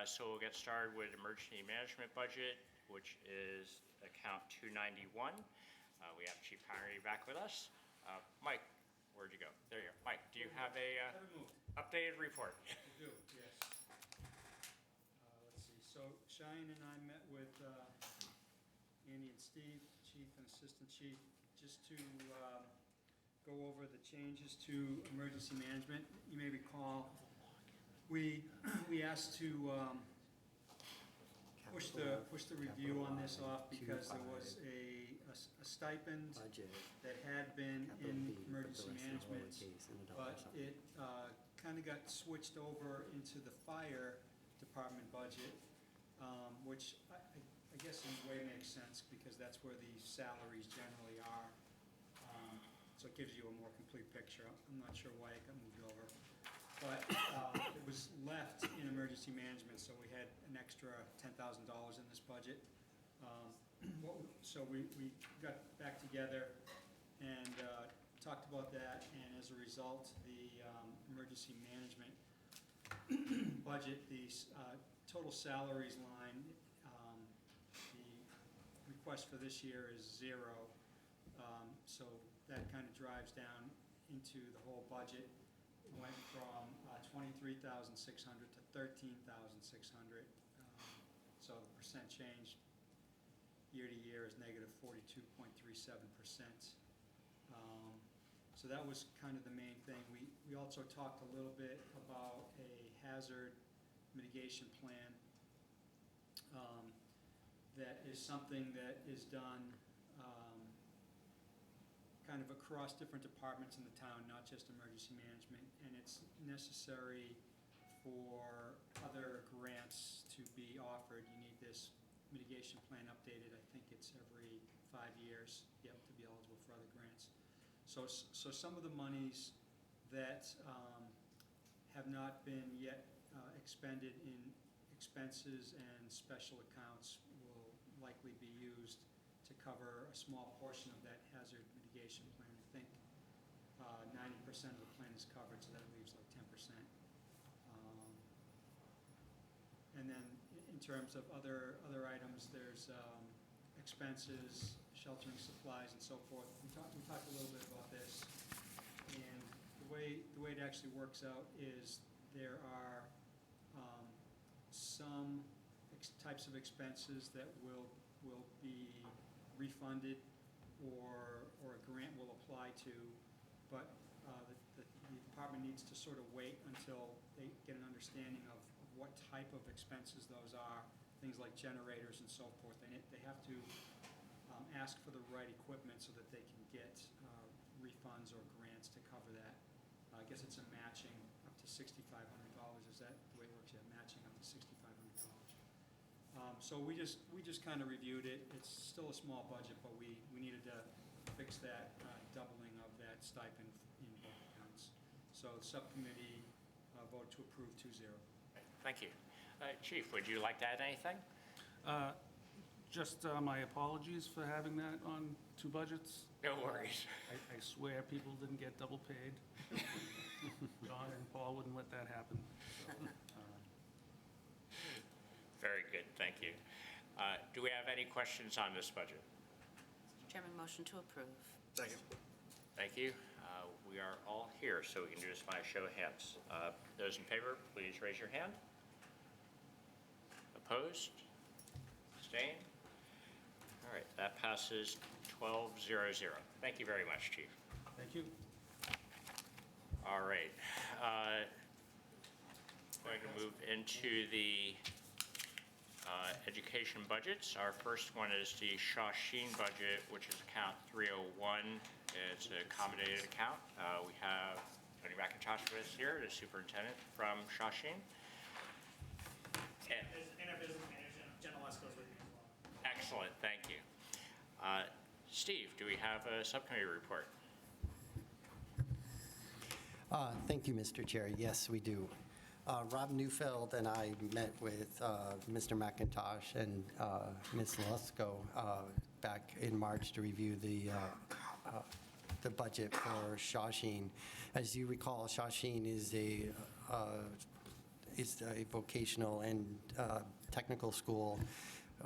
So we'll get started with emergency management budget, which is account 291. We have Chief Connery back with us. Mike, where'd you go? There you go. Mike, do you have a updated report? I do, yes. Let's see, so Cheyenne and I met with Andy and Steve, Chief and Assistant Chief, just to go over the changes to emergency management. You may recall, we asked to push the review on this off because there was a stipend that had been in emergency management, but it kind of got switched over into the fire department budget, which I guess in a way makes sense because that's where the salaries generally are. So it gives you a more complete picture. I'm not sure why it got moved over. But it was left in emergency management, so we had an extra $10,000 in this budget. So we got back together and talked about that, and as a result, the emergency management budget, the total salaries line, the request for this year is 0. So that kind of drives down into the whole budget. It went from 23,600 to 13,600. So the percent change year to year is negative 42.37%. So that was kind of the main thing. We also talked a little bit about a hazard mitigation plan. That is something that is done kind of across different departments in the town, not just emergency management, and it's necessary for other grants to be offered. You need this mitigation plan updated. I think it's every 5 years, you have to be eligible for other grants. So some of the monies that have not been yet expended in expenses and special accounts will likely be used to cover a small portion of that hazard mitigation plan. I think 90% of the plan is covered, so that leaves like 10%. And then in terms of other items, there's expenses, sheltering supplies, and so forth. We talked a little bit about this, and the way it actually works out is there are some types of expenses that will be refunded or a grant will apply to, but the department needs to sort of wait until they get an understanding of what type of expenses those are, things like generators and so forth. They have to ask for the right equipment so that they can get refunds or grants to cover that. I guess it's a matching up to $6,500. Is that the way it works? Yeah, matching up to $6,500. So we just kind of reviewed it. It's still a small budget, but we needed to fix that doubling of that stipend in both accounts. So the subcommittee voted to approve 2-0. Thank you. Chief, would you like to add anything? Just my apologies for having that on 2 budgets. No worries. I swear people didn't get double paid. John and Paul wouldn't let that happen. So, Very good, thank you. Do we have any questions on this budget? Mr. Chairman, motion to approve. Second. Thank you. We are all here, so we can do this by a show of hands. Those in favor, please raise your hand. Opposed? Abstained? All right, that passes 12-0-0. Thank you very much, Chief. thank you. All right. Going to move into the education budgets. Our first one is the Shawsheen budget, which is account 301. It's an accommodated account. We have Tony McIntosh with us here, the superintendent from Shawsheen. And our business manager, Jen Olesko's with me as well. Excellent, thank you. Steve, do we have a subcommittee report? Thank you, Mr. Chair. Yes, we do. Rob Neufeld and I met with Mr. McIntosh and Ms. Lusko back in March to review the budget for Shawsheen. As you recall, Shawsheen is is a vocational and technical school,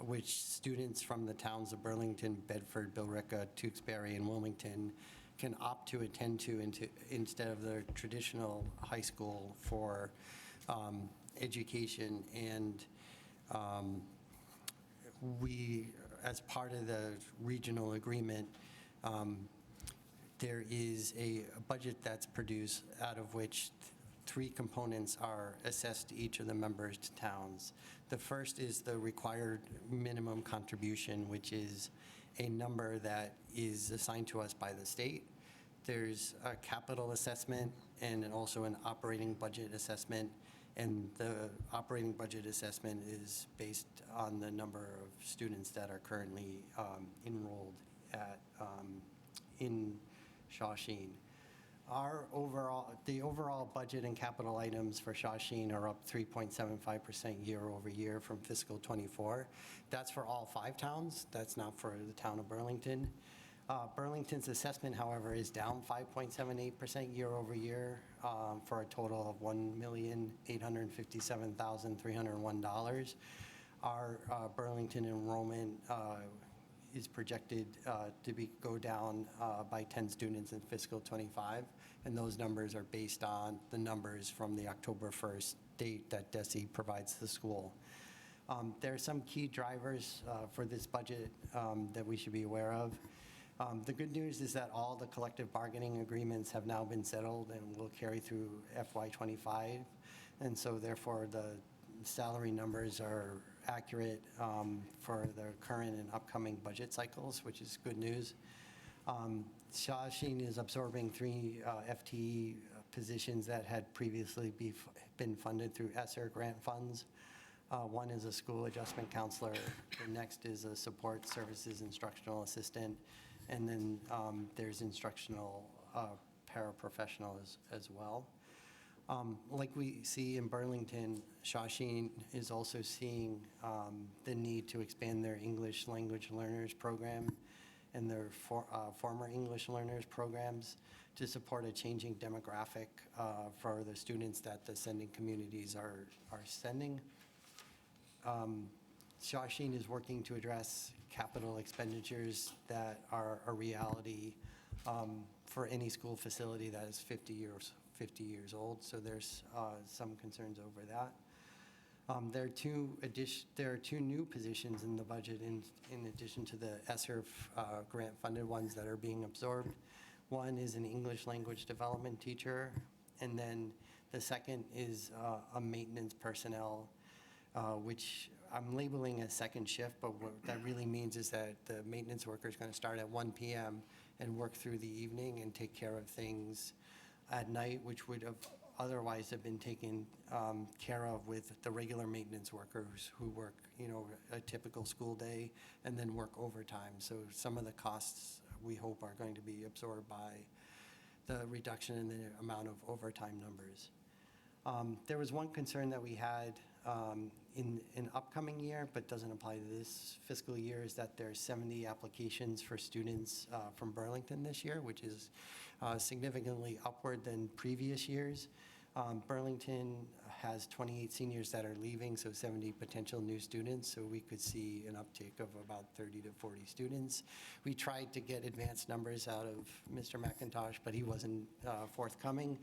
which students from the towns of Burlington, Bedford, Billerica, Tewksbury, and Wilmington can opt to attend to instead of their traditional high school for education. And we, as part of the regional agreement, there is a budget that's produced, out of which three components are assessed to each of the members towns. The first is the required minimum contribution, which is a number that is assigned to us by the state. There's a capital assessment and also an operating budget assessment. And the operating budget assessment is based on the number of students that are currently enrolled in Shawsheen. The overall budget and capital items for Shawsheen are up 3.75% year over year from fiscal '24. That's for all 5 towns. That's not for the town of Burlington. Burlington's assessment, however, is down 5.78% year over year for a total of $1,857,301. Our Burlington enrollment is projected to go down by 10 students in fiscal '25, and those numbers are based on the numbers from the October 1st date that DESE provides the school. There are some key drivers for this budget that we should be aware of. The good news is that all the collective bargaining agreements have now been settled and will carry through FY25, and so therefore the salary numbers are accurate for the current and upcoming budget cycles, which is good news. Shawsheen is absorbing 3 FTE positions that had previously been funded through ESSER grant funds. One is a school adjustment counselor, the next is a support services instructional assistant, and then there's instructional paraprofessional as well. Like we see in Burlington, Shawsheen is also seeing the need to expand their English language learners program and their former English learners programs to support a changing demographic for the students that the sending communities are sending. Shawsheen is working to address capital expenditures that are a reality for any school facility that is 50 years old, so there's some concerns over that. There are 2 new positions in the budget in addition to the ESSER grant-funded ones that are being absorbed. One is an English language development teacher, and then the second is a maintenance personnel, which I'm labeling as second shift, but what that really means is that the maintenance worker is going to start at 1 p.m. and work through the evening and take care of things at night, which would have otherwise have been taken care of with the regular maintenance workers who work, a typical school day and then work overtime. So some of the costs, we hope, are going to be absorbed by the reduction in the amount of overtime numbers. There was one concern that we had in an upcoming year, but doesn't apply to this fiscal year, is that there's 70 applications for students from Burlington this year, which is significantly upward than previous years. Burlington has 28 seniors that are leaving, so 70 potential new students, so we could see an uptick of about 30 to 40 students. We tried to get advanced numbers out of Mr. McIntosh, but he wasn't forthcoming,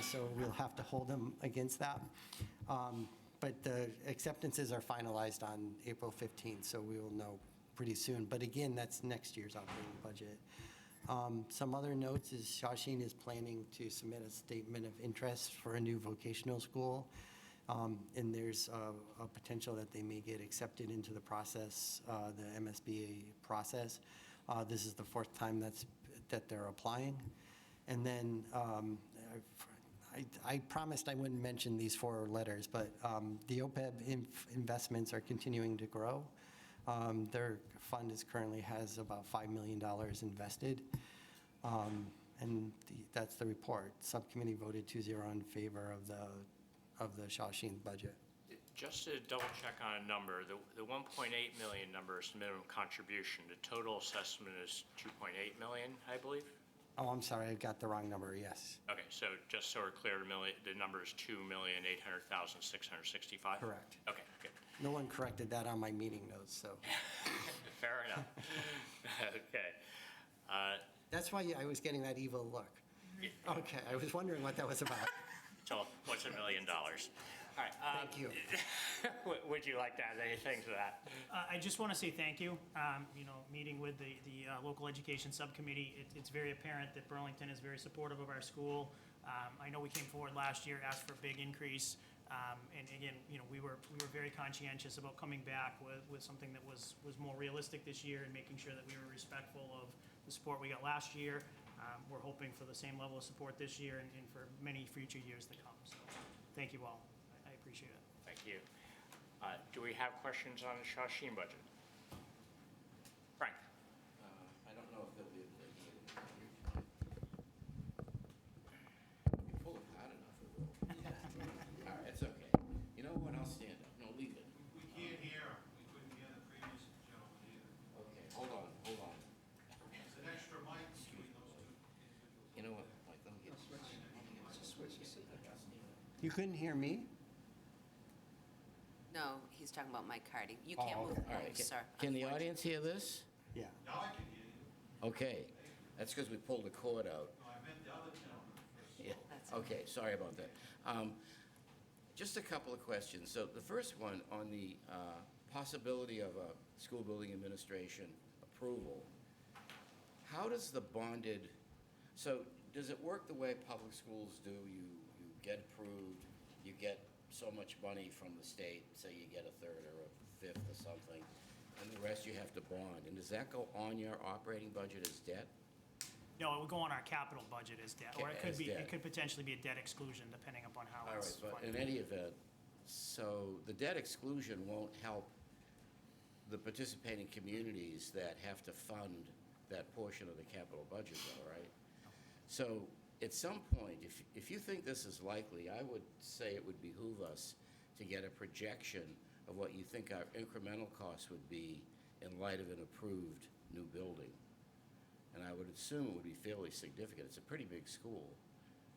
so we'll have to hold him against that. But the acceptances are finalized on April 15th, so we will know pretty soon. But again, that's next year's operating budget. Some other notes is Shawsheen is planning to submit a statement of interest for a new vocational school, and there's a potential that they may get accepted into the process, the MSBA process. This is the 4th time that they're applying. And then I promised I wouldn't mention these 4 letters, but the OPEB investments are continuing to grow. Their fund currently has about $5 million invested, and that's the report. Subcommittee voted 2-0 in favor of the Shawsheen budget. Just to double check on a number, the 1.8 million number is minimum contribution. The total assessment is 2.8 million, I believe? Oh, I'm sorry, I got the wrong number, yes. Okay, so just so we're clear, the number is 2,800,665? Correct. Okay, good. No one corrected that on my meeting notes, so. Fair enough. Okay. That's why I was getting that evil look. Okay, I was wondering what that was about. So what's $1 million? All right. Thank you. Would you like to add anything to that? I just want to say thank you. Meeting with the local education subcommittee, it's very apparent that Burlington is very supportive of our school. I know we came forward last year, asked for a big increase. And again, we were very conscientious about coming back with something that was more realistic this year and making sure that we were respectful of the support we got last year. We're hoping for the same level of support this year and for many future years to come. So thank you all. I appreciate it. Thank you. Do we have questions on the Shawshene budget? Frank? I don't know if they'll be able to hear it. If you pull it hard enough, it will. All right, it's okay. You know what, I'll stand up. No, leave it. We can't hear him. We couldn't hear the previous gentleman either. Okay, hold on. There's an extra mic between those two individuals. You know what, Mike, let me get. You couldn't hear me? No, he's talking about Mike Hardy. You Oh, can't move, okay. All right, sir. can the unfortunately. audience hear this? Yeah. Now I can hear you. Okay, that's because we pulled the cord out. No, I meant the other gentleman first. Yeah, That's okay, sorry about that. Just a couple of questions. So the first one on the possibility of a school building administration approval. How does the bonded, so does it work the way public schools do? You get approved, you get so much money from the state, say you get a third or a fifth or something, and the rest you have to bond. And does that go on your operating budget as debt? No, it would go on our capital budget as debt, or it could As be, debt. it could potentially be a debt exclusion depending upon how All it's right, but in funded. any event, so the debt exclusion won't help the participating communities that have to fund that portion of the capital budget though, right? So at some point, if you think this is likely, I would say it would behoove us to get a projection of what you think our incremental costs would be in light of an approved new building. And I would assume it would be fairly significant. It's a pretty big school.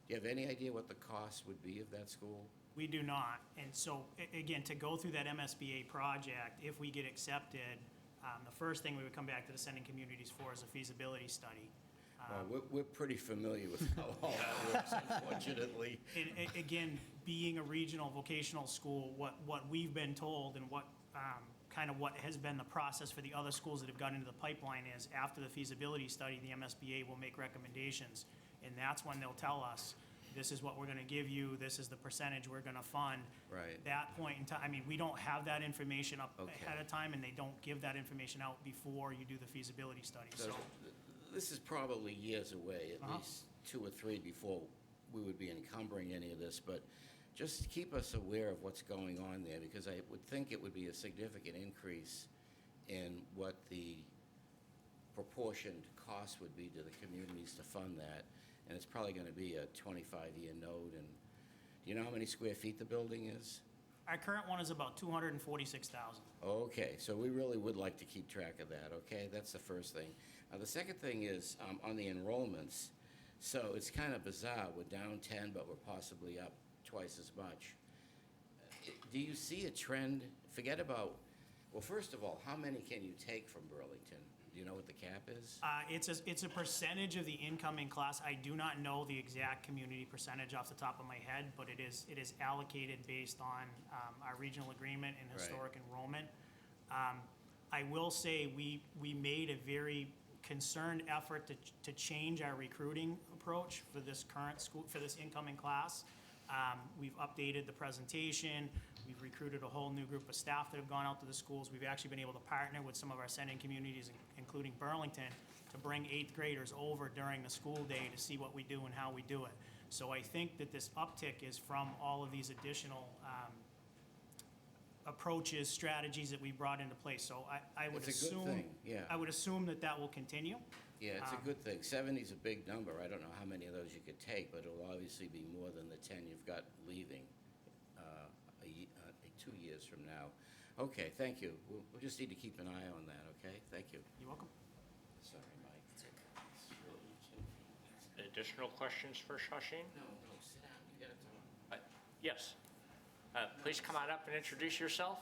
Do you have any idea what the cost would be of that school? We do not. And so, again, to go through that MSBA project, if we get accepted, the first thing we would come back to the sending communities for is a feasibility study. We're pretty familiar with how all that works, unfortunately. And again, being a regional vocational school, what we've been told and what kind of what has been the process for the other schools that have gotten into the pipeline is after the feasibility study, the MSBA will make recommendations. And that's when they'll tell us, this is what we're going to give you, this is the percentage we're going to fund. Right. That point in time, I mean, we don't have that information up Okay. ahead of time, and they don't give that information out before you do the feasibility study. So this is probably years away, at least 2 or 3 before we would be encumbering any of this, but just keep us aware of what's going on there, because I would think it would be a significant increase in what the proportioned cost would be to the communities to fund that, and it's probably going to be a 25-year note. And do you know how many square feet the building is? Our current one is about 246,000. Okay, so we really would like to keep track of that, okay? That's the first thing. The second thing is on the enrollments. So it's kind of bizarre. We're down 10, but we're possibly up twice as much. Do you see a trend? Forget about, well, first of all, how many can you take from Burlington? Do you know what the cap is? It's a percentage of the incoming class. I do not know the exact community percentage off the top of my head, but it is allocated based on our regional agreement and Right. historic enrollment. I will say we made a very concerned effort to change our recruiting approach for this current school, for this incoming class. We've updated the presentation. We've recruited a whole new group of staff that have gone out to the schools. We've actually been able to partner with some of our sending communities, including Burlington, to bring 8th graders over during the school day to see what we do and how we do it. So I think that this uptick is from all of these additional approaches, strategies that we brought into place. So I would It's a good assume, thing, yeah. I would assume that will continue. Yeah, it's a good thing. 70 is a big number. I don't know how many of those you could take, but it'll obviously be more than the 10 you've got leaving 2 years from now. Okay, thank you. We'll just need to keep an eye on that, okay? Thank you. You're welcome. Sorry, Mike. It's really additional questions for Shasheen? No, sit down, you gotta talk. Yes. Please come on up and introduce yourself.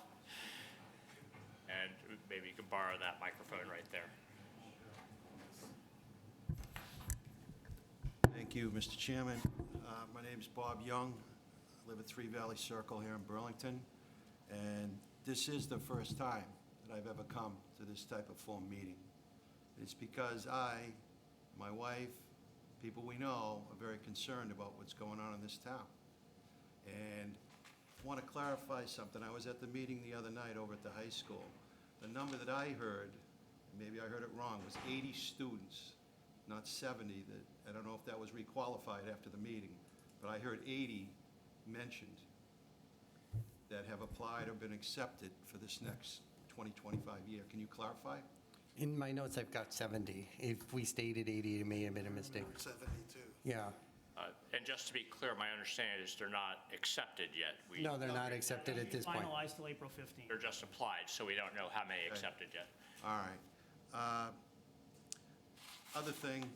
And maybe you can borrow that microphone right there. Thank you, Mr. Chairman. My name's Bob Young. I live at Three Valley Circle here in Burlington, and this is the first time that I've ever come to this type of full meeting. It's because I, my wife, people we know, are very concerned about what's going on in this town. And I want to clarify something. I was at the meeting the other night over at the high school. The number that I heard, maybe I heard it wrong, was 80 students, not 70. That I don't know if that was requalified after the meeting, but I heard 80 mentioned that have applied or been accepted for this next 2025 year. Can you clarify? In my notes, I've got 70. If we stated 80, it may have been a mistake. 72. Yeah. And just to be clear, my understanding is they're not accepted yet. No, they're not accepted at this point. Finalized till April 15th. They're just applied, so we don't know how many accepted yet. All right. Other thing,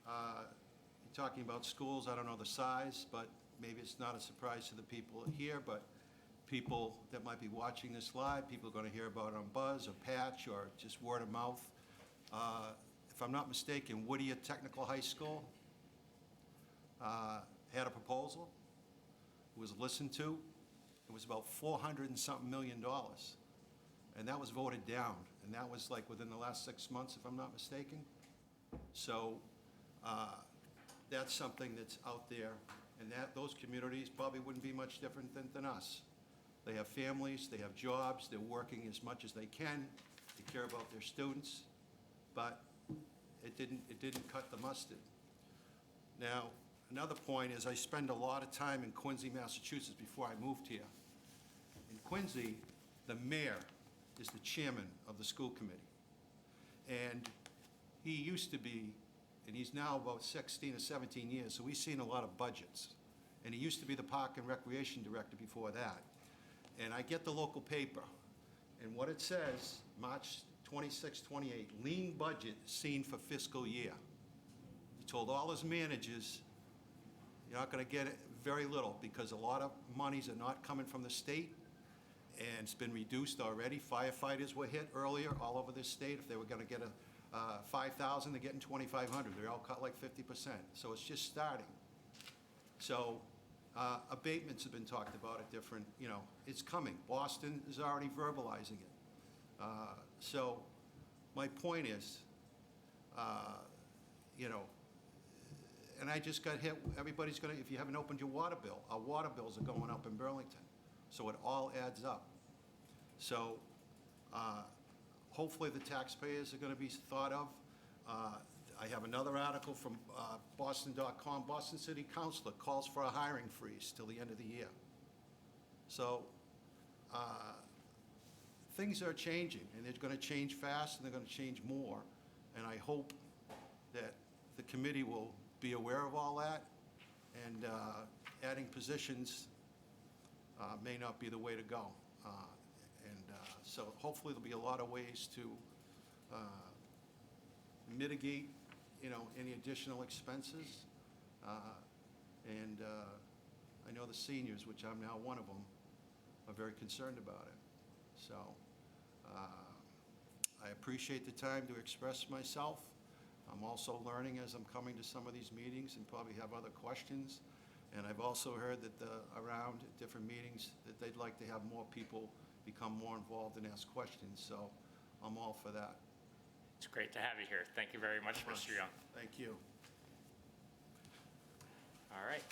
you're talking about schools, I don't know the size, but maybe it's not a surprise to the people here, but people that might be watching this live, people are going to hear about it on Buzz or Patch or just word of mouth. If I'm not mistaken, Whittier Technical High School had a proposal, it was listened to, it was about $400 and something million, and that was voted down, and that was like within the last 6 months, if I'm not mistaken. So that's something that's out there, and those communities probably wouldn't be much different than us. They have families, they have jobs, they're working as much as they can, they care about their students, but it didn't cut the mustard. Now, another point is I spend a lot of time in Quincy, Massachusetts before I moved here. In Quincy, the mayor is the chairman of the school committee. And he used to be, and he's now about 16 or 17 years, so we've seen a lot of budgets. And he used to be the park and recreation director before that. And I get the local paper, and what it says, March 26, 28, lean budget seen for fiscal year. He told all his managers, you're not going to get it very little because a lot of monies are not coming from the state, and it's been reduced already. Firefighters were hit earlier all over this state. If they were going to get a 5,000, they're getting 2,500. They're all cut like 50%. So it's just starting. So abatements have been talked about at different, it's coming. Boston is already verbalizing it. So my point is, and I just got hit, everybody's gonna, if you haven't opened your water bill, our water bills are going up in Burlington. So it all adds up. So hopefully the taxpayers are gonna be thought of. I have another article from Boston.com. Boston City Councilor calls for a hiring freeze till the end of the year. So things are changing, and they're going to change fast, and they're going to change more. And I hope that the committee will be aware of all that, and adding positions may not be the way to go. So hopefully there'll be a lot of ways to mitigate any additional expenses. And I know the seniors, which I'm now one of them, are very concerned about it. So I appreciate the time to express myself. I'm also learning as I'm coming to some of these meetings and probably have other questions. And I've also heard that around at different meetings that they'd like to have more people become more involved and ask questions. So I'm all for that. It's great to have you here. Thank you very much, Mr. Young. Thank you. All right.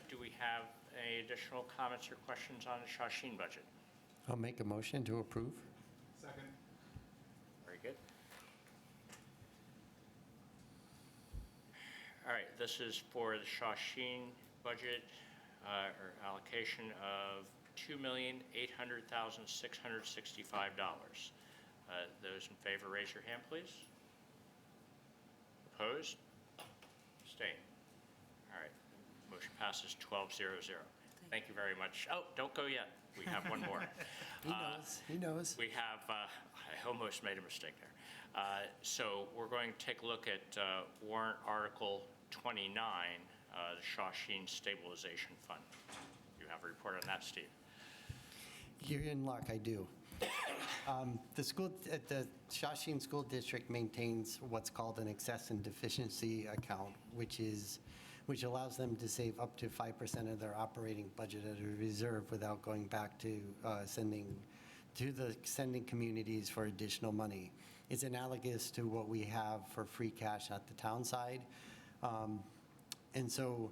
Do we have any additional comments or questions on the Shawsheen budget? I'll make a motion to approve. Second. Very good. All right, this is for the Shawsheen budget, or allocation of $2,800,665. Those in favor, raise your hand, please. Opposed? Abstain. All right, motion passes 12-0-0. Thank you very much. Oh, don't go yet. We have one more. He knows. We have, I almost made a mistake there. So we're going to take a look at warrant article 29, the Shawshene Stabilization Fund. You have a report on that, Steve? You're in luck, I do. The Shawshene School District maintains what's called an excess and deficiency account, which allows them to save up to 5% of their operating budget as a reserve without going back to sending communities for additional money. It's analogous to what we have for free cash at the town side. And so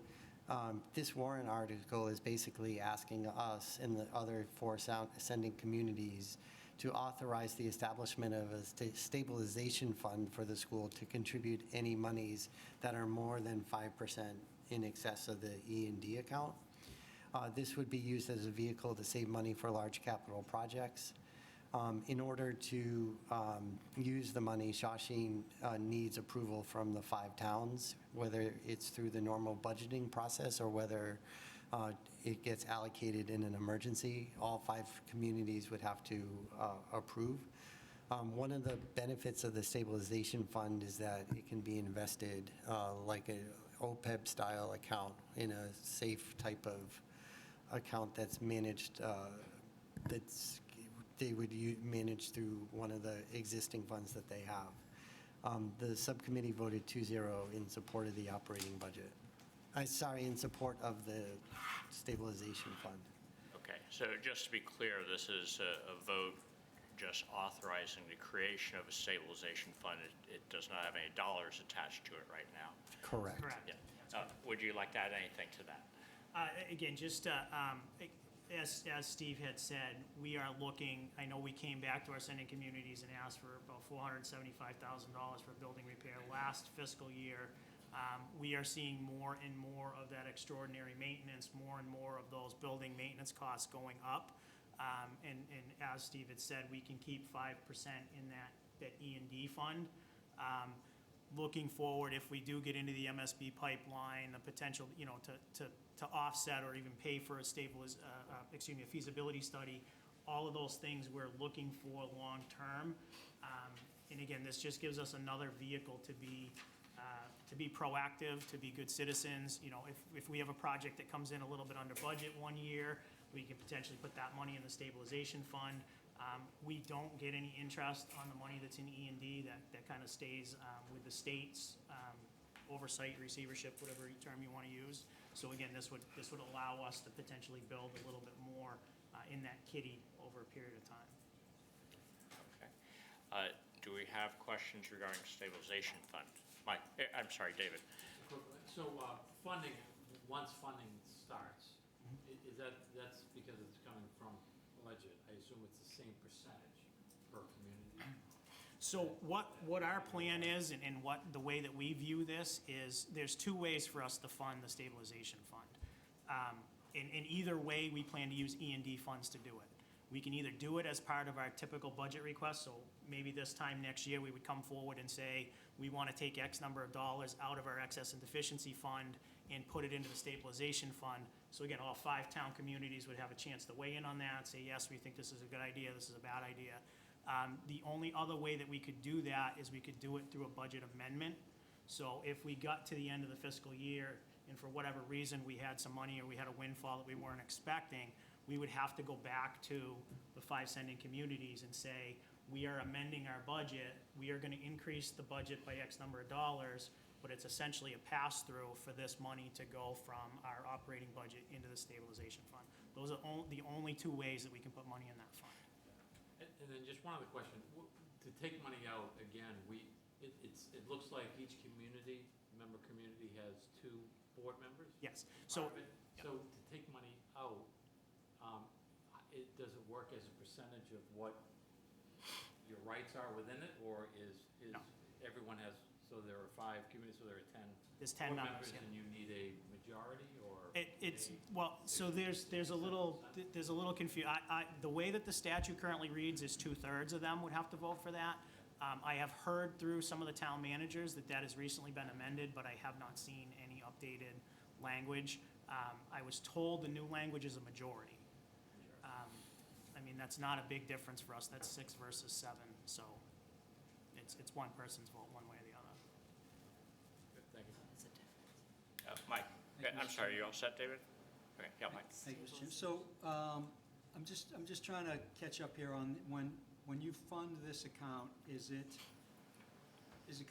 this warrant article is basically asking us and the other 4 sending communities to authorize the establishment of a stabilization fund for the school to contribute any monies that are more than 5% in excess of the E&D account. This would be used as a vehicle to save money for large capital projects. In order to use the money, Shawshene needs approval from the 5 towns, whether it's through the normal budgeting process or whether it gets allocated in an emergency. All 5 communities would have to approve. One of the benefits of the stabilization fund is that it can be invested like an OPEB-style account in a safe type of account that's managed, they would manage through one of the existing funds that they have. The subcommittee voted 2-0 in support of the operating budget. In support of the stabilization fund. Okay, so just to be clear, this is a vote just authorizing the creation of a stabilization fund. It does not have any dollars attached to it right now. Correct. Correct. Yeah. Would you like to add anything to that? Again, just as Steve had said, we are looking, I know we came back to our sending communities and asked for about $475,000 for building repair last fiscal year. We are seeing more and more of that extraordinary maintenance, more and more of those building maintenance costs going up. And as Steve had said, we can keep 5% in that E&D fund. Looking forward, if we do get into the MSB pipeline, the potential, to offset or even pay for a feasibility study, all of those things we're looking for long-term. And again, this just gives us another vehicle to be proactive, to be good citizens. If we have a project that comes in a little bit under budget one year, we can potentially put that money in the stabilization fund. We don't get any interest on the money that's in E&D. That kind of stays with the state's oversight, receivership, whatever term you want to use. So again, this would allow us to potentially build a little bit more in that kitty over a period of time. Okay. Do we have questions regarding stabilization fund? Mike, I'm sorry, David. So funding, once funding starts, that's because it's coming from budget. I assume it's the same percentage per community. So what our plan is and what the way that we view this is there's 2 ways for us to fund the stabilization fund. In either way, we plan to use E&D funds to do it. We can either do it as part of our typical budget request, so maybe this time next year we would come forward and say we want to take X number of dollars out of our excess and deficiency fund and put it into the stabilization fund. So again, all 5 town communities would have a chance to weigh in on that, say, yes, we think this is a good idea, this is a bad idea. The only other way that we could do that is we could do it through a budget amendment. So if we got to the end of the fiscal year and for whatever reason we had some money or we had a windfall that we weren't expecting, we would have to go back to the 5 sending communities and say, we are amending our budget, we are going to increase the budget by X number of dollars, but it's essentially a pass-through for this money to go from our operating budget into the stabilization fund. Those are the only 2 ways that we can put money in that fund. And then just one other question. To take money out, again, it looks like each member community has 2 board members? Yes. So, So to take money out, does it work as a percentage of what your rights are within it, or is No. everyone has, so there are 5 communities, so there are 10 there's 10 board members. and you need a majority, or? So there's a little confusion. The way that the statute currently reads is 2/3 of them would have to vote for that. I have heard through some of the town managers that has recently been amended, but I have not seen any updated language. I was told the new language is a majority. I mean, that's not a big difference for us. That's 6 versus 7, so it's one person's vote one way or the other. Good, thank you. Mike, I'm sorry, you all set, David? Okay, yeah, Mike. Thank you, Mr. Chairman. So, I'm just trying to catch up here on, when you fund this account, is it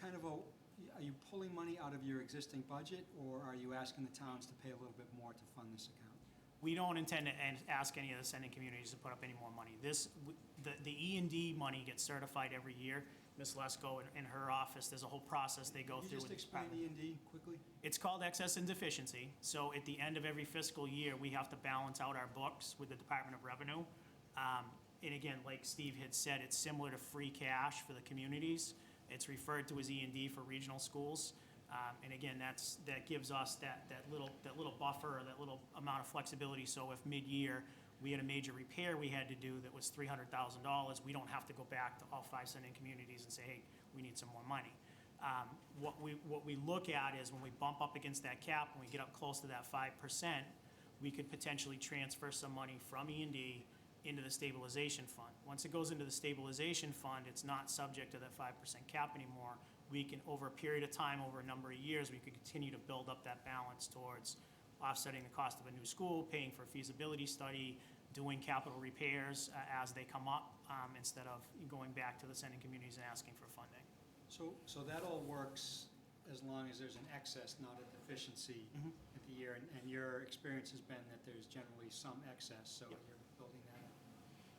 kind of are you pulling money out of your existing budget, or are you asking the towns to pay a little bit more to fund this account? We don't intend to ask any of the sending communities to put up any more money. The E&D money gets certified every year. Ms. Lesko, in her office, there's a whole process they go Can through. you just with the explain department. E&D quickly? It's called excess and deficiency. So at the end of every fiscal year, we have to balance out our books with the Department of Revenue. And again, like Steve had said, it's similar to free cash for the communities. It's referred to as E&D for regional schools. And again, that gives us that little buffer, or that little amount of flexibility. So if mid-year we had a major repair we had to do that was $300,000, we don't have to go back to all 5 sending communities and say, hey, we need some more money. What we look at is when we bump up against that cap, when we get up close to that 5%, we could potentially transfer some money from E&D into the stabilization fund. Once it goes into the stabilization fund, it's not subject to that 5% cap anymore. We can, over a period of time, over a number of years, we could continue to build up that balance towards offsetting the cost of a new school, paying for a feasibility study, doing capital repairs as they come up, instead of going back to the sending communities and asking for funding. So that all works as long as there's an excess, not a deficiency at the year, and your experience has been that there's generally some excess, so Yep. you're building that up?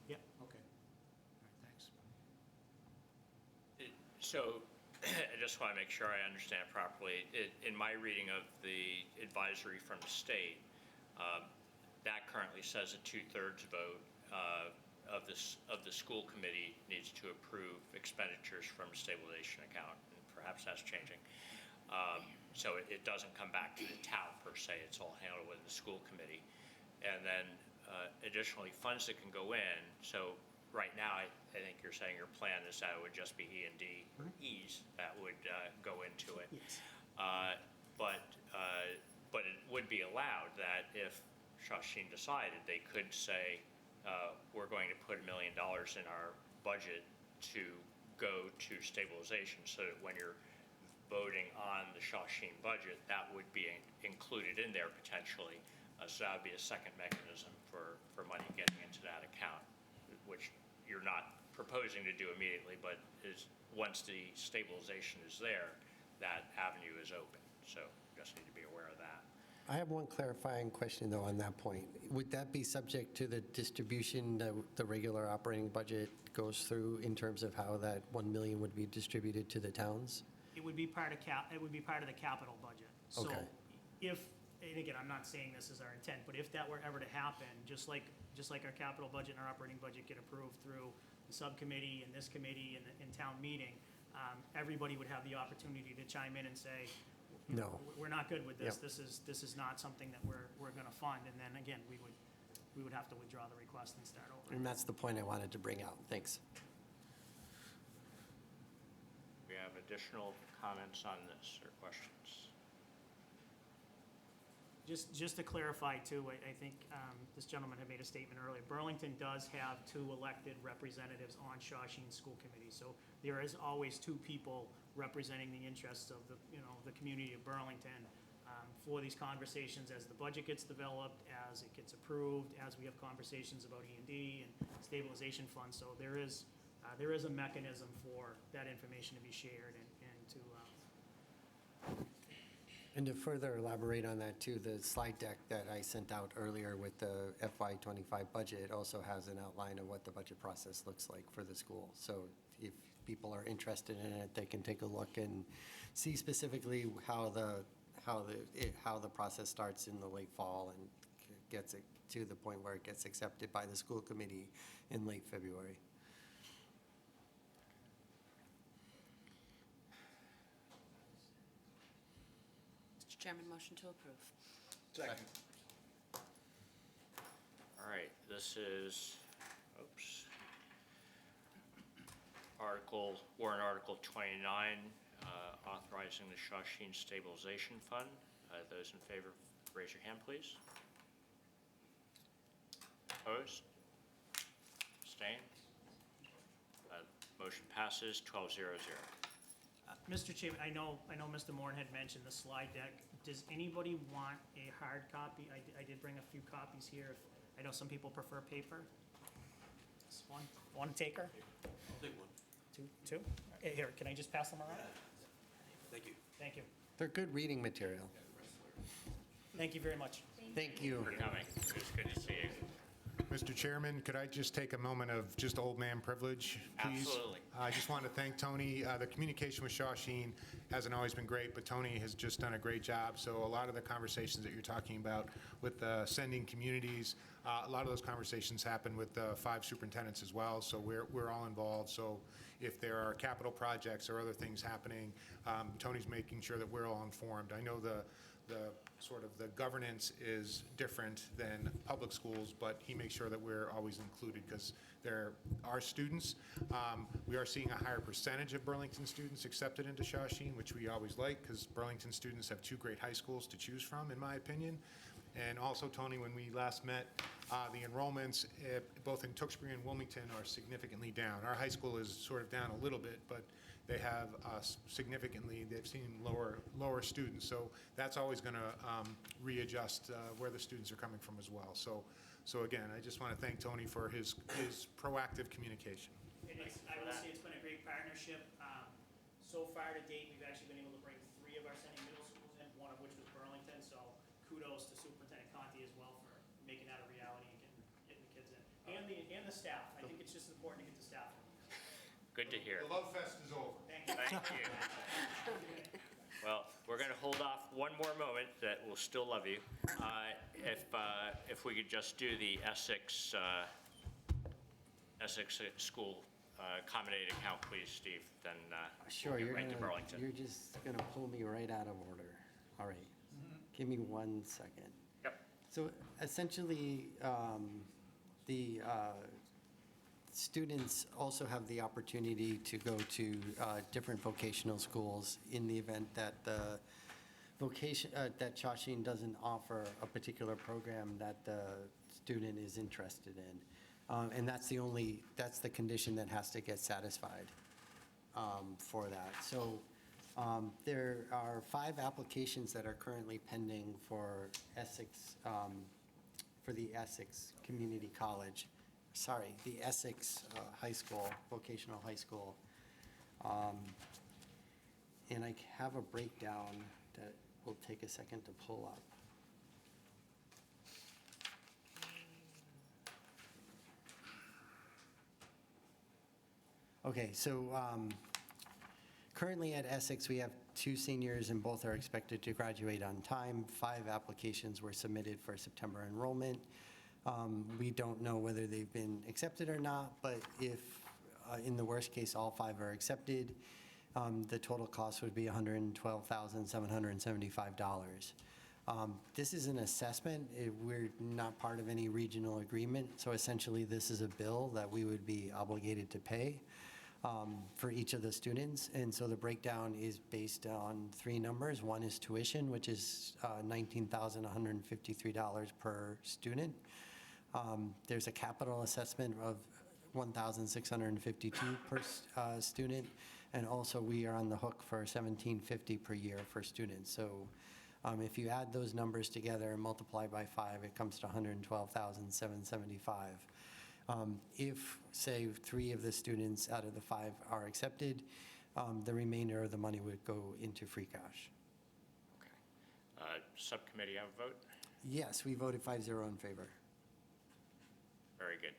Yep. Okay. All right, thanks. So I just want to make sure I understand properly. In my reading of the advisory from the state, that currently says a 2/3 vote of the school committee needs to approve expenditures from a stabilization account, and perhaps that's changing. So it doesn't come back to the town per se, it's all handled with the school committee. And then additionally, funds that can go in, so right now, I think you're saying your plan is that it would just be E&Ds that would go into it. Yes. But it would be allowed that if Shawshene decided, they could say, we're going to put $1 million in our budget to go to stabilization, so that when you're voting on the Shawshene budget, that would be included in there potentially. So that would be a second mechanism for money getting into that account, which you're not proposing to do immediately, but once the stabilization is there, that avenue is open. So you just need to be aware of that. I have one clarifying question, though, on that point. Would that be subject to the distribution that the regular operating budget goes through in terms of how that 1 million would be distributed to the towns? It would be part of the capital budget. So Okay. and again, I'm not saying this is our intent, but if that were ever to happen, just like our capital budget and our operating budget get approved through the subcommittee and this committee and in town meeting, everybody would have the opportunity to chime in and say, No. we're not good with this. Yep. This is not something that we're going to fund. And then again, we would have to withdraw the request and start over. And that's the point I wanted to bring out. Thanks. We have additional comments on this or questions? Just to clarify too, I think this gentleman had made a statement earlier. Burlington does have 2 elected representatives on Shawshene School Committee. So there is always 2 people representing the interests of the community of Burlington for these conversations as the budget gets developed, as it gets approved, as we have conversations about E&D and stabilization funds. So there is a mechanism for that information to be shared and to. And to further elaborate on that too, the slide deck that I sent out earlier with the FY25 budget also has an outline of what the budget process looks like for the school. So if people are interested in it, they can take a look and see specifically how the process starts in the late fall and gets it to the point where it gets accepted by the school committee in late February. Mr. Chairman, motion to approve. Second. All right, this is, warrant Article 29, authorizing the Shawshene Stabilization Fund. Those in favor, raise your hand, please. Opposed? Abstained? Motion passes 12-0-0. Mr. Chairman, I know Mr. Moore had mentioned the slide deck. Does anybody want a hard copy? I did bring a few copies here. I know some people prefer paper. Just one taker? I'll take one. Two? Here, can I just pass them around? Thank you. Thank you. They're good reading material. Thank you very much. Thank you. For coming. It was good to see you. Mr. Chairman, could I just take a moment of just old man privilege, please? Absolutely. I just want to thank Tony. The communication with Shawsheen hasn't always been great, but Tony has just done a great job. So a lot of the conversations that you're talking about with sending communities, a lot of those conversations happen with 5 superintendents as well. So we're all involved. So if there are capital projects or other things happening, Tony's making sure that we're all informed. I know the sort of the governance is different than public schools, but he makes sure that we're always included because there are students. We are seeing a higher percentage of Burlington students accepted into Shawsheen, which we always like because Burlington students have 2 great high schools to choose from, in my opinion. And also, Tony, when we last met, the enrollments, both in Tewksbury and Wilmington, are significantly down. Our high school is sort of down a little bit, but they have they've seen lower students. So that's always going to readjust where the students are coming from as well. So again, I just want to thank Tony for his proactive communication. I will say it's been a great partnership. So far to date, we've actually been able to bring 3 of our sending middle schools in, one of which was Burlington. So kudos to Superintendent Conti as well for making that a reality and getting the kids in. And the staff. I think it's just important to get the staff in. Good to hear. The Love Fest is over. Thank you. Thank you. Well, we're going to hold off one more moment that we'll still love you. If we could just do the Essex School accommodated account, please, Steve, then Sure, we'll get right to Burlington. you're just going to pull me right out of order. All right. Give me 1 second. Yep. So essentially, the students also have the opportunity to go to different vocational schools in the event that that Shawsheen doesn't offer a particular program that the student is interested in. And that's the condition that has to get satisfied for that. So there are 5 applications that are currently pending for Essex, for the Essex Community College, the Essex High School, Vocational High School. And I have a breakdown that will take a second to pull up. Okay, so currently at Essex, we have 2 seniors and both are expected to graduate on time. 5 applications were submitted for September enrollment. We don't know whether they've been accepted or not, but if, in the worst case, all 5 are accepted, the total cost would be $112,775. This is an assessment. We're not part of any regional agreement, so essentially this is a bill that we would be obligated to pay for each of the students. And so the breakdown is based on 3 numbers. One is tuition, which is $19,153 per student. There's a capital assessment of $1,652 per student, and also we are on the hook for $1,750 per year for students. So if you add those numbers together and multiply by 5, it comes to $112,775. If, say, 3 of the students out of the 5 are accepted, the remainder of the money would go into free cash. Okay. Subcommittee have a vote? Yes, we voted 5-0 in favor. Very good.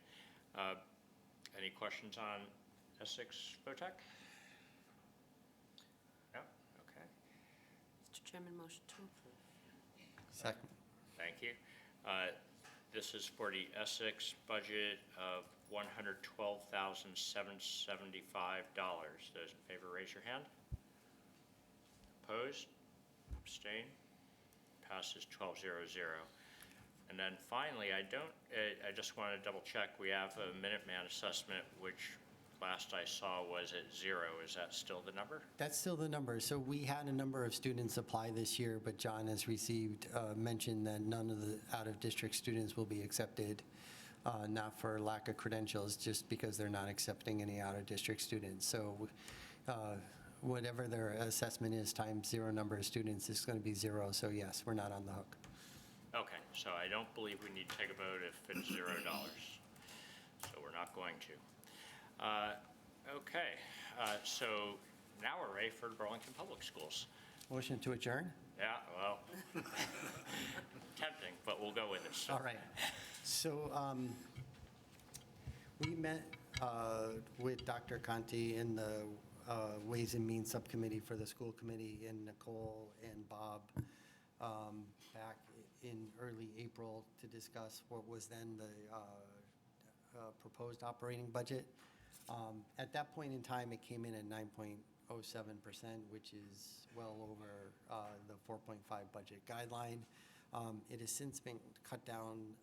Any questions on Essex VOTEC? No? Okay. Mr. Chairman, motion to approve. Second. Thank you. This is for the Essex budget of $112,775. Those in favor, raise your hand. Opposed? Abstain? Passes 12-0-0. And then finally, I just want to double check, we have a Minuteman assessment, which last I saw was at 0. Is that still the number? That's still the number. So we had a number of students apply this year, but John has received mention that none of the out-of-district students will be accepted, not for lack of credentials, just because they're not accepting any out-of-district students. So whatever their assessment is times zero number of students is going to be zero, so yes, we're not on the hook. Okay, so I don't believe we need to take a vote if it's $0. So we're not going to. Okay, so now we're ready for Burlington Public Schools. Motion to adjourn? Yeah, well, tempting, but we'll go with it. So- All right. So we met with Dr. Conti in the Ways and Means Subcommittee for the school committee, and Nicole and Bob back in early April to discuss what was then the proposed operating budget. At that point in time, it came in at 9.07%, which is well over the 4.5 budget guideline. It has since been cut down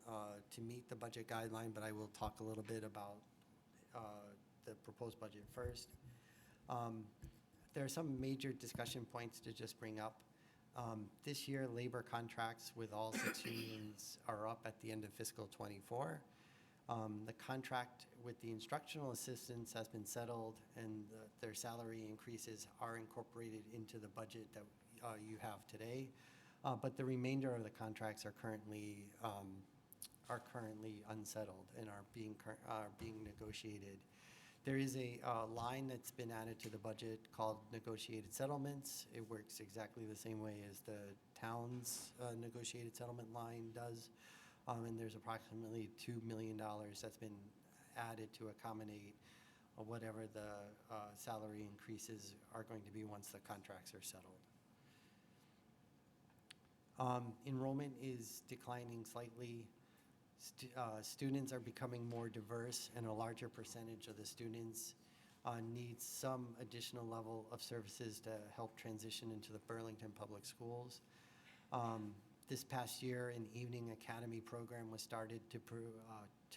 to meet the budget guideline, but I will talk a little bit about the proposed budget first. There are some major discussion points to just bring up. This year, labor contracts with all 6 unions are up at the end of fiscal '24. The contract with the instructional assistants has been settled, and their salary increases are incorporated into the budget that you have today. But the remainder of the contracts are currently unsettled and are being negotiated. There is a line that's been added to the budget called negotiated settlements. It works exactly the same way as the town's negotiated settlement line does. And there's approximately $2 million that's been added to accommodate whatever the salary increases are going to be once the contracts are settled. Enrollment is declining slightly. Students are becoming more diverse, and a larger percentage of the students need some additional level of services to help transition into the Burlington Public Schools. This past year, an evening academy program was started to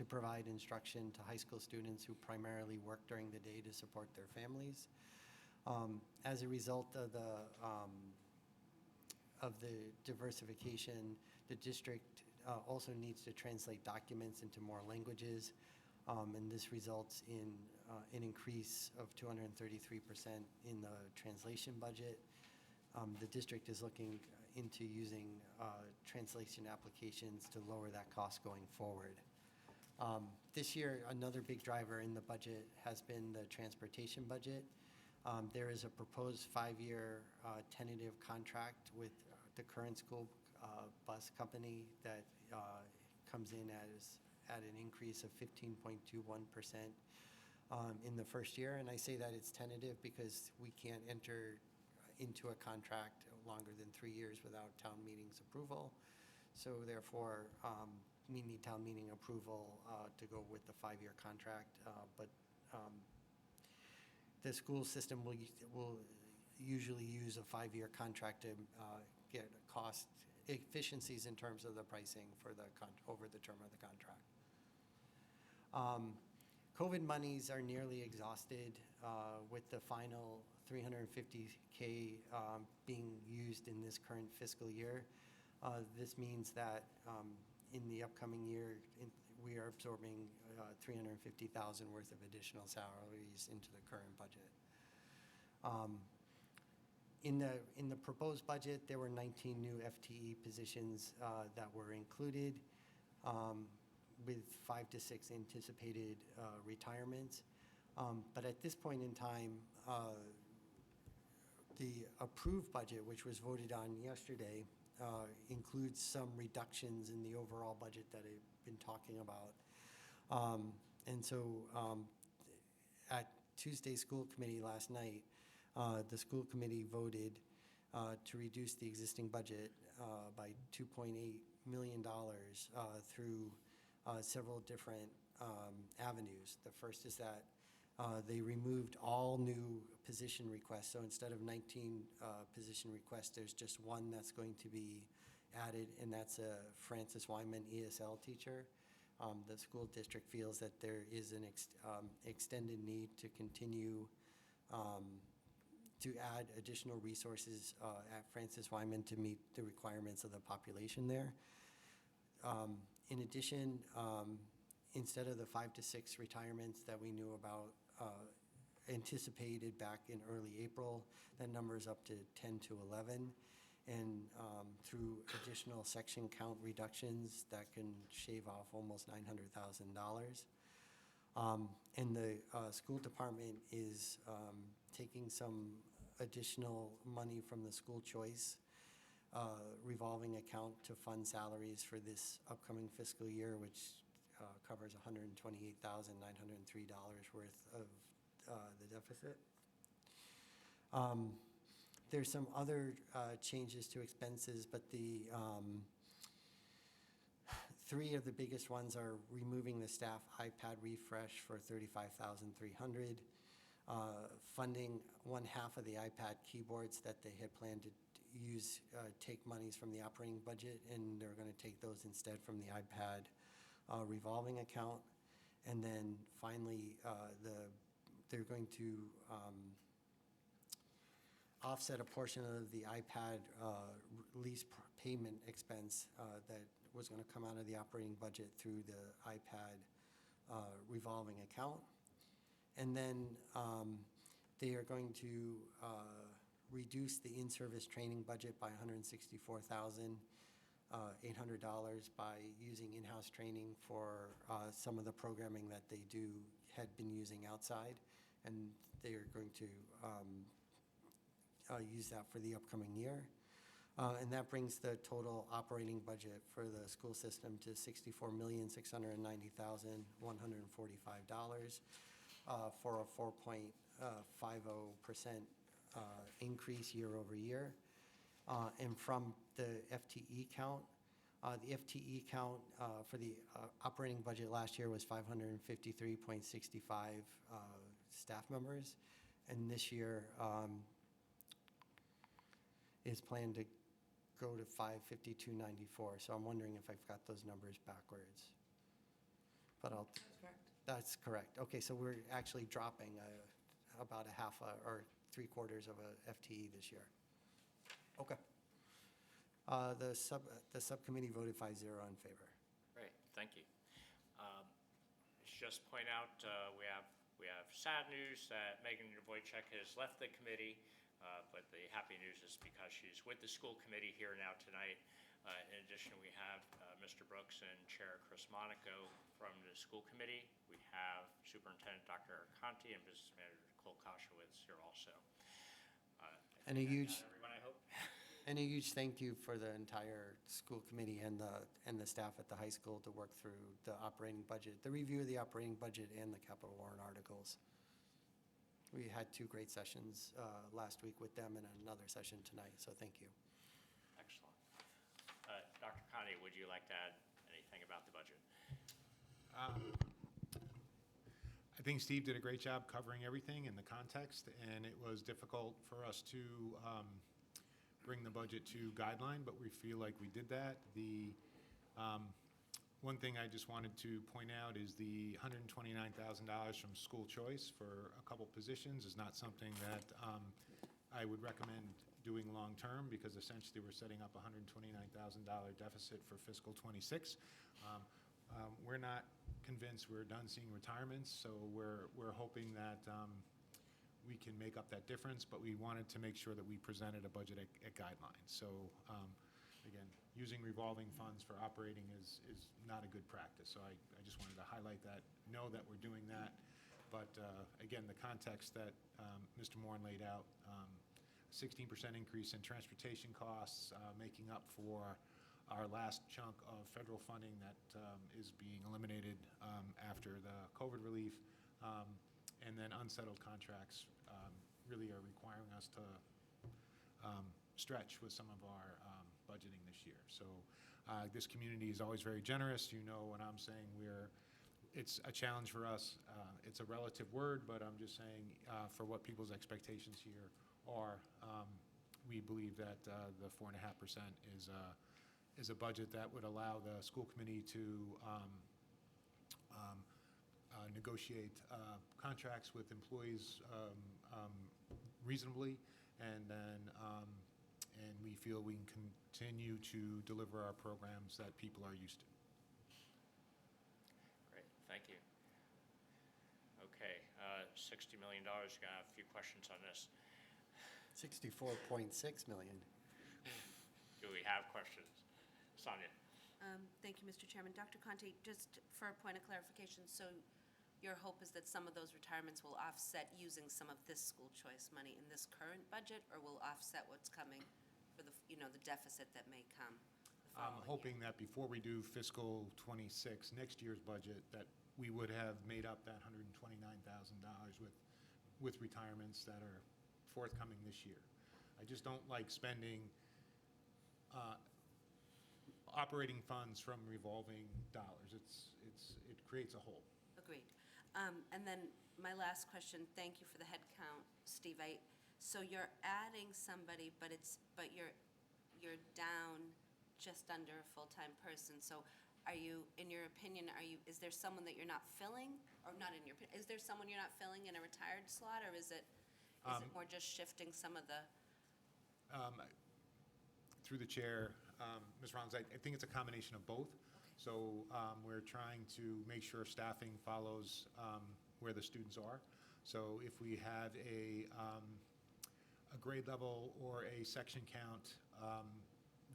provide instruction to high school students who primarily work during the day to support their families. As a result of the diversification, the district also needs to translate documents into more languages, and this results in an increase of 233% in the translation budget. The district is looking into using translation applications to lower that cost going forward. This year, another big driver in the budget has been the transportation budget. There is a proposed 5-year tentative contract with the current school bus company that comes in at an increase of 15.21% in the first year. And I say that it's tentative because we can't enter into a contract longer than 3 years without town meeting's approval. So therefore, we need town meeting approval to go with the 5-year contract. But the school system will usually use a 5-year contract to get cost efficiencies in terms of the pricing for over the term of the contract. COVID monies are nearly exhausted with the final $350K being used in this current fiscal year. This means that in the upcoming year, we are absorbing $350,000 worth of additional salaries into the current budget. In the proposed budget, there were 19 new FTE positions that were included, with 5 to 6 anticipated retirements. But at this point in time, the approved budget, which was voted on yesterday, includes some reductions in the overall budget that I've been talking about. And so at Tuesday's school committee last night, the school committee voted to reduce the existing budget by $2.8 million through several different avenues. The first is that they removed all new position requests. So instead of 19 position requests, there's just one that's going to be added, and that's a Francis Wyman ESL teacher. The school district feels that there is an extended need to continue to add additional resources at Francis Wyman to meet the requirements of the population there. In addition, instead of the 5 to 6 retirements that we knew about anticipated back in early April. That number is up to 10 to 11. And through additional section count reductions, that can shave off almost $900,000. And the school department is taking some additional money from the school choice revolving account to fund salaries for this upcoming fiscal year, which covers $128,903 worth of the deficit. There's some other changes to expenses, but the three of the biggest ones are removing the staff iPad refresh for $35,300, funding one half of the iPad keyboards that they had planned to use, take monies from the operating budget, and they're going to take those instead from the iPad revolving account. And then finally, they're going to offset a portion of the iPad lease payment expense that was going to come out of the operating budget through the iPad revolving account. And then they are going to reduce the in-service training budget by $164,800 by using in-house training for some of the programming that they had been using outside. And they are going to use that for the upcoming year. And that brings the total operating budget for the school system to $64,690,145 for a 4.50% increase year over year. And from the FTE count, the FTE count for the operating budget last year was 553.65 staff members. And this year is planned to go to 552.94. So I'm wondering if I've got those numbers backwards. But I'll. That's correct. That's correct. Okay, so we're actually dropping about a half or 3/4 of a FTE this year. Okay. The subcommittee voted 5-0 in favor. Great, thank you. Just point out, we have sad news that Megan Wojcik has left the committee, but the happy news is because she's with the school committee here now tonight. In addition, we have Mr. Brooks and Chair Chris Monaco from the school committee. We have Superintendent Dr. Conti and Business Manager Cole Koshowitz here also. And a huge, everyone, I hope. and a huge thank you for the entire school committee and the staff at the high school to work through the operating budget, the review of the operating budget and the capital warrant articles. We had 2 great sessions last week with them and another session tonight, so thank you. Excellent. Dr. Conti, would you like to add anything about the budget? I think Steve did a great job covering everything in the context, and it was difficult for us to bring the budget to guideline, but we feel like we did that. The one thing I just wanted to point out is the $129,000 from school choice for a couple positions is not something that I would recommend doing long-term, because essentially we're setting up a $129,000 deficit for fiscal '26. We're not convinced we're done seeing retirements, so we're hoping that we can make up that difference, but we wanted to make sure that we presented a budget at guidelines. So again, using revolving funds for operating is not a good practice, so I just wanted to highlight that, know that we're doing that, but again, the context that Mr. Moran laid out, 16% increase in transportation costs, making up for our last chunk of federal funding that is being eliminated after the COVID relief, and then unsettled contracts really are requiring us to stretch with some of our budgeting this year. So this community is always very generous. You know what I'm saying, it's a challenge for us. It's a relative word, but I'm just saying for what people's expectations here are, we believe that the 4.5% is a budget that would allow the school committee to negotiate contracts with employees reasonably, and then and we feel we can continue to deliver our programs that people are used to. Great, thank you. Okay, $60 million. Got a few questions on this. 64.6 million. Do we have questions? Sonia? Thank you, Mr. Chairman. Dr. Conte, just for a point of clarification, so your hope is that some of those retirements will offset using some of this school choice money in this current budget, or will offset what's coming for the, the deficit that may come the I'm following year? hoping that before we do fiscal '26, next year's budget, that we would have made up that $129,000 with retirements that are forthcoming this year. I just don't like spending operating funds from revolving dollars. It creates a hole. Agreed. And then my last question, thank you for the head count, Steve. So you're adding somebody, but you're down just under a full-time person. So are you, in your opinion, is there someone that you're not filling? Or not in your, is there someone you're not filling in a retired slot, or is it more just shifting some of the? Through the chair, Ms. Rollins, I think it's a combination of both. So we're trying to make sure staffing follows where the students are. So if we have a grade level or a section count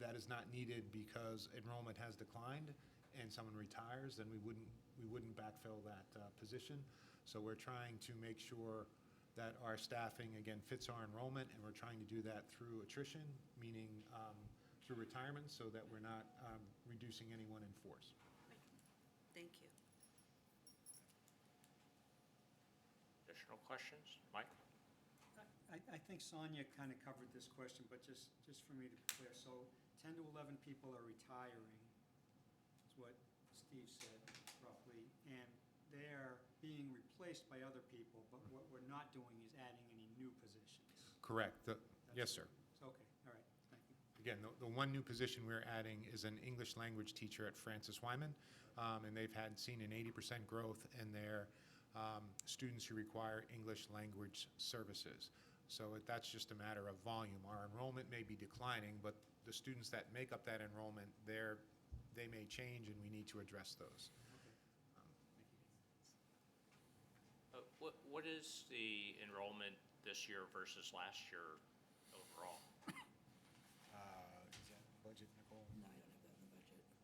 that is not needed because enrollment has declined and someone retires, then we wouldn't backfill that position. So we're trying to make sure that our staffing, again, fits our enrollment, and we're trying to do that through attrition, meaning through retirement, so that we're not reducing anyone in force. Thank you. Additional questions? Mike? I think Sonia kind of covered this question, but just for me to be clear, so 10 to 11 people are retiring, is what Steve said roughly, and they're being replaced by other people, but what we're not doing is adding any new positions. Correct. Yes, sir. Okay, all right, thank you. Again, the one new position we're adding is an English language teacher at Francis Wyman, and they've seen an 80% growth in their students who require English language services. So that's just a matter of volume. Our enrollment may be declining, but the students that make up that enrollment, they may change, and we need to address those. What is the enrollment this year versus last year overall? Is that budget, Nicole? No, I don't have that in the budget.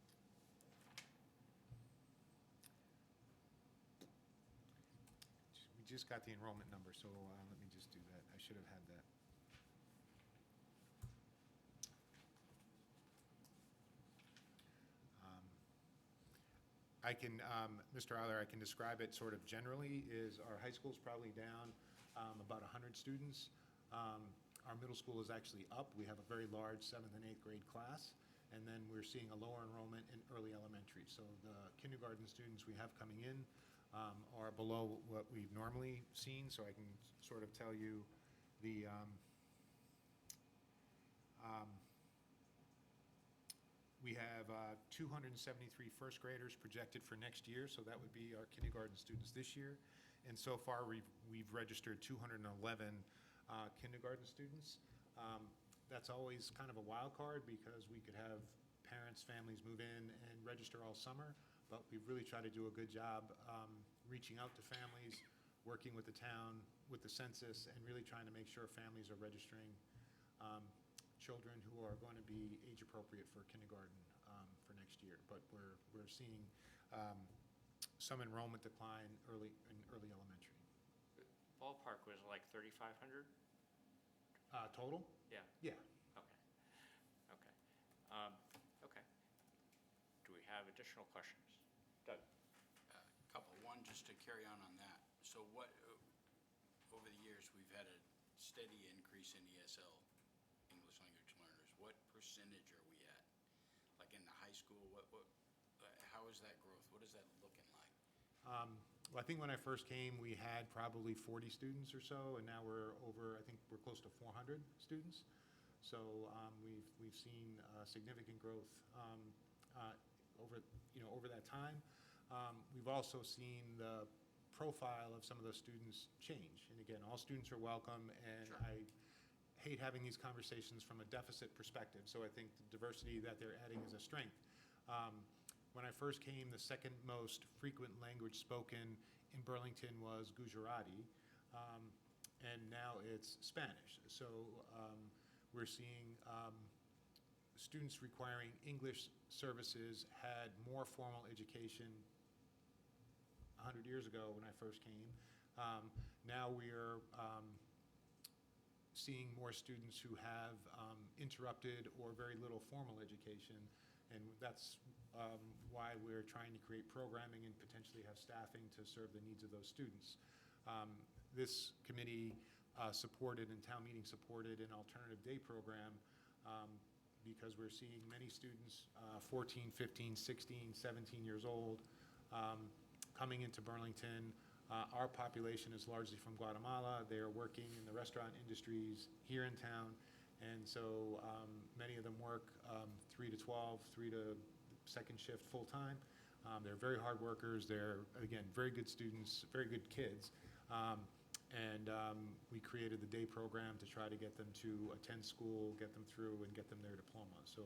We just got the enrollment number, so let me just do that. I should have had that. I can, Mr. Eiler, I can describe it sort of generally, is our high school's probably down about 100 students. Our middle school is actually up. We have a very large 7th and 8th grade class, and then we're seeing a lower enrollment in early elementary. So the kindergarten students we have coming in are below what we've normally seen, so I can sort of tell you the we have 273 first graders projected for next year, so that would be our kindergarten students this year. And so far, we've registered 211 kindergarten students. That's always kind of a wild card because we could have parents, families move in and register all summer, but we've really tried to do a good job reaching out to families, working with the town, with the census, and really trying to make sure families are registering children who are going to be age appropriate for kindergarten for next year. But we're seeing some enrollment decline in early elementary. Ballpark was like 3,500? Total? Yeah. Yeah. Okay. Okay. Okay. Do we have additional questions? Doug? Couple. One, just to carry on that. So what, over the years, we've had a steady increase in ESL, English language learners. What percentage are we at? Like in the high school, how is that growth? What is that looking like? Well, I think when I first came, we had probably 40 students or so, and now we're over, I think we're close to 400 students. So we've seen significant growth over that time. We've also seen the profile of some of those students change. And again, all students are welcome, and Sure. I hate having these conversations from a deficit perspective. So I think the diversity that they're adding is a strength. When I first came, the second most frequent language spoken in Burlington was Gujarati. and now it's Spanish. So we're seeing students requiring English services had more formal education 100 years ago when I first came. Now we're seeing more students who have interrupted or very little formal education, and that's why we're trying to create programming and potentially have staffing to serve the needs of those students. This committee supported and town meeting supported an alternative day program because we're seeing many students, 14, 15, 16, 17 years old, coming into Burlington. Our population is largely from Guatemala. They are working in the restaurant industries here in town, and so many of them work 3 to 12, 3 to second shift full-time. They're very hard workers. They're, again, very good students, very good kids. We created the day program to try to get them to attend school, get them through, and get them their diploma. So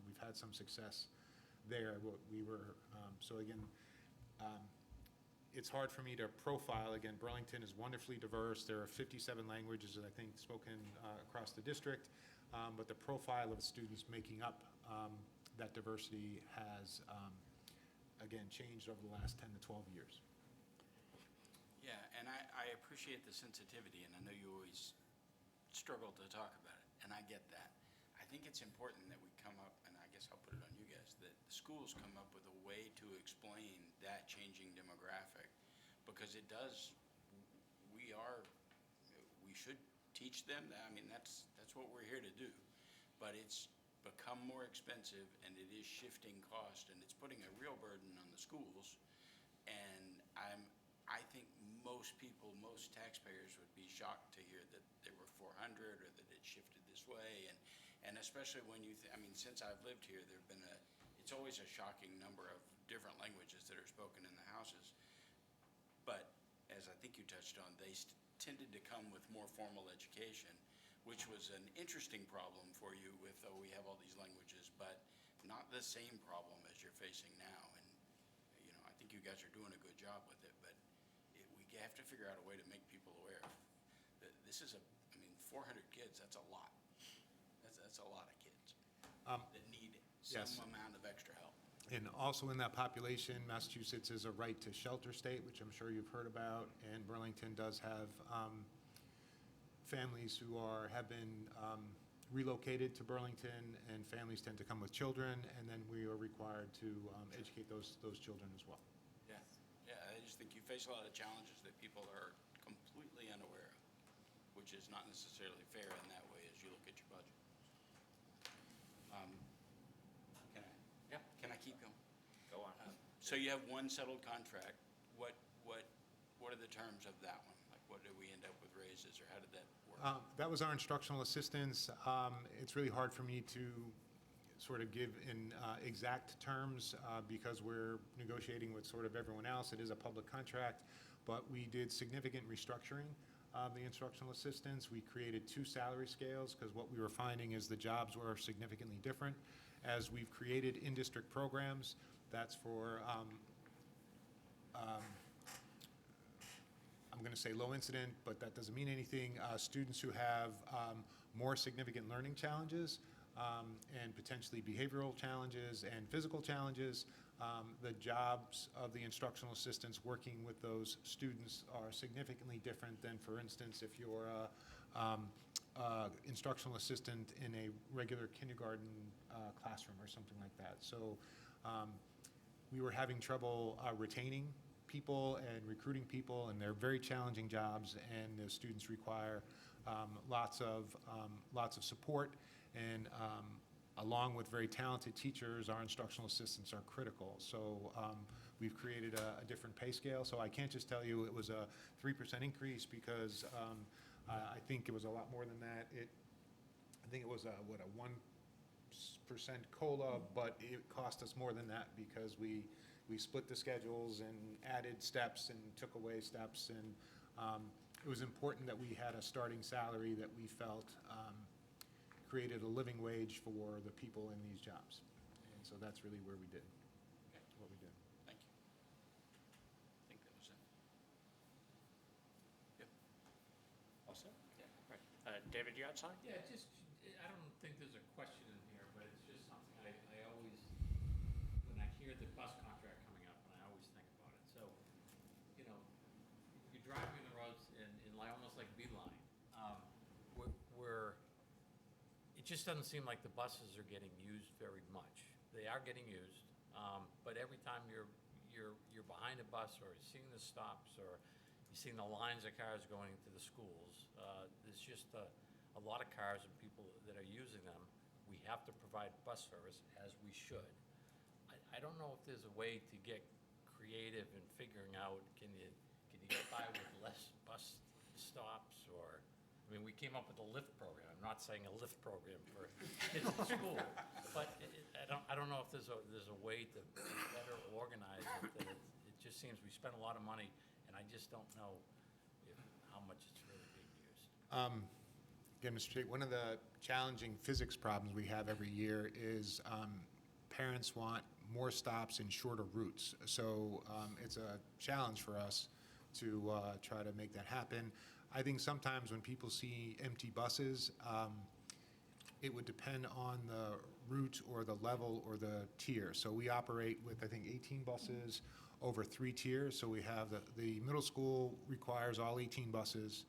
we've had some success there. So again, it's hard for me to profile. Again, Burlington is wonderfully diverse. There are 57 languages, I think, spoken across the district. But the profile of students making up that diversity has, again, changed over the last 10 to 12 years. Yeah, and I appreciate the sensitivity, and I know you always struggle to talk about it, and I get that. I think it's important that we come up, and I guess I'll put it on you guys, that the schools come up with a way to explain that changing demographic, because it does, we should teach them that. I mean, that's what we're here to do, but it's become more expensive, and it is shifting cost, and it's putting a real burden on the schools, and I think most people, most taxpayers would be shocked to hear that there were 400 or that it shifted this way. And especially when I mean, since I've lived here, it's always a shocking number of different languages that are spoken in the houses. But as I think you touched on, they tended to come with more formal education, which was an interesting problem for you with, we have all these languages, but not the same problem as you're facing now. And, I think you guys are doing a good job with it, but we have to figure out a way to make people aware that this is 400 kids, that's a lot. That's a lot of kids that need some Yes. amount of extra help. And also in that population, Massachusetts is a right to shelter state, which I'm sure you've heard about, and Burlington does have families who have been relocated to Burlington, and families tend to come with children, and then we are required to educate those children as well. Yeah, I just think you face a lot of challenges that people are completely unaware of, which is not necessarily fair in that way as you look at your budget. Can I keep going? Go on. So you have one settled contract. What are the terms of that one? Like, what did we end up with raises, or how did that work? That was our instructional assistants. It's really hard for me to sort of give in exact terms because we're negotiating with sort of everyone else. It is a public contract, but we did significant restructuring of the instructional assistants. We created 2 salary scales because what we were finding is the jobs were significantly different. As we've created in-district programs, that's for I'm going to say low incident, but that doesn't mean anything. Students who have more significant learning challenges and potentially behavioral challenges and physical challenges, the jobs of the instructional assistants working with those students are significantly different than, for instance, if you're instructional assistant in a regular kindergarten classroom or something like that. So we were having trouble retaining people and recruiting people, and they're very challenging jobs, and the students require lots of support, and along with very talented teachers, our instructional assistants are critical. So we've created a different pay scale. So I can't just tell you it was a 3% increase because I think it was a lot more than that. I think it was a 1% COLA, but it cost us more than that because we split the schedules and added steps and took away steps, and it was important that we had a starting salary that we felt created a living wage for the people in these jobs. And so that's really where we did, what we did. Thank you. I think that was it. Yep. David, you had something? Yeah, just, I don't think there's a question in here, but it's just something I always, when I hear the bus contract coming up, and I always think about it. So, you know, you're driving the roads in like, almost like Beeline, where it just doesn't seem like the buses are getting used very much. They are getting used, but every time you're behind a bus, or you're seeing the stops, or you're seeing the lines of cars going to the schools, there's just a lot of cars and people that are using them. We have to provide bus service, as we should. I don't know if there's a way to get creative in figuring out, can you get by with less bus stops, or, I mean, we came up with a lift program. I'm not saying a lift program for kids at school, but I don't know if there's a way to better organize it, that it just seems we spend a lot of money, and I just don't know how much it's really being used. Again, Mr. Tate, one of the challenging physics problems we have every year is parents want more stops and shorter routes. So it's a challenge for us to try to make that happen. I think sometimes when people see empty buses, it would depend on the route or the level or the tier. So we operate with, I think, 18 buses over 3 tiers. So we have the middle school requires all 18 buses.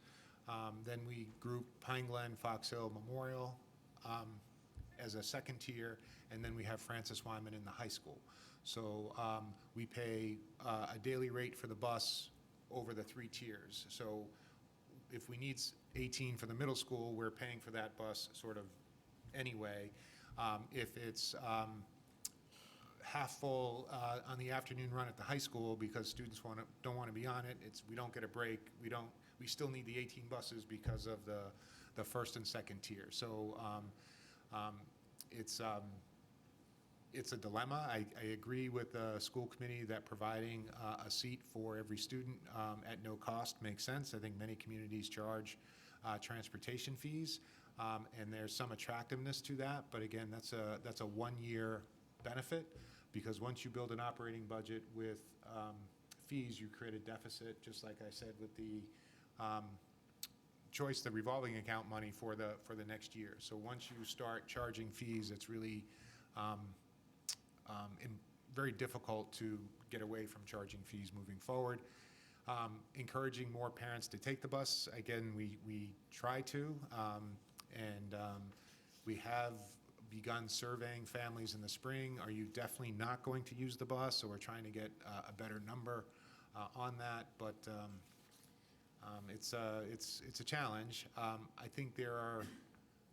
Then we group Pine Glen, Fox Hill, Memorial as a second tier, and then we have Francis Wyman in the high school. So we pay a daily rate for the bus over the 3 tiers. So if we need 18 for the middle school, we're paying for that bus sort of anyway. If it's half full on the afternoon run at the high school because students don't want to be on it, we don't get a break. We still need the 18 buses because of the first and second tier. So it's a dilemma. I agree with the school committee that providing a seat for every student at no cost makes sense. I think many communities charge transportation fees, and there's some attractiveness to that. But again, that's a one-year benefit, because once you build an operating budget with fees, you create a deficit, just like I said with the the revolving account money for the next year. So once you start charging fees, it's really very difficult to get away from charging fees moving forward. Encouraging more parents to take the bus. Again, we try to, and we have begun surveying families in the spring. Are you definitely not going to use the bus? So we're trying to get a better number on that, but it's a challenge. I think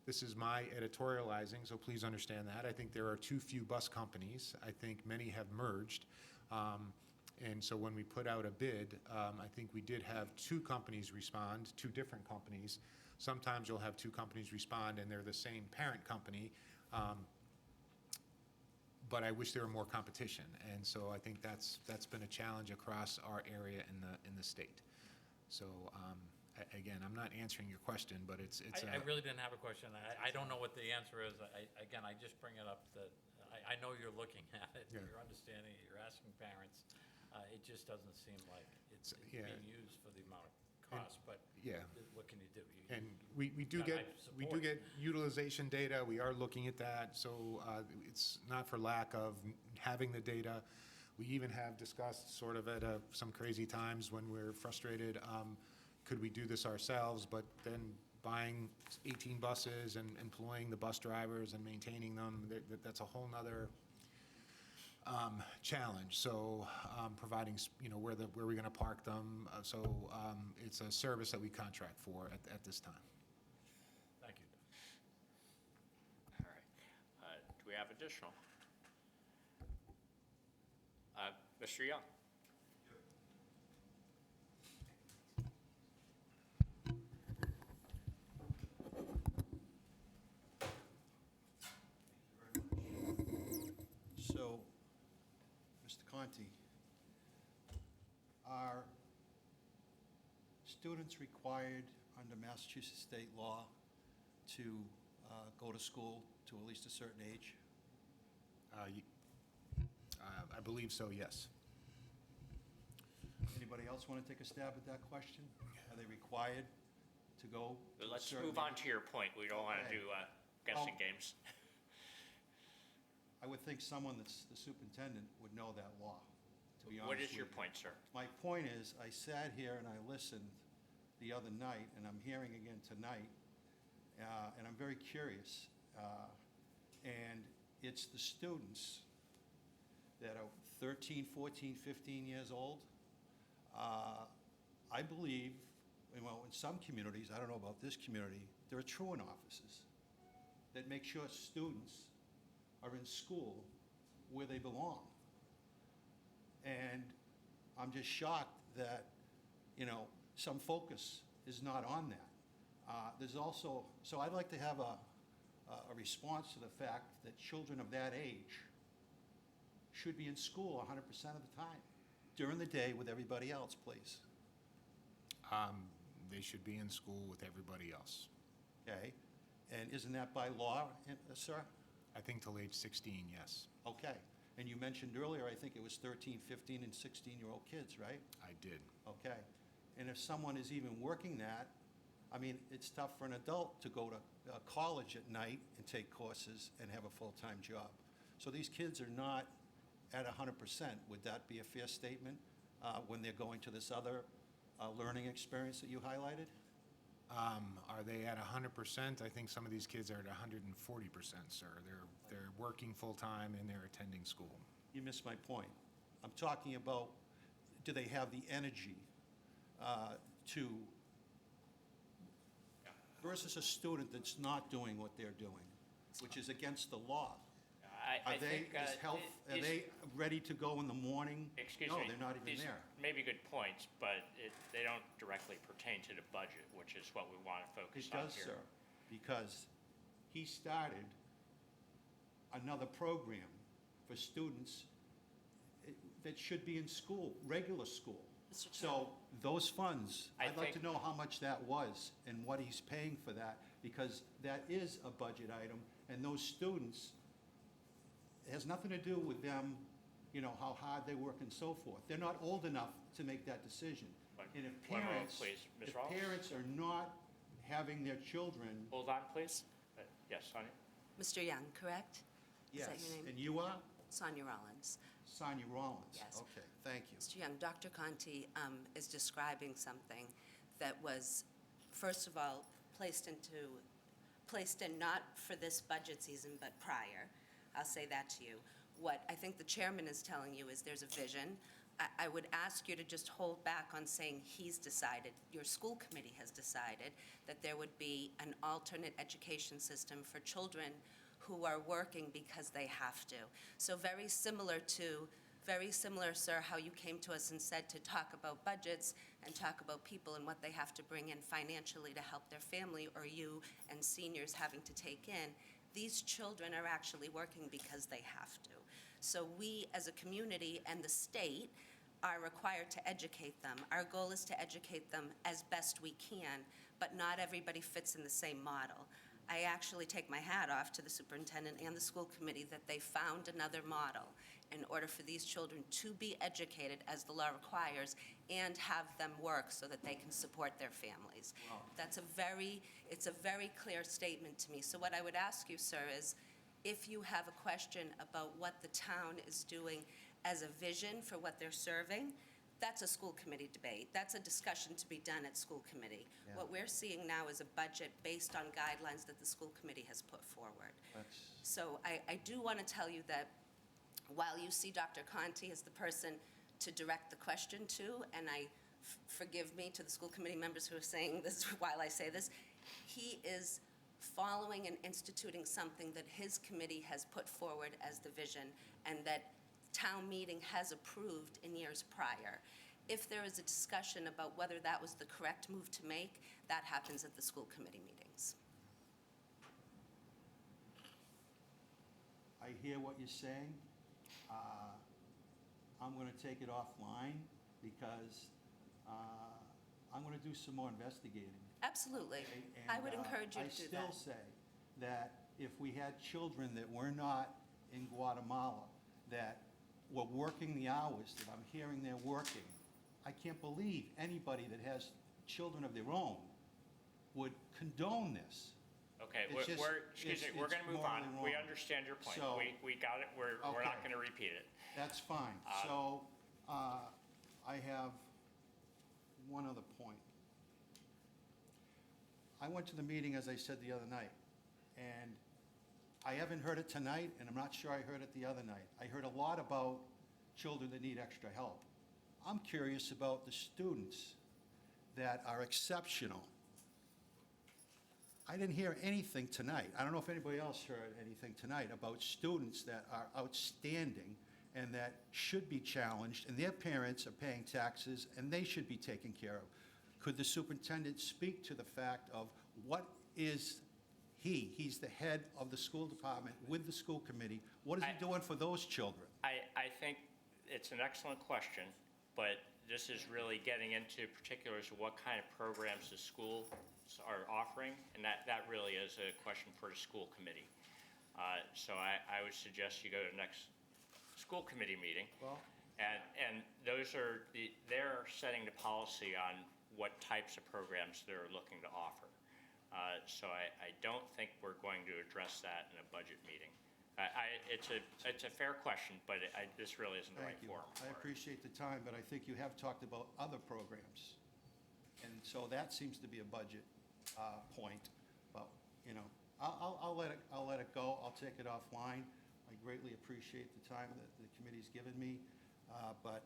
this is my editorializing, so please understand that. I think there are too few bus companies. I think many have merged. And so when we put out a bid, I think we did have 2 companies respond, 2 different companies. Sometimes you'll have 2 companies respond and they're the same parent company. But I wish there were more competition. And so I think that's been a challenge across our area in the state. So again, I'm not answering your question, but it's I really didn't have a question. I don't know what the answer is. Again, I just bring it up that I know you're looking at it, Yeah. you're understanding it, you're asking parents. It just doesn't seem like it's Yeah. being used for the amount of cost, but yeah. what can you do? And we do I support get utilization data. We are looking at that. So it's not for lack of having the data. We even have discussed sort of at some crazy times when we're frustrated, could we do this ourselves? But then buying 18 buses and employing the bus drivers and maintaining them, that's a whole nother challenge. So providing, where we're going to park them. So it's a service that we contract for at this time. Thank you. All right. Do we have additional? Mr. Young? So, Mr. Conti, are students required under Massachusetts state law to go to school to at least a certain age? I believe so, yes. Anybody else want to take a stab at that question? Are they required to go. to a Let's certain move on age. to your point. We don't want to Okay. do guessing Oh. games. I would think someone that's the superintendent would know that law, to be honest What with is your you. point, sir? My point is, I sat here and I listened the other night, and I'm hearing again tonight, and I'm very curious. And it's the students that are 13, 14, 15 years old. I believe, well, in some communities, I don't know about this community, there are truant offices that make sure students are in school where they belong. And I'm just shocked that, some focus is not on that. There's also, so I'd like to have a response to the fact that children of that age should be in school 100% of the time, during the day with everybody else, please. They should be in school with everybody else. Okay? And isn't that by law, sir? I think till age 16, yes. Okay. And you mentioned earlier, I think it was 13, 15, and 16-year-old kids, right? I did. Okay. And if someone is even working that, I mean, it's tough for an adult to go to college at night and take courses and have a full-time job. So these kids are not at 100%. Would that be a fair statement when they're going to this other learning experience that you highlighted? Are they at 100%? I think some of these kids are at 140%, sir. They're working full-time and they're attending school. You missed my point. I'm talking about, do they have the energy to, versus a student that's not doing what they're doing, which is against the law. I Are they, think, are they ready to go in the morning? Excuse No, me. they're not even These there. may be good points, but they don't directly pertain to the budget, which is what we want to focus It on does, here. sir, because he started another program for students that should be in school, regular school. Mr. So those funds, I I'd like to think- know how much that was and what he's paying for that, because that is a budget item, and those students, it has nothing to do with them, how hard they work and so forth. They're not old enough to make that decision. And if One moment, parents, please. Ms. if Rawls? parents are not having their children, Hold on, please. Yes, Sonia? Mr. Young, correct? Is yes, that your name? and you are? Sonia Rollins. Sonia Rollins? Yes. Okay, thank you. Mr. Young, Dr. Conti is describing something that was, first of all, placed in not for this budget season, but prior. I'll say that to you. What I think the chairman is telling you is there's a vision. I would ask you to just hold back on saying he's decided, your school committee has decided, that there would be an alternate education system for children who are working because they have to. So very similar, sir, how you came to us and said to talk about budgets and talk about people and what they have to bring in financially to help their family, or you and seniors having to take in. These children are actually working because they have to. So we, as a community and the state, are required to educate them. Our goal is to educate them as best we can, but not everybody fits in the same model. I actually take my hat off to the superintendent and the school committee that they found another model in order for these children to be educated as the law requires and have them work so that they can support their families. Wow. It's a very clear statement to me. So what I would ask you, sir, is if you have a question about what the town is doing as a vision for what they're serving, that's a school committee debate. That's a discussion to be done at school committee. Yeah. What we're seeing now is a budget based on guidelines that the school committee has put forward. That's, So I do want to tell you that while you see Dr. Conti as the person to direct the question to, and forgive me to the school committee members who are saying this while I say this, he is following and instituting something that his committee has put forward as the vision and that town meeting has approved in years prior. If there is a discussion about whether that was the correct move to make, that happens at the school committee meetings. I hear what you're saying. I'm going to take it offline because I'm going to do some more investigating. Absolutely. Okay? I would And, encourage you to do that. I still say that if we had children that were not in Guatemala, that were working the hours that I'm hearing they're working, I can't believe anybody that has children of their own would condone this. Okay, It's just- excuse me, it's- we're it's going to move on. morally We wrong. understand your point. So- We got it. We're not Okay. going to repeat it. That's fine. So, I have one other point. I went to the meeting, as I said the other night, and I haven't heard it tonight, and I'm not sure I heard it the other night. I heard a lot about children that need extra help. I'm curious about the students that are exceptional. I didn't hear anything tonight. I don't know if anybody else heard anything tonight about students that are outstanding and that should be challenged, and their parents are paying taxes, and they should be taken care of. Could the superintendent speak to the fact of what is he's the head of the school department with the school committee, what is he doing for those children? I think it's an excellent question, but this is really getting into particulars of what kind of programs the schools are offering, and that really is a question for the school committee. So I would suggest you go to the next school committee meeting. Well- And those are, they're setting the policy on what types of programs they're looking to offer. So I don't think we're going to address that in a budget meeting. It's a fair question, but this really isn't the right Thank you. forum for I it. appreciate the time, but I think you have talked about other programs. And so that seems to be a budget point. But, you know, I'll let it go. I'll take it offline. I greatly appreciate the time that the committee's given me, but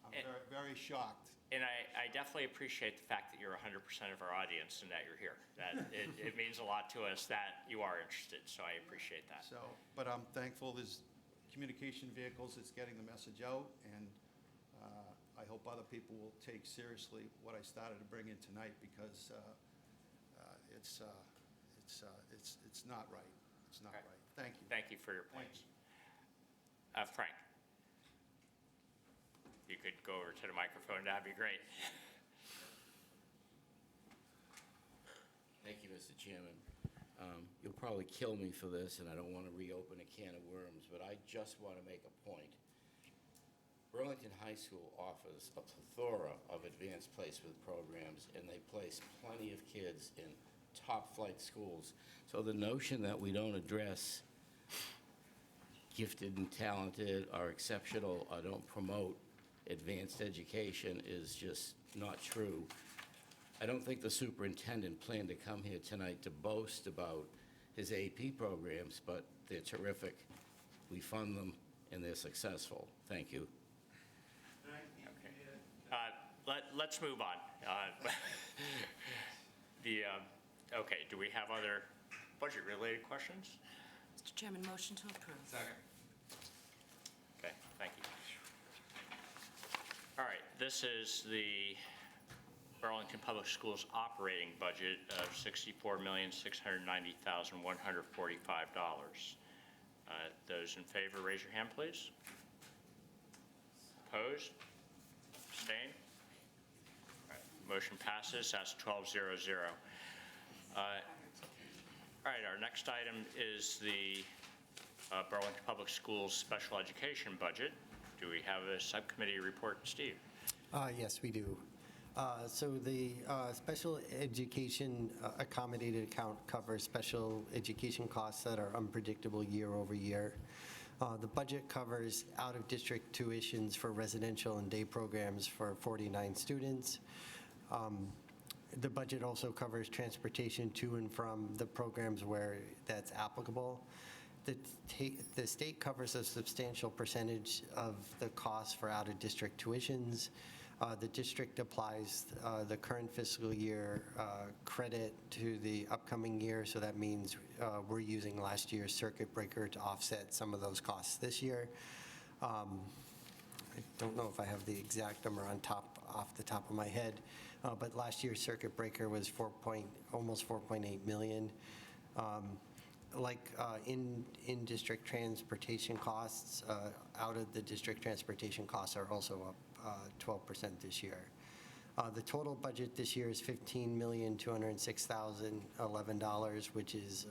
I'm very, very shocked. And I definitely appreciate the fact that you're 100% of our audience and that you're here. That it means a lot to us that you are interested, so I appreciate that. So, but I'm thankful there's communication vehicles that's getting the message out, and I hope other people will take seriously what I started to bring in tonight, because it's not right. It's not Okay. right. Thank you. Thank you for your points. Frank, you could go over to the microphone, that'd be great. Thank you, Mr. Chairman. You'll probably kill me for this, and I don't want to reopen a can of worms, but I just want to make a point. Burlington High School offers a plethora of advanced placement programs, and they place plenty of kids in top-flight schools. So the notion that we don't address gifted and talented or exceptional or don't promote advanced education is just not true. I don't think the superintendent planned to come here tonight to boast about his AP programs, but they're terrific. We fund them, and they're successful. Thank you. Let's move on. Okay, do we have other budget-related questions? Mr. Chairman, motion to approve. Okay, thank you. All right, this is the Burlington Public Schools operating budget of $64,690,145. Those in favor, raise your hand, please. Opposed? Abstained? All right, motion passes. That's 12-0-0. All right, our next item is the Burlington Public Schools special education budget. Do we have a subcommittee report, Steve? Yes, we do. So the special education accommodated account covers special education costs that are unpredictable year over year. The budget covers out-of-district tuitions for residential and day programs for 49 students. The budget also covers transportation to and from the programs where that's applicable. The state covers a substantial percentage of the cost for out-of-district tuitions. The district applies the current fiscal year credit to the upcoming year, so that means we're using last year's circuit breaker to offset some of those costs this year. I don't know if I have the exact number off the top of my head, but last year's circuit breaker was almost 4.8 million. Like in-district transportation costs, out of the district transportation costs are also up 12% this year. The total budget this year is $15,206,011, which is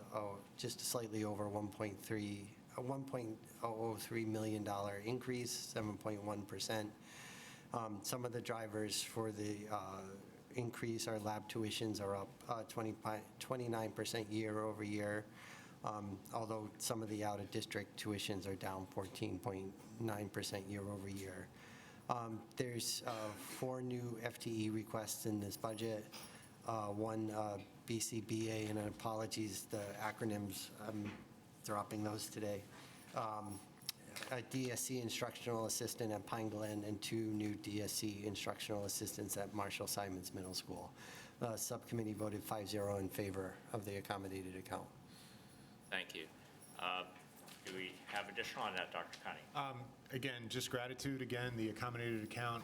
just slightly over $1.003 million increase, 7.1%. Some of the drivers for the increase. Our lab tuitions are up 29% year over year, although some of the out-of-district tuitions are down 14.9% year over year. There's 4 new FTE requests in this budget, one BCBA, and apologies, the acronyms, I'm dropping those today. A DSC instructional assistant at Pine Glen, and 2 new DSC instructional assistants at Marshall Simons Middle School. Subcommittee voted 5-0 in favor of the accommodated account. Thank you. Do we have additional on that, Dr. Connie? Again, just gratitude. Again, the accommodated account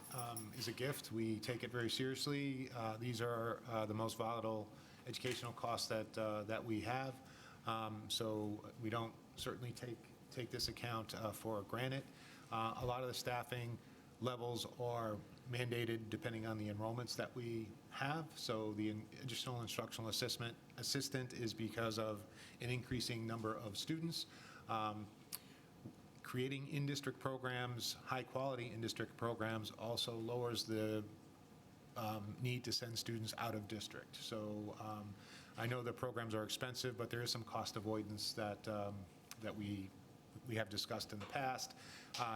is a gift. We take it very seriously. These are the most volatile educational costs that we have. So we don't certainly take this account for granted. A lot of the staffing levels are mandated depending on the enrollments that we have. So the additional instructional assistant is because of an increasing number of students. Creating in-district programs, high-quality in-district programs, also lowers the need to send students out of district. So I know the programs are expensive, but there is some cost avoidance that we have discussed in the past.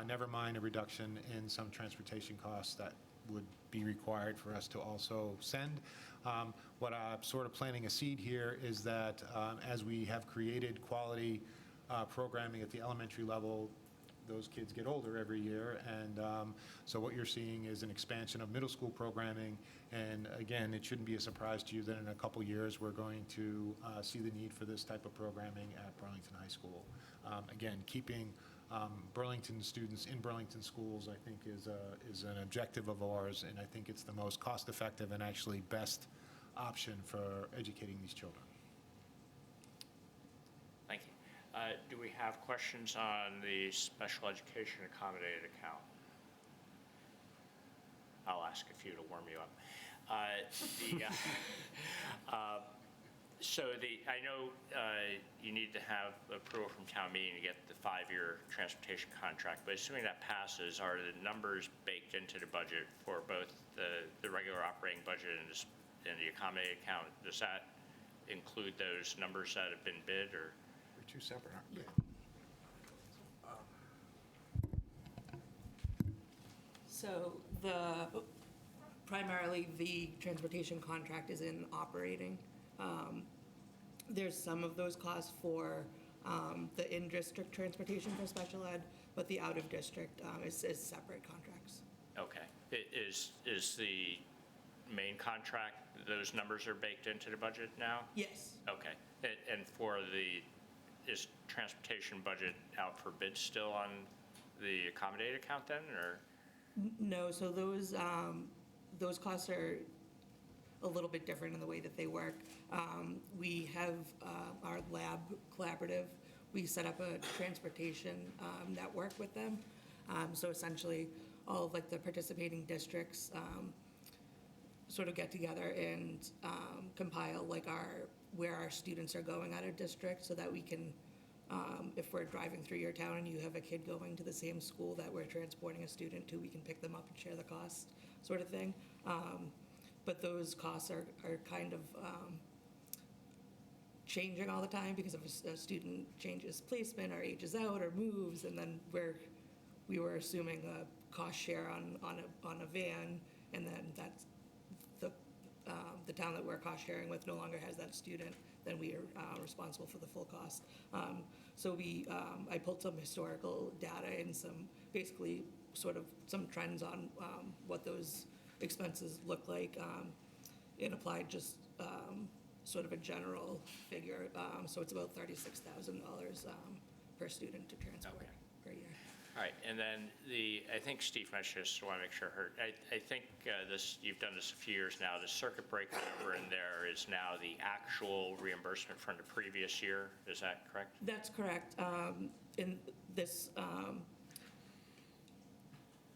Never mind a reduction in some transportation costs that would be required for us to also send. What I'm sort of planting a seed here is that as we have created quality programming at the elementary level, those kids get older every year, and so what you're seeing is an expansion of middle school programming, and again, it shouldn't be a surprise to you that in a couple years, we're going to see the need for this type of programming at Burlington High School. Again, keeping Burlington students in Burlington schools, I think, is an objective of ours, and I think it's the most cost-effective and actually best option for educating these children. Thank you. Do we have questions on the special education accommodated account? I'll ask a few to warm you up. I know you need to have approval from town meeting to get the 5-year transportation contract, but assuming that passes, are the numbers baked into the budget for both the regular operating budget and the accommodated account? Does that include those numbers that have been bid, or? They're 2 separate, aren't they? So primarily the transportation contract is in operating. There's some of those costs for the in-district transportation for special ed, but the out-of-district is separate contracts. Okay. Is the main contract, those numbers are baked into the budget now? Yes. Okay. And is transportation budget out for bid still on the accommodated account then, or? No, so those costs are a little bit different in the way that they work. We have our lab collaborative. We set up a transportation network with them. So essentially, all of like the participating districts sort of get together and compile like where our students are going out of district, so that we can, if we're driving through your town and you have a kid going to the same school that we're transporting a student to, we can pick them up and share the cost, sort of thing. But those costs are kind of changing all the time because if a student changes placement or ages out or moves, and then we were assuming a cost share on a van, and then that's the town that we're cost sharing with no longer has that student, then we are responsible for the full cost. So I pulled some historical data and some basically sort of some trends on what those expenses look like, and applied just sort of a general figure. So it's about $36,000 per student to transport Okay. per year. All right, and then I think Steve mentioned this, so I want to make sure I heard. I think you've done this a few years now. The circuit breaker number in there is now the actual reimbursement from the previous year. Is that correct? That's correct. In this,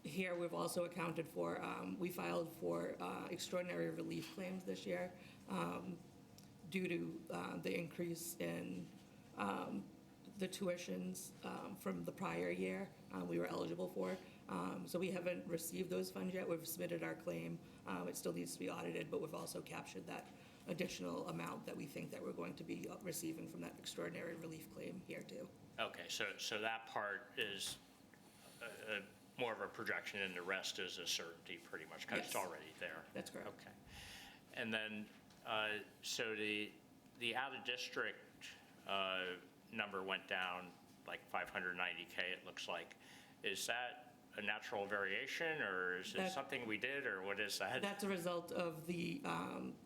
here we've also accounted for, we filed for extraordinary relief claims this year due to the increase in the tuitions from the prior year we were eligible for. So we haven't received those funds yet. We've submitted our claim. It still needs to be audited, but we've also captured that additional amount that we think that we're going to be receiving from that extraordinary relief claim here too. Okay, so that part is more of a projection, and the rest is a certainty, pretty much, because it's Yes. already there. That's correct. Okay. And then, so the out-of-district number went down like 590K, it looks like. Is that a natural variation, or is it That- something we did, or what is that? That's a result of the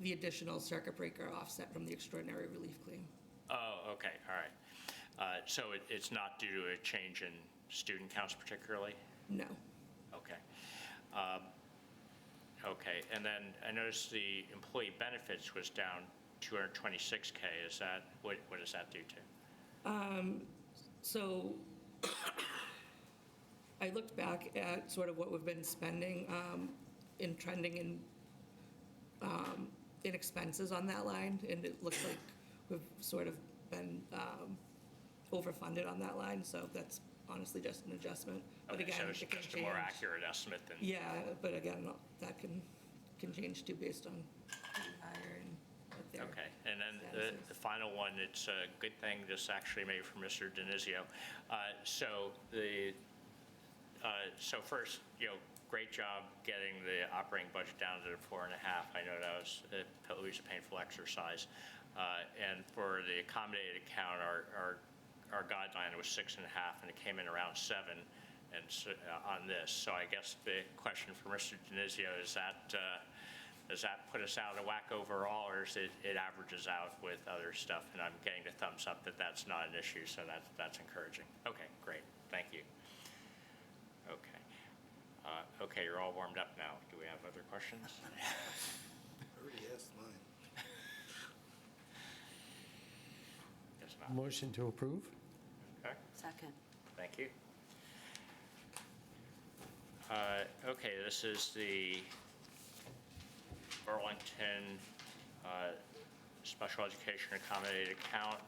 additional circuit breaker offset from the extraordinary relief claim. Oh, okay, all right. So it's not due to a change in student counts particularly? No. Okay. Okay, and then I noticed the employee benefits was down 226K. Is that, what does that due to? So I looked back at sort of what we've been spending in trending in expenses on that line, and it looks like we've sort of been overfunded on that line, so that's honestly just an adjustment. But Okay, again, so it's it can just a more change. accurate estimate than? Yeah, but again, that can change too based on who you hire and what their Okay, and then status is. the final one, it's a good thing, this actually made for Mr. Denizio. So first, great job getting the operating budget down to the 4.5. I know that was always a painful exercise. And for the accommodated account, our guideline was 6.5, and it came in around 7 and so, on this. So I guess the question for Mr. Denizio is that, does that put us out of whack overall, or is it averages out with other stuff? And I'm getting the thumbs up that that's not an issue, so that's encouraging. Okay, great, thank you. Okay. Okay, you're all warmed up now. Do we have other questions? I already asked mine. Guess not. Motion to approve? Okay, Second. thank you. Okay, this is the Burlington Special Education Accommodated Account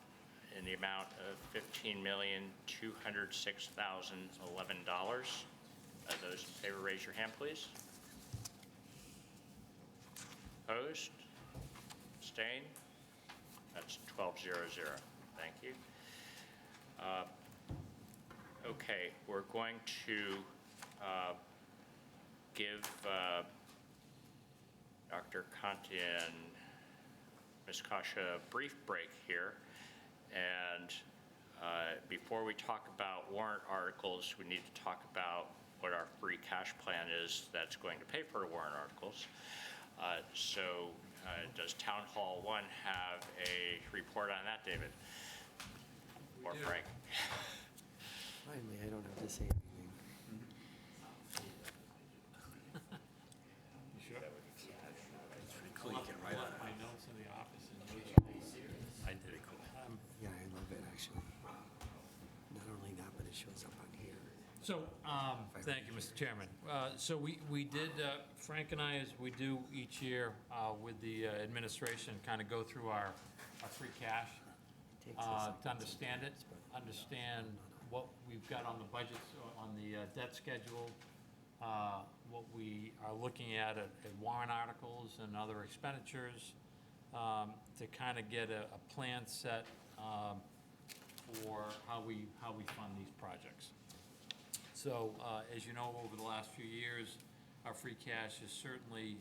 in the amount of $15,206,011. Those in favor, raise your hand, please. Opposed? Abstain? That's 12-0-0. Thank you. Okay, we're going to give Dr. Conti and Ms. Kasha a brief break here. And before we talk about warrant articles, we need to talk about what our free cash plan is that's going to pay for the warrant articles. Does Town Hall 1 have a report on that, David? Or Frank? Finally, I don't have to say anything. I'll pull up my notes in the office and use I did it cool. Yeah, I love it, actually. Not only that, but it shows up on here. So, thank you, Mr. Chairman. So we did, Frank and I, as we do each year with the administration, kind of go through our free cash Takes us up to understand it, understand what we've got on the budgets, on the debt schedule, what we are looking at warrant articles and other expenditures, to kind of get a plan set for how we fund these projects. So, as you know, over the last few years, our free cash is certainly,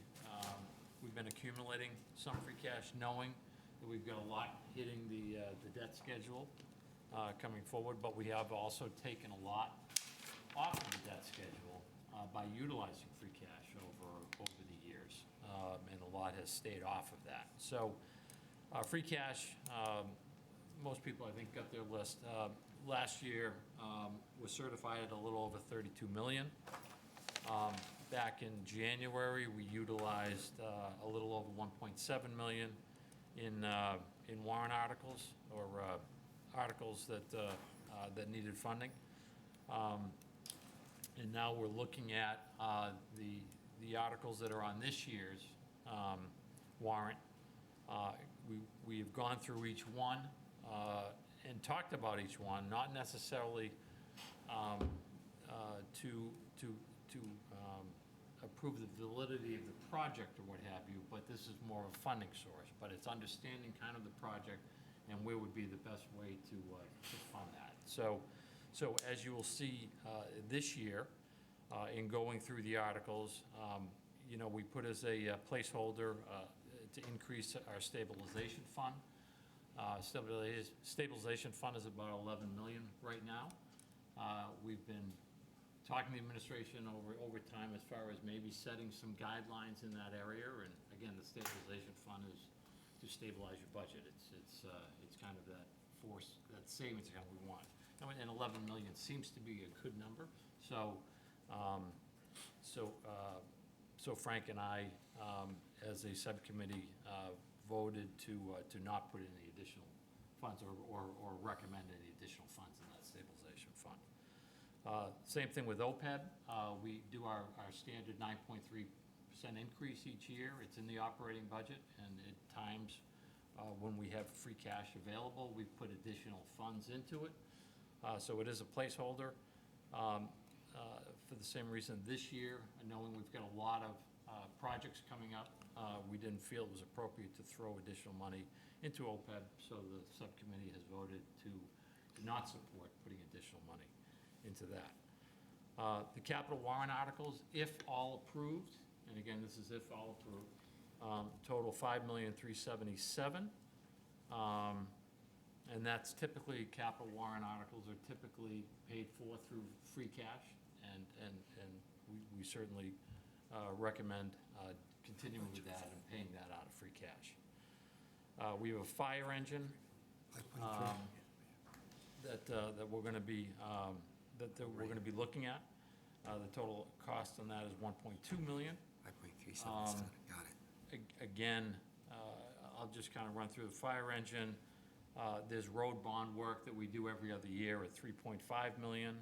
we've been accumulating some free cash, knowing that we've got a lot hitting the debt schedule coming forward, but we have also taken a lot off of the debt schedule by utilizing free cash over the years, and a lot has stayed off of that. So, free cash, most people, I think, got their list. Last year was certified at a little over 32 million. Back in January, we utilized a little over 1.7 million in warrant articles, or articles that needed funding. And now we're looking at the articles that are on this year's warrant. We've gone through each one and talked about each one, not necessarily to prove the validity of the project or what have you, but this is more of a funding source. But it's understanding kind of the project and where would be the best way to fund that. So as you will see this year, in going through the articles, you know, we put as a placeholder to increase our stabilization fund. Stabilization fund is about 11 million right now. We've been talking to the administration over time as far as maybe setting some guidelines in that area. And again, the stabilization fund is to stabilize your budget. It's kind of that force, that savings account we want. And 11 million seems to be a good number. So Frank and I, as a subcommittee, voted to not put any additional funds or recommend any additional funds in that stabilization fund. Same thing with OPEB. We do our standard 9.3% increase each year. It's in the operating budget, and at times when we have free cash available, we put additional funds into it. So it is a placeholder. For the same reason this year, knowing we've got a lot of projects coming up, we didn't feel it was appropriate to throw additional money into OPEB, so the subcommittee has voted to not support putting additional money into that. The capital warrant articles, if all approved, and again, this is if all approved, total $5,377,000. And that's typically, capital warrant articles are typically paid for through free cash, and we certainly recommend continuing with that and paying that out of free cash. We have a fire engine that we're going to be looking at. The total cost on that is $1.2 million. 5.37, got it. Again, I'll just kind of run through the fire engine. There's road bond work that we do every other year at $3.5 million.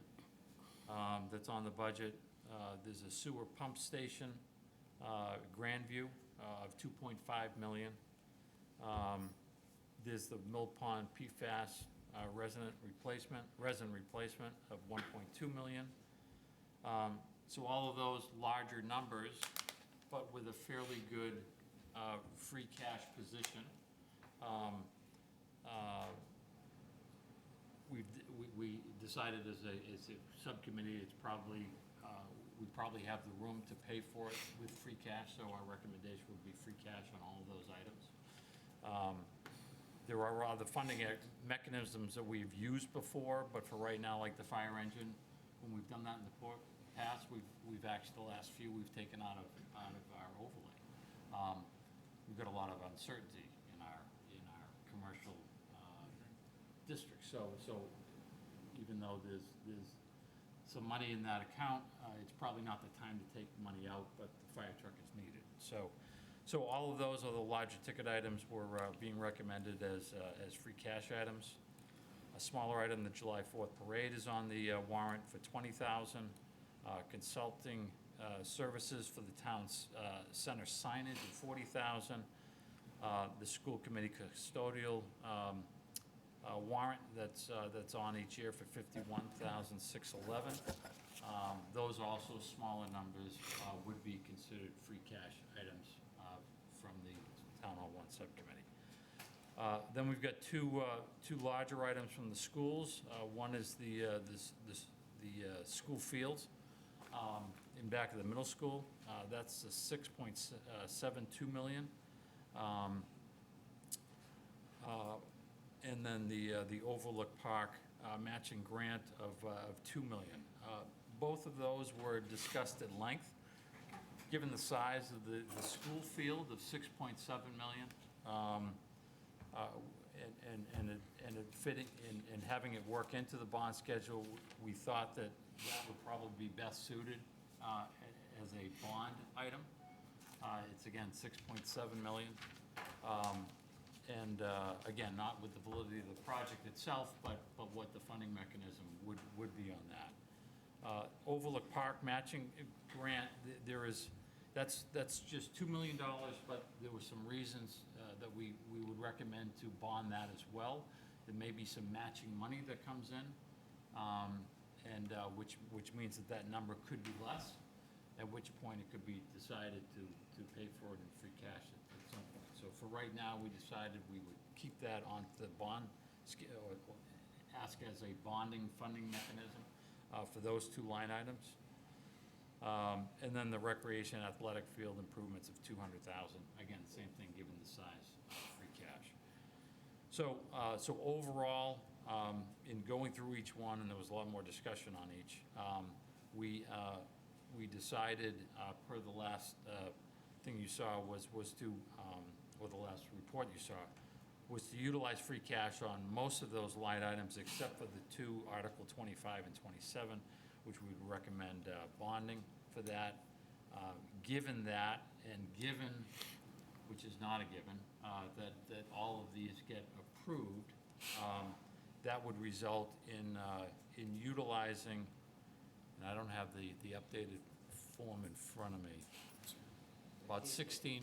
That's on the budget. There's a sewer pump station, Grandview, of $2.5 million. There's the Mill Pond PFAS resin replacement of $1.2 million. So all of those larger numbers, but with a fairly good free cash position. We decided as a subcommittee, it's probably, we probably have the room to pay for it with free cash, so our recommendation would be free cash on all of those items. There are other funding mechanisms that we've used before, but for right now, like the fire engine, when we've done that in the past, we've actually, the last few, we've taken out of our overlay. We've got a lot of uncertainty in our commercial district. So even though there's some money in that account, it's probably not the time to take money out, but the fire truck is needed. So all of those are the larger ticket items were being recommended as free cash items. A smaller item, the July 4th parade, is on the warrant for $20,000. Consulting services for the town's center signage of $40,000. The school committee custodial warrant that's on each year for $51,611. Those also smaller numbers would be considered free cash items from the Town Hall 1 subcommittee. Then we've got two larger items from the schools. One is the school fields in back of the middle school. That's a $6.72 million. And then the Overlook Park matching grant of $2 million. Both of those were discussed at length. Given the size of the school field of $6.7 million, and it fitting and having it work into the bond schedule, we thought that would probably be best suited as a bond item. It's again $6.7 million. And again, not with the validity of the project itself, but what the funding mechanism would be on that. Overlook Park matching grant, that's just $2 million, but there were some reasons that we would recommend to bond that as well. There may be some matching money that comes in, and which means that number could be less. at which point it could be decided to pay for it in free cash at some point. So for right now, we decided we would keep that on the bond, or ask as a bonding funding mechanism for those two line items. And then the recreation athletic field improvements of 200,000. Again, same thing, given the size of free cash. So overall, in going through each one, and there was a lot more discussion on each, we decided, per the last thing you saw was to, or the last report you saw, was to utilize free cash on most of those line items except for the two, Article 25 and 27, which we would recommend bonding for that. Given that, and given, which is not a given, that all of these get approved, that would result in utilizing, and I don't have the updated form in front of me, about 16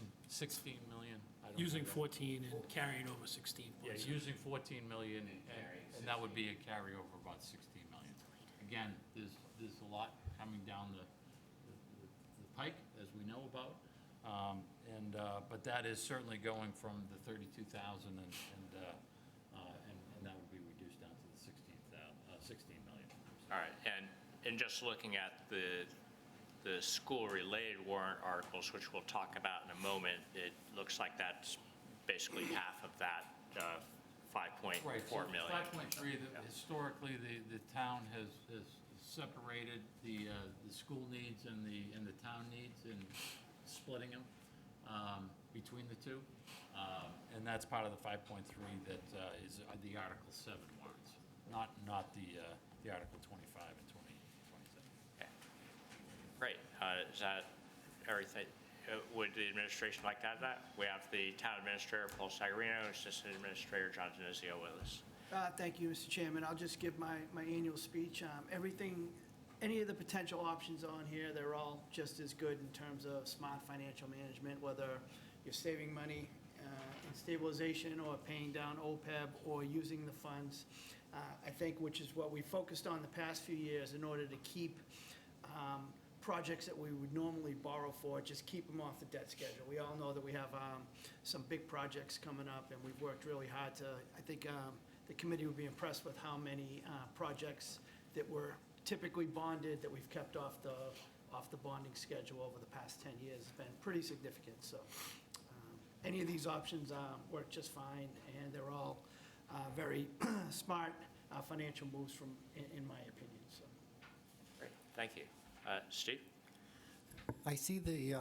million. I don't Using have that. 14 and carrying over 16. Yeah, using 14 million, and that would be a carryover of about 16 million. Again, there's a lot coming down the pike, as we know about, but that is certainly going from the 32,000, and that would be reduced down to the 16 million. All right, and just looking at the school-related warrant articles, which we'll talk about in a moment, it looks like that's basically half of that 5.4 million. 5.3, historically, the town has separated the school needs and the town needs and splitting them between the two. And that's part of the 5.3 that is the Article 7 warrants, not the Article 25 and 27. Okay. Great. Is that everything? Would the administration like to add that? We have the town administrator, Paul Sagarino, assistant administrator, John Denizio with us. Thank you, Mr. Chairman. I'll just give my annual speech. Any of the potential options on here, they're all just as good in terms of smart financial management, whether you're saving money in stabilization or paying down OPEB or using the funds. I think, which is what we focused on the past few years in order to keep projects that we would normally borrow for, just keep them off the debt schedule. We all know that we have some big projects coming up, and we've worked really hard to, I think the committee would be impressed with how many projects that were typically bonded that we've kept off the bonding schedule over the past 10 years. It's been pretty significant. So any of these options work just fine, and they're all very smart financial moves in my opinion. So. Great, thank you. Steve? I see the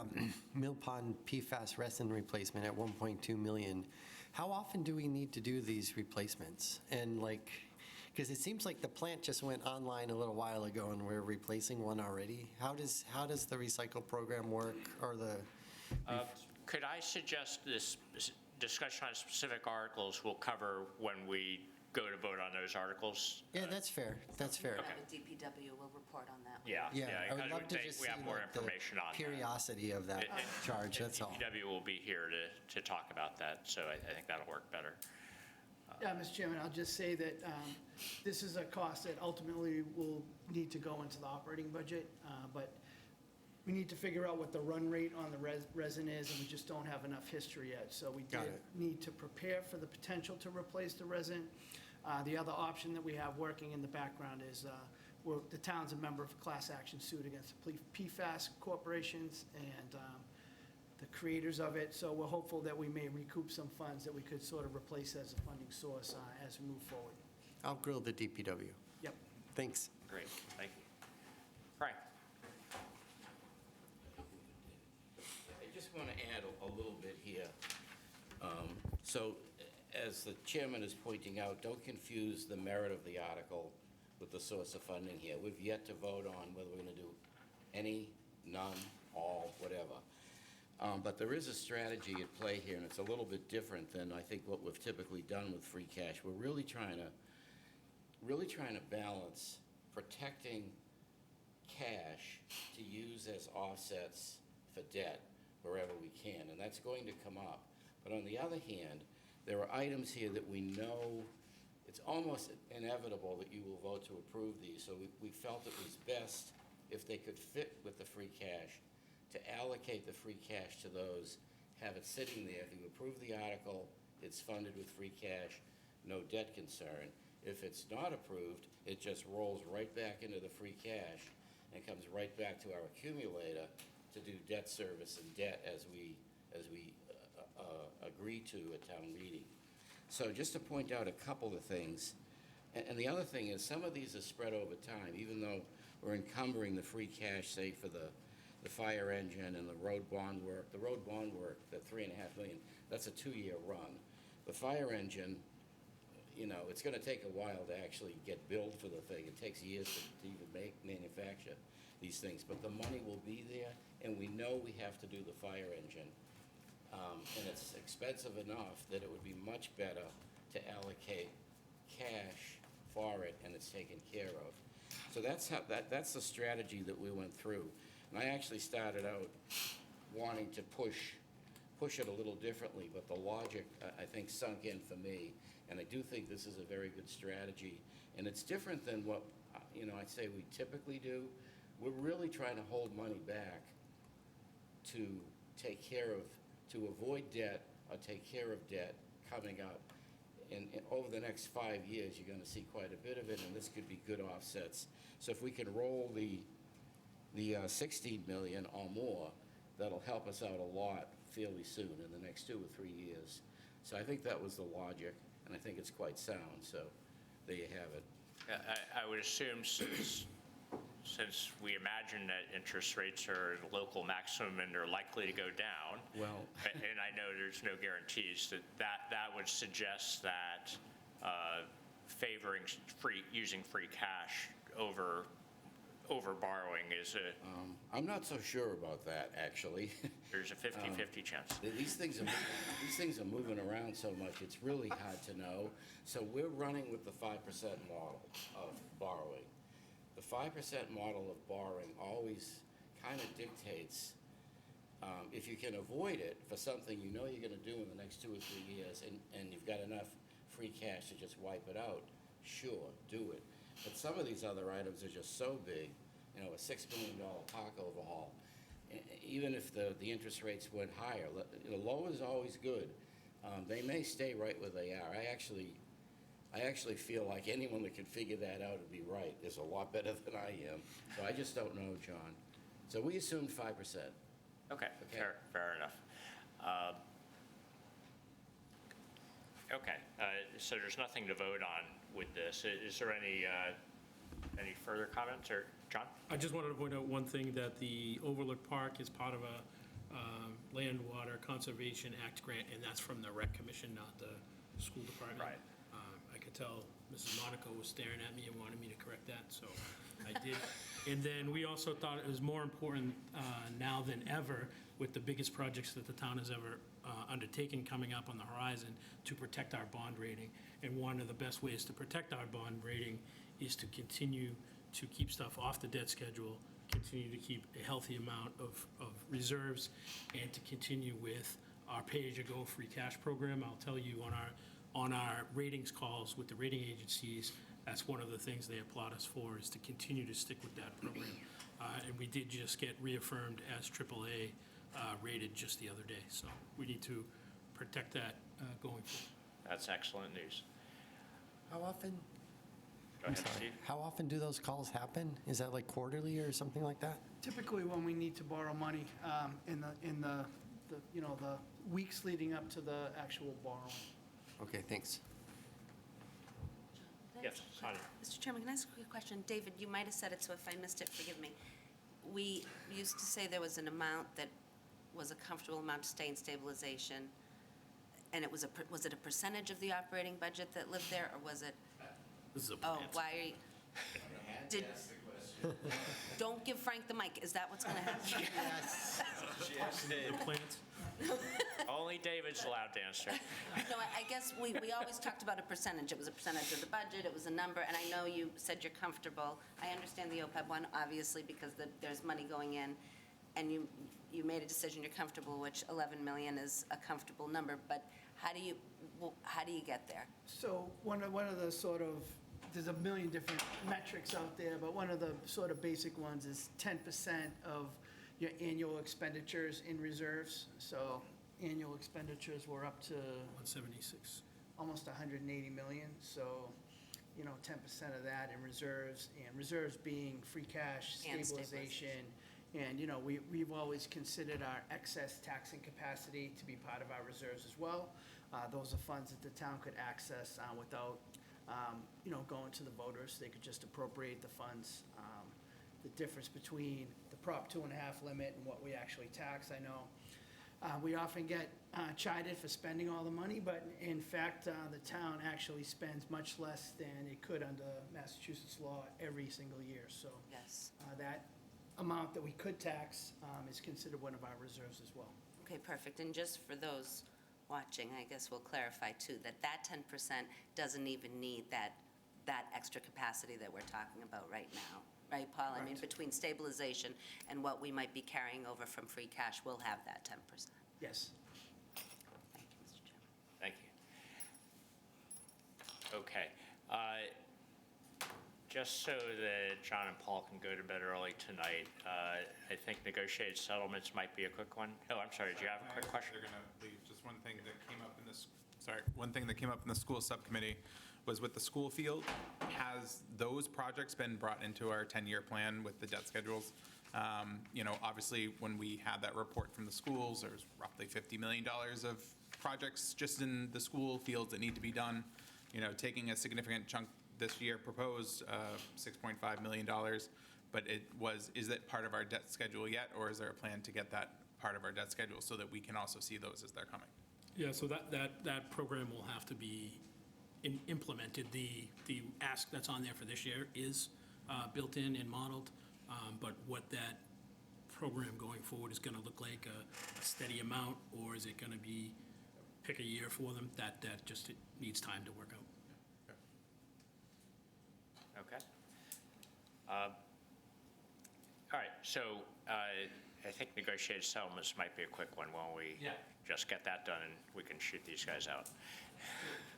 Mill Pond PFAS resin replacement at 1.2 million. How often do we need to do these replacements? And because it seems like the plant just went online a little while ago and we're replacing one already. How does the recycle program work, or the? Could I suggest this discussion on specific articles we'll cover when we go to vote on those articles? Yeah, that's fair. That's fair. The DPW will report on that. Yeah. I would love to because just we see have more the information on that. curiosity of that charge, that's all. DPW will be here to talk about that, so I think that'll work better. Yeah, Mr. Chairman, I'll just say that this is a cost that ultimately will need to go into the operating budget, but we need to figure out what the run rate on the resin is, and we just don't have enough history yet. So we Got did it. need to prepare for the potential to replace the resin. The other option that we have working in the background is the town's a member of a class action suit against the PFAS corporations and the creators of it. So we're hopeful that we may recoup some funds that we could sort of replace as a funding source as we move forward. I'll grill the DPW. Yep. Thanks. Great, thank you. Frank? I just want to add a little bit here. So, as the chairman is pointing out, don't confuse the merit of the article with the source of funding here. We've yet to vote on whether we're going to do any, none, all, whatever. But there is a strategy at play here, and it's a little bit different than I think what we've typically done with free cash. We're really trying to balance protecting cash to use as offsets for debt wherever we can, and that's going to come up. But on the other hand, there are items here that we know it's almost inevitable that you will vote to approve these, so we felt it was best if they could fit with the free cash, to allocate the free cash to those, have it sitting there. If you approve the article, it's funded with free cash, no debt concern. If it's not approved, it just rolls right back into the free cash and comes right back to our accumulator to do debt service and debt as we agree to at town meeting. So just to point out a couple of things, and the other thing is, some of these are spread over time, even though we're encumbering the free cash, say, for the fire engine and the road bond work. The road bond work, the $3.5 million, that's a 2-year run. The fire engine, you know, it's gonna take a while to actually get billed for the thing. It takes years to even manufacture these things, but the money will be there, and we know we have to do the fire engine. And it's expensive enough that it would be much better to allocate cash for it, and it's taken care of. So that's the strategy that we went through. And I actually started out wanting to push it a little differently, but the logic, I think, sunk in for me. And I do think this is a very good strategy. And it's different than what, you know, I'd say we typically do. We're really trying to hold money back to take care of, to avoid debt or take care of debt coming up. And over the next 5 years, you're gonna see quite a bit of it, and this could be good offsets. So if we can roll the 16 million or more, that'll help us out a lot fairly soon, in the next 2 or 3 years. So I think that was the logic, and I think it's quite sound, so there you have it. I would assume since we imagine that interest rates are the local maximum and they're likely to go down. Well. And I know there's no guarantees, that would suggest that favoring using free cash over borrowing is I'm not so sure about that, actually. there's a 50-50 chance. These things are moving around so much, it's really hard to know. So we're running with the 5% model of borrowing. The 5% model of borrowing always kind of dictates, if you can avoid it for something you know you're going to do in the next 2 or 3 years, and you've got enough free cash to just wipe it out, sure, do it. But some of these other items are just so big, you know, a $6 million park overhaul. Even if the interest rates went higher, low is always good. They may stay right where they are. I actually feel like anyone that can figure that out would be right is a lot better than I am. So I just don't know, John. So we assumed 5%. Okay, fair enough. Okay, so there's nothing to vote on with this. Is there any further comments, or John? I just wanted to point out one thing, that the Overlook Park is part of a Land Water Conservation Act grant, and that's from the Rec Commission, not the school department. Right. I could tell Mrs. Monaco was staring at me and wanted me to correct that, so I did. And then we also thought it was more important now than ever, with the biggest projects that the town has ever undertaken coming up on the horizon, to protect our bond rating. And one of the best ways to protect our bond rating is to continue to keep stuff off the debt schedule, continue to keep a healthy amount of reserves, and to continue with our pay-as-you-go free cash program. I'll tell you, on our ratings calls with the rating agencies, that's one of the things they applaud us for, is to continue to stick with that program. And we did just get reaffirmed as AAA rated just the other day. So we need to protect that going forward. That's excellent news. How often? Go ahead, Steve. How often do those calls happen? Is that like quarterly or something like that? Typically, when we need to borrow money, in the weeks leading up to the actual borrowing. Okay, thanks. Yes, Sonia. Mr. Chairman, can I ask a quick question? David, you might have said it, so if I missed it, forgive me. We used to say there was an amount that was a comfortable amount to stay in stabilization, and was it a percentage of the operating budget that lived there, or was it? This is a Oh, plant. why are you? Don't give Frank the mic, is that what's gonna happen? The plants? Only David's allowed to answer. No, I guess we always talked about a percentage. It was a percentage of the budget, it was a number, and I know you said you're comfortable. I understand the OPEB one, obviously, because there's money going in, and you made a decision you're comfortable, which 11 million is a comfortable number, but how do you get there? So one of the sort of there's a million different metrics out there, but one of the sort of basic ones is 10% of your annual expenditures in reserves. So annual expenditures were up to 176. almost 180 million, so, 10% of that in reserves, and reserves being free cash, And stabilization. And, we've always considered our excess taxing capacity to be part of our reserves as well. Those are funds that the town could access without, going to the voters. They could just appropriate the funds. The difference between the Prop 2.5 limit and what we actually tax, I know. We often get chided for spending all the money, but in fact, the town actually spends much less than it could under Massachusetts law every single year. So Yes. that amount that we could tax is considered one of our reserves as well. Okay, perfect. And just for those watching, I guess we'll clarify too, that 10% doesn't even need that extra capacity that we're talking about right now. Right, Paul? I mean, Correct. between stabilization and what we might be carrying over from free cash, we'll have that 10%. Yes. Thank you, Mr. Chairman. Thank you. Okay. Just so that John and Paul can go to bed early tonight, I think negotiated settlements might be a quick one. Oh, I'm sorry, do you have a quick question? They're going to leave. Just one thing that came up in this, one thing that came up in the school subcommittee was with the school field. Has those projects been brought into our 10-year plan with the debt schedules? Obviously, when we had that report from the schools, there's roughly $50 million of projects just in the school fields that need to be done. Taking a significant chunk this year proposed, $6.5 million, but is that part of our debt schedule yet, or is there a plan to get that part of our debt schedule so that we can also see those as they're coming? Yeah, so that program will have to be implemented. The ask that's on there for this year is built in and modeled, but what that program going forward is going to look like, a steady amount, or is it going to be pick a year for them, that just it needs time to work out. Okay. All right, so I think negotiated settlements might be a quick one when we Yeah. just get that done and we can shoot these guys out.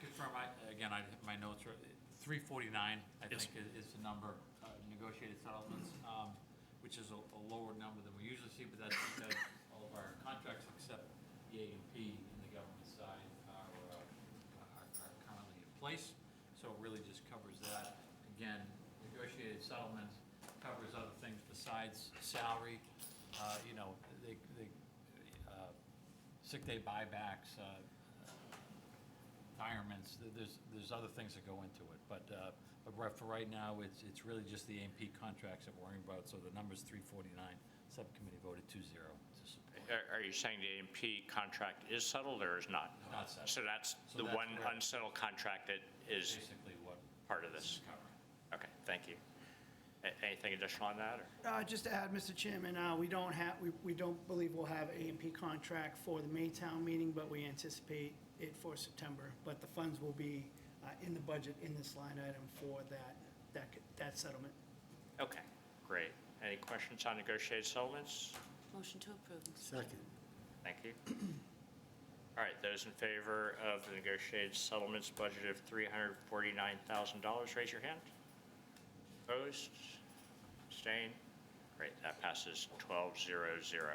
Confirm, again, I have my notes, 349, I Yes. think, is the number, negotiated settlements, which is a lower number than we usually see, but that's because all of our contracts except the A&P in the government side are currently in place, so it really just covers that. Again, negotiated settlements covers other things besides salary, sick day buybacks, retirements, there's other things that go into it. But for right now, it's really just the A&P contracts that we're worrying about, so the number's 349. Subcommittee voted 2-0 to support. Are you saying the A&P contract is settled or is not? Not settled. So that's So the that's one where- unsettled contract that is Basically what part of this this? is covering. Okay, thank you. Anything additional on that, or? Just to add, Mr. Chairman, we don't believe we'll have A&P contract for the Maytown meeting, but we anticipate it for September. But the funds will be in the budget in this line item for that settlement. Okay, great. Any questions on negotiated settlements? Motion to approve, Mr. Second. Thank you. All right, those in favor of the negotiated settlements budget of $349,000, raise your hand. Opposed? Abstained? Great, that passes 12-0-0. All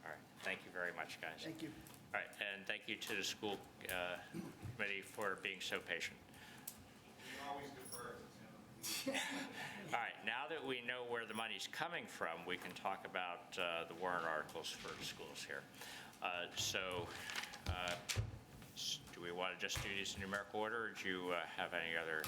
right, thank you very much, guys. Thank you. All right, and thank you to the school committee for being so patient. Always defer. All right, now that we know where the money's coming from, we can talk about the warrant articles for the schools here. Do we want to just do these in numerical order, or do you have any other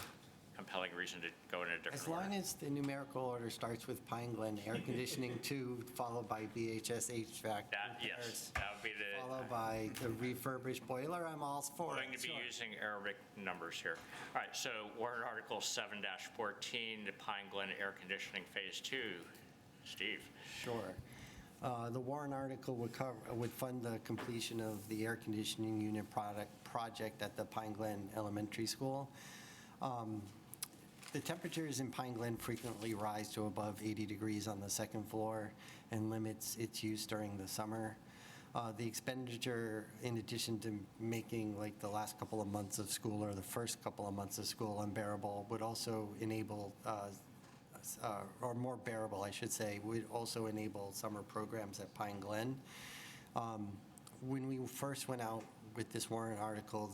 compelling reason to go in a different As order? long as the numerical order starts with Pine Glen Air Conditioning 2, followed by BHS HVAC. Yes, that would be the, Followed by the refurbished boiler, I'm all for we're it. going to be using Arabic numbers here. All right, so warrant article 7-14, the Pine Glen Air Conditioning Phase 2. Steve? Sure. The warrant article would fund the completion of the air conditioning unit project at the Pine Glen Elementary School. The temperatures in Pine Glen frequently rise to above 80 degrees on the second floor and limits its use during the summer. The expenditure, in addition to making like the last couple of months of school or the first couple of months of school unbearable, would also enable, or more bearable, I should say, would also enable summer programs at Pine Glen. When we first went out with this warrant article,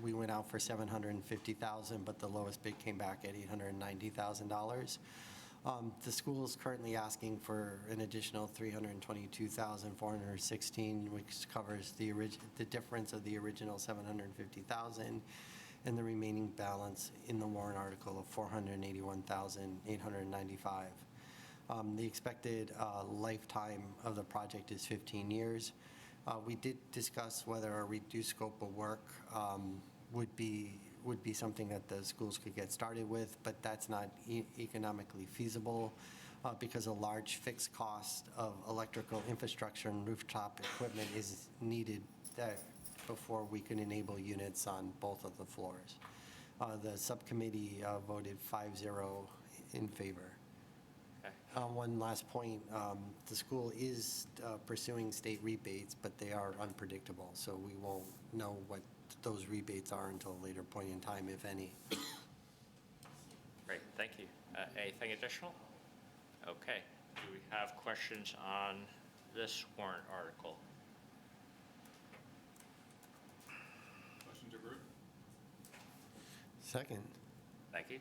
we went out for $750,000, but the lowest bid came back at $890,000. The school is currently asking for an additional $322,416, which covers the difference of the original $750,000 and the remaining balance in the warrant article of $481,895. The expected lifetime of the project is 15 years. We did discuss whether a reduced scope of work would be something that the schools could get started with, but that's not economically feasible because a large fixed cost of electrical infrastructure and rooftop equipment is needed before we can enable units on both of the floors. The subcommittee voted 5-0 in favor. One last point, the school is pursuing state rebates, but they are unpredictable, so we won't know what those rebates are until a later point in time, if any. Great, thank you. Anything additional? Okay. Do we have questions on this warrant article? Motion to approve? Second. Thank you.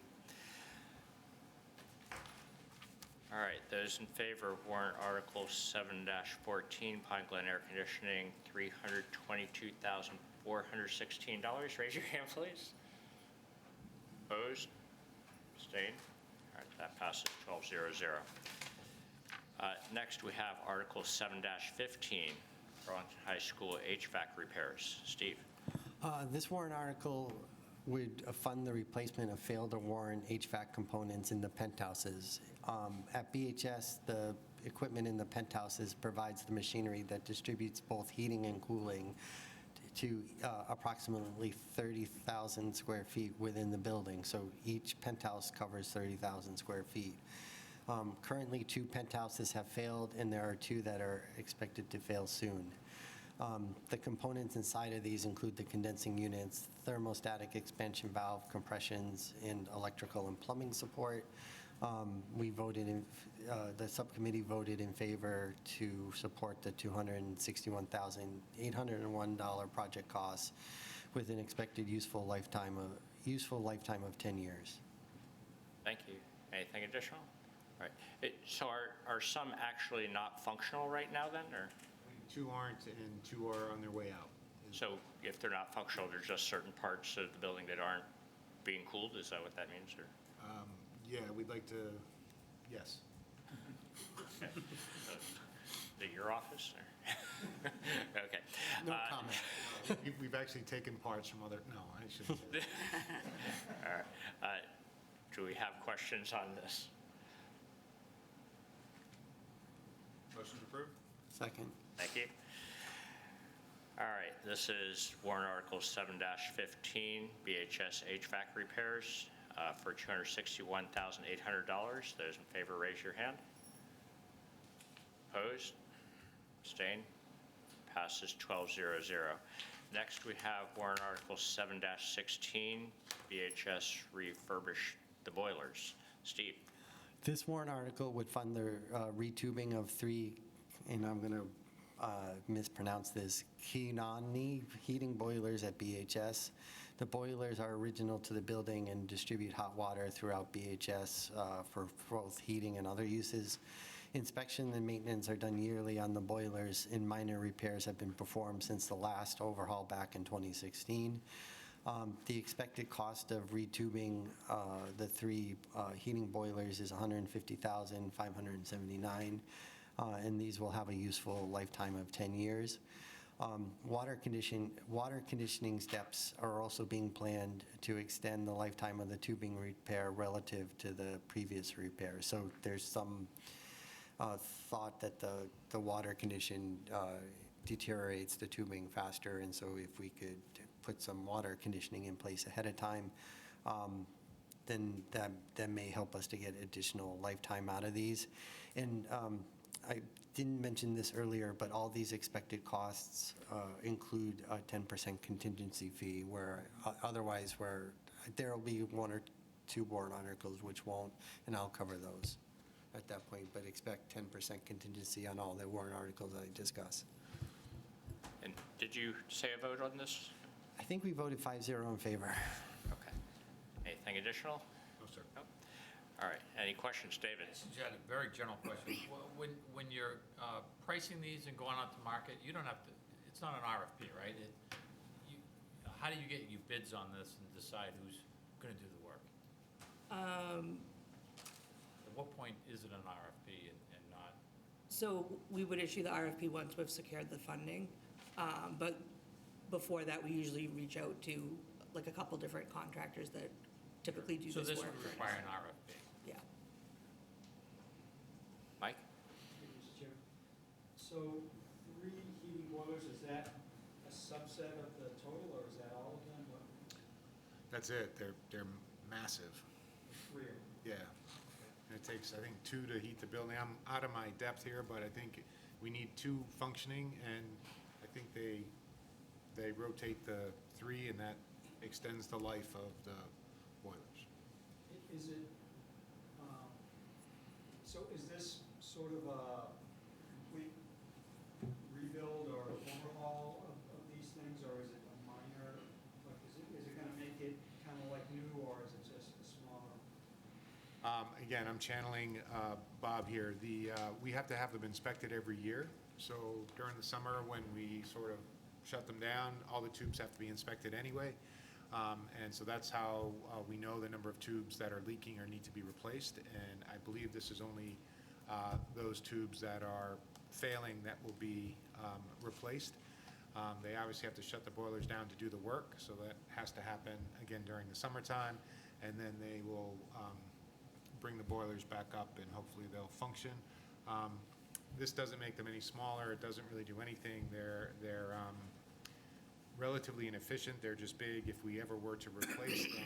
All right, those in favor of warrant article 7-14, Pine Glen Air Conditioning, $322,416, raise your hand, please. Opposed? Abstained? All right, that passes 12-0-0. Next, we have article 7-15, Burlington High School HVAC repairs. Steve? This warrant article would fund the replacement of failed or worn HVAC components in the penthouses. At BHS, the equipment in the penthouses provides the machinery that distributes both heating and cooling to approximately 30,000 square feet within the building. So each penthouse covers 30,000 square feet. Currently, 2 penthouses have failed, and there are 2 that are expected to fail soon. The components inside of these include the condensing units, thermostatic expansion valve, compressions, and electrical and plumbing support. The subcommittee voted in favor to support the $261,801 project costs with an expected useful lifetime of 10 years. Thank you. Anything additional? All right. So are some actually not functional right now then, or? 2 aren't, and 2 are on their way out. So if they're not functional, there's just certain parts of the building that aren't being cooled? Is that what that means, or? Yeah, we'd like to, yes. Okay. Is it your office, or? Okay. No comment. We've actually taken parts from other, no, I shouldn't say that. All right. Do we have questions on this? Motion to approve? Second. Thank you. All right, this is warrant article 7-15, BHS HVAC repairs for $261,800. Those in favor, raise your hand. Opposed? Abstained? Passes 12-0-0. Next, we have warrant article 7-16, BHS refurbish the boilers. Steve? This warrant article would fund the retubing of 3, and I'm going to mispronounce this, Kinani heating boilers at BHS. The boilers are original to the building and distribute hot water throughout BHS for both heating and other uses. Inspection and maintenance are done yearly on the boilers, and minor repairs have been performed since the last overhaul back in 2016. The expected cost of retubing the 3 heating boilers is $150,579. And these will have a useful lifetime of 10 years. Water conditioning steps are also being planned to extend the lifetime of the tubing repair relative to the previous repair. So there's some thought that the water condition deteriorates the tubing faster, and so if we could put some water conditioning in place ahead of time, then that may help us to get additional lifetime out of these. And didn't mention this earlier, but all these expected costs include a 10% contingency fee, where otherwise where there'll be one or two warrant articles which won't, and I'll cover those at that point, but expect 10% contingency on all the warrant articles I discuss. And did you say a vote on this? I think we voted 5-0 in favor. Okay. Anything additional? No, sir. Nope. All right, any questions, David? Since you had a very general question, when you're pricing these and going out to market, you don't have to, it's not an RFP, right? How do you get your bids on this and decide who's going to do the work? At what point is it an RFP and not? So we would issue the RFP once we've secured the funding, but before that, we usually reach out to like a couple different contractors that typically do this So work. this would for us. require an RFP? Yeah. Mike? Mr. Chair. So 3 heating boilers, is that a subset of the total, or is that all of them? What, That's it. They're massive. 3 of them? Yeah. And it takes, I think, 2 to heat the building. I'm out of my depth here, but I think we need 2 functioning, and I think they rotate the 3, and that extends the life of the boilers. Is it, so is this sort of a complete rebuild or overhaul of these things, or is it a minor, like, is it gonna make it kind of like new, or is it just a smaller? Again, I'm channeling Bob here. We have to have them inspected every year. So during the summer, when we sort of shut them down, all the tubes have to be inspected anyway. And so that's how we know the number of tubes that are leaking or need to be replaced. And I believe this is only those tubes that are failing that will be replaced. They obviously have to shut the boilers down to do the work, so that has to happen again during the summertime. And then they will bring the boilers back up, and hopefully they'll function. This doesn't make them any smaller. It doesn't really do anything. They're relatively inefficient. They're just big. If we ever were to replace them,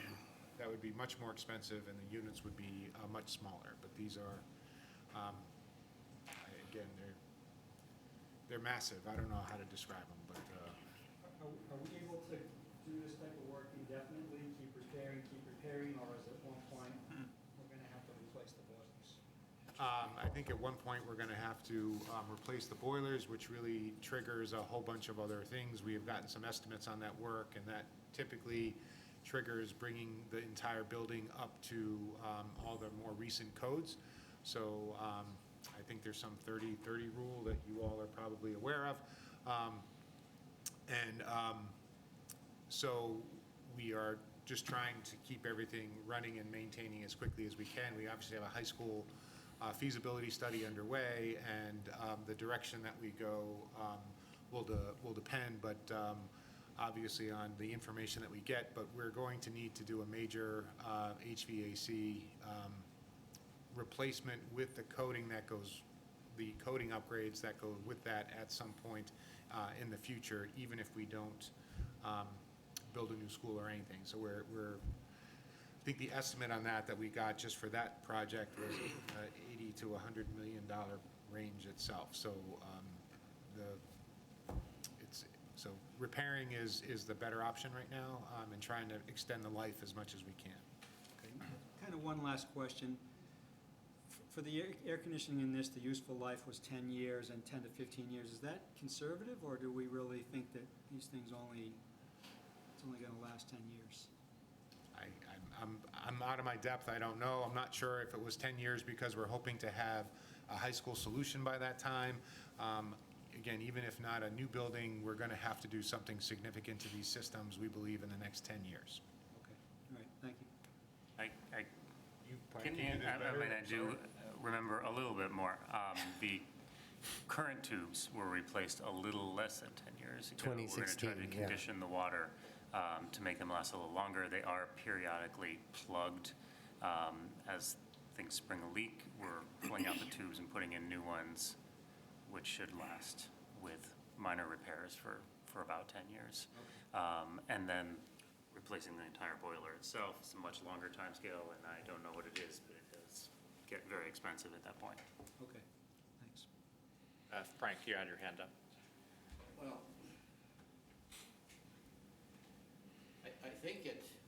that would be much more expensive, and the units would be much smaller. But these are, again, they're massive. I don't know how to describe them, but Are we able to do this type of work indefinitely, keep repairing, or is at one point we're gonna have to replace the boilers? I think at one point, we're going to have to replace the boilers, which really triggers a whole bunch of other things. We have gotten some estimates on that work, and that typically triggers bringing the entire building up to all the more recent codes. So I think there's some 30-30 rule that you all are probably aware of. So we are just trying to keep everything running and maintaining as quickly as we can. We obviously have a high school feasibility study underway, and the direction that we go will depend, but obviously on the information that we get. But we're going to need to do a major HVAC replacement with the coating that goes, the coating upgrades that go with that at some point in the future, even if we don't build a new school or anything. So I think the estimate on that we got just for that project was $80 to $100 million range itself. So so repairing is the better option right now, and trying to extend the life as much as we can. Kind of one last question. For the air conditioning in this, the useful life was 10 years and 10 to 15 years. Is that conservative, or do we really think that these things it's only going to last 10 years? I'm out of my depth. I don't know. I'm not sure if it was 10 years because we're hoping to have a high school solution by that time. Again, even if not a new building, we're going to have to do something significant to these systems, we believe, in the next 10 years. Okay, all right, thank you. I do remember a little bit more. The current tubes were replaced a little less than 10 years ago. 2016, We're going to try to yeah. condition the water to make them last a little longer. They are periodically plugged. As things spring a leak, we're pulling out the tubes and putting in new ones, which should last with minor repairs for about 10 years. And then replacing the entire boiler itself is a much longer time scale, and I don't know what it is, but it does get very expensive at that point. Okay, thanks. Frank, you had your hand up. Well, I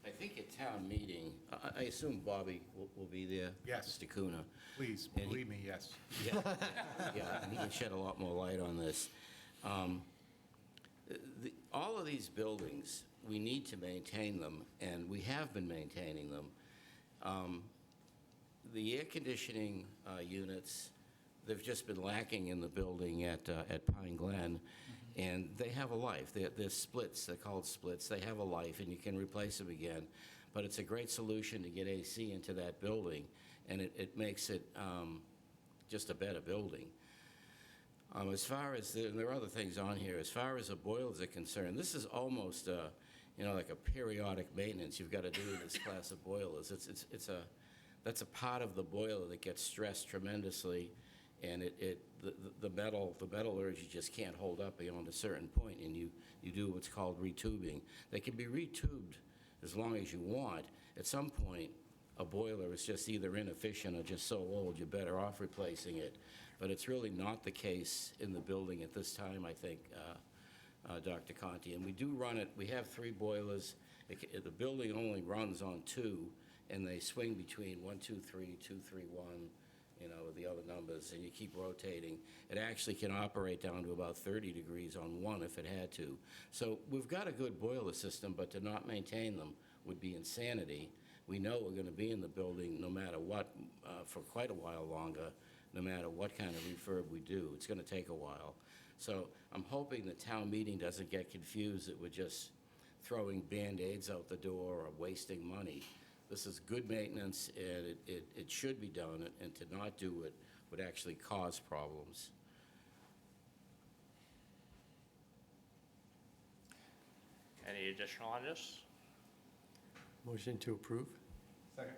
think at town meeting, I assume Bobby will be there? Yes. Mr. Kuna. Please, And he- believe me, yes. Yeah, yeah, and he can shed a lot more light on this. All of these buildings, we need to maintain them, and we have been maintaining them. The air conditioning units, they've just been lacking in the building at Pine Glen, and they have a life. They're splits, they're called splits. They have a life, and you can replace them again. But it's a great solution to get AC into that building, and it makes it just a better building. As far as, there are other things on here, as far as the boilers are concerned, this is almost, like a periodic maintenance you've got to do in this class of boilers. That's a part of the boiler that gets stressed tremendously, and the metallurgy just can't hold up beyond a certain point, and you do what's called retubing. They can be retubed as long as you want. At some point, a boiler is just either inefficient or just so old, you're better off replacing it. But it's really not the case in the building at this time, I think, Dr. Conti. And we do run it, we have 3 boilers. The building only runs on 2, and they swing between 1, 2, 3, 2, 3, 1, with the other numbers, and you keep rotating. It actually can operate down to about 30 degrees on 1 if it had to. So we've got a good boiler system, but to not maintain them would be insanity. We know we're going to be in the building no matter what, for quite a while longer, no matter what kind of refurb we do. It's going to take a while. So I'm hoping the town meeting doesn't get confused that we're just throwing Band-Aids out the door or wasting money. This is good maintenance, and it should be done, and to not do it would actually cause problems. Any additional on this? Motion to approve? Second.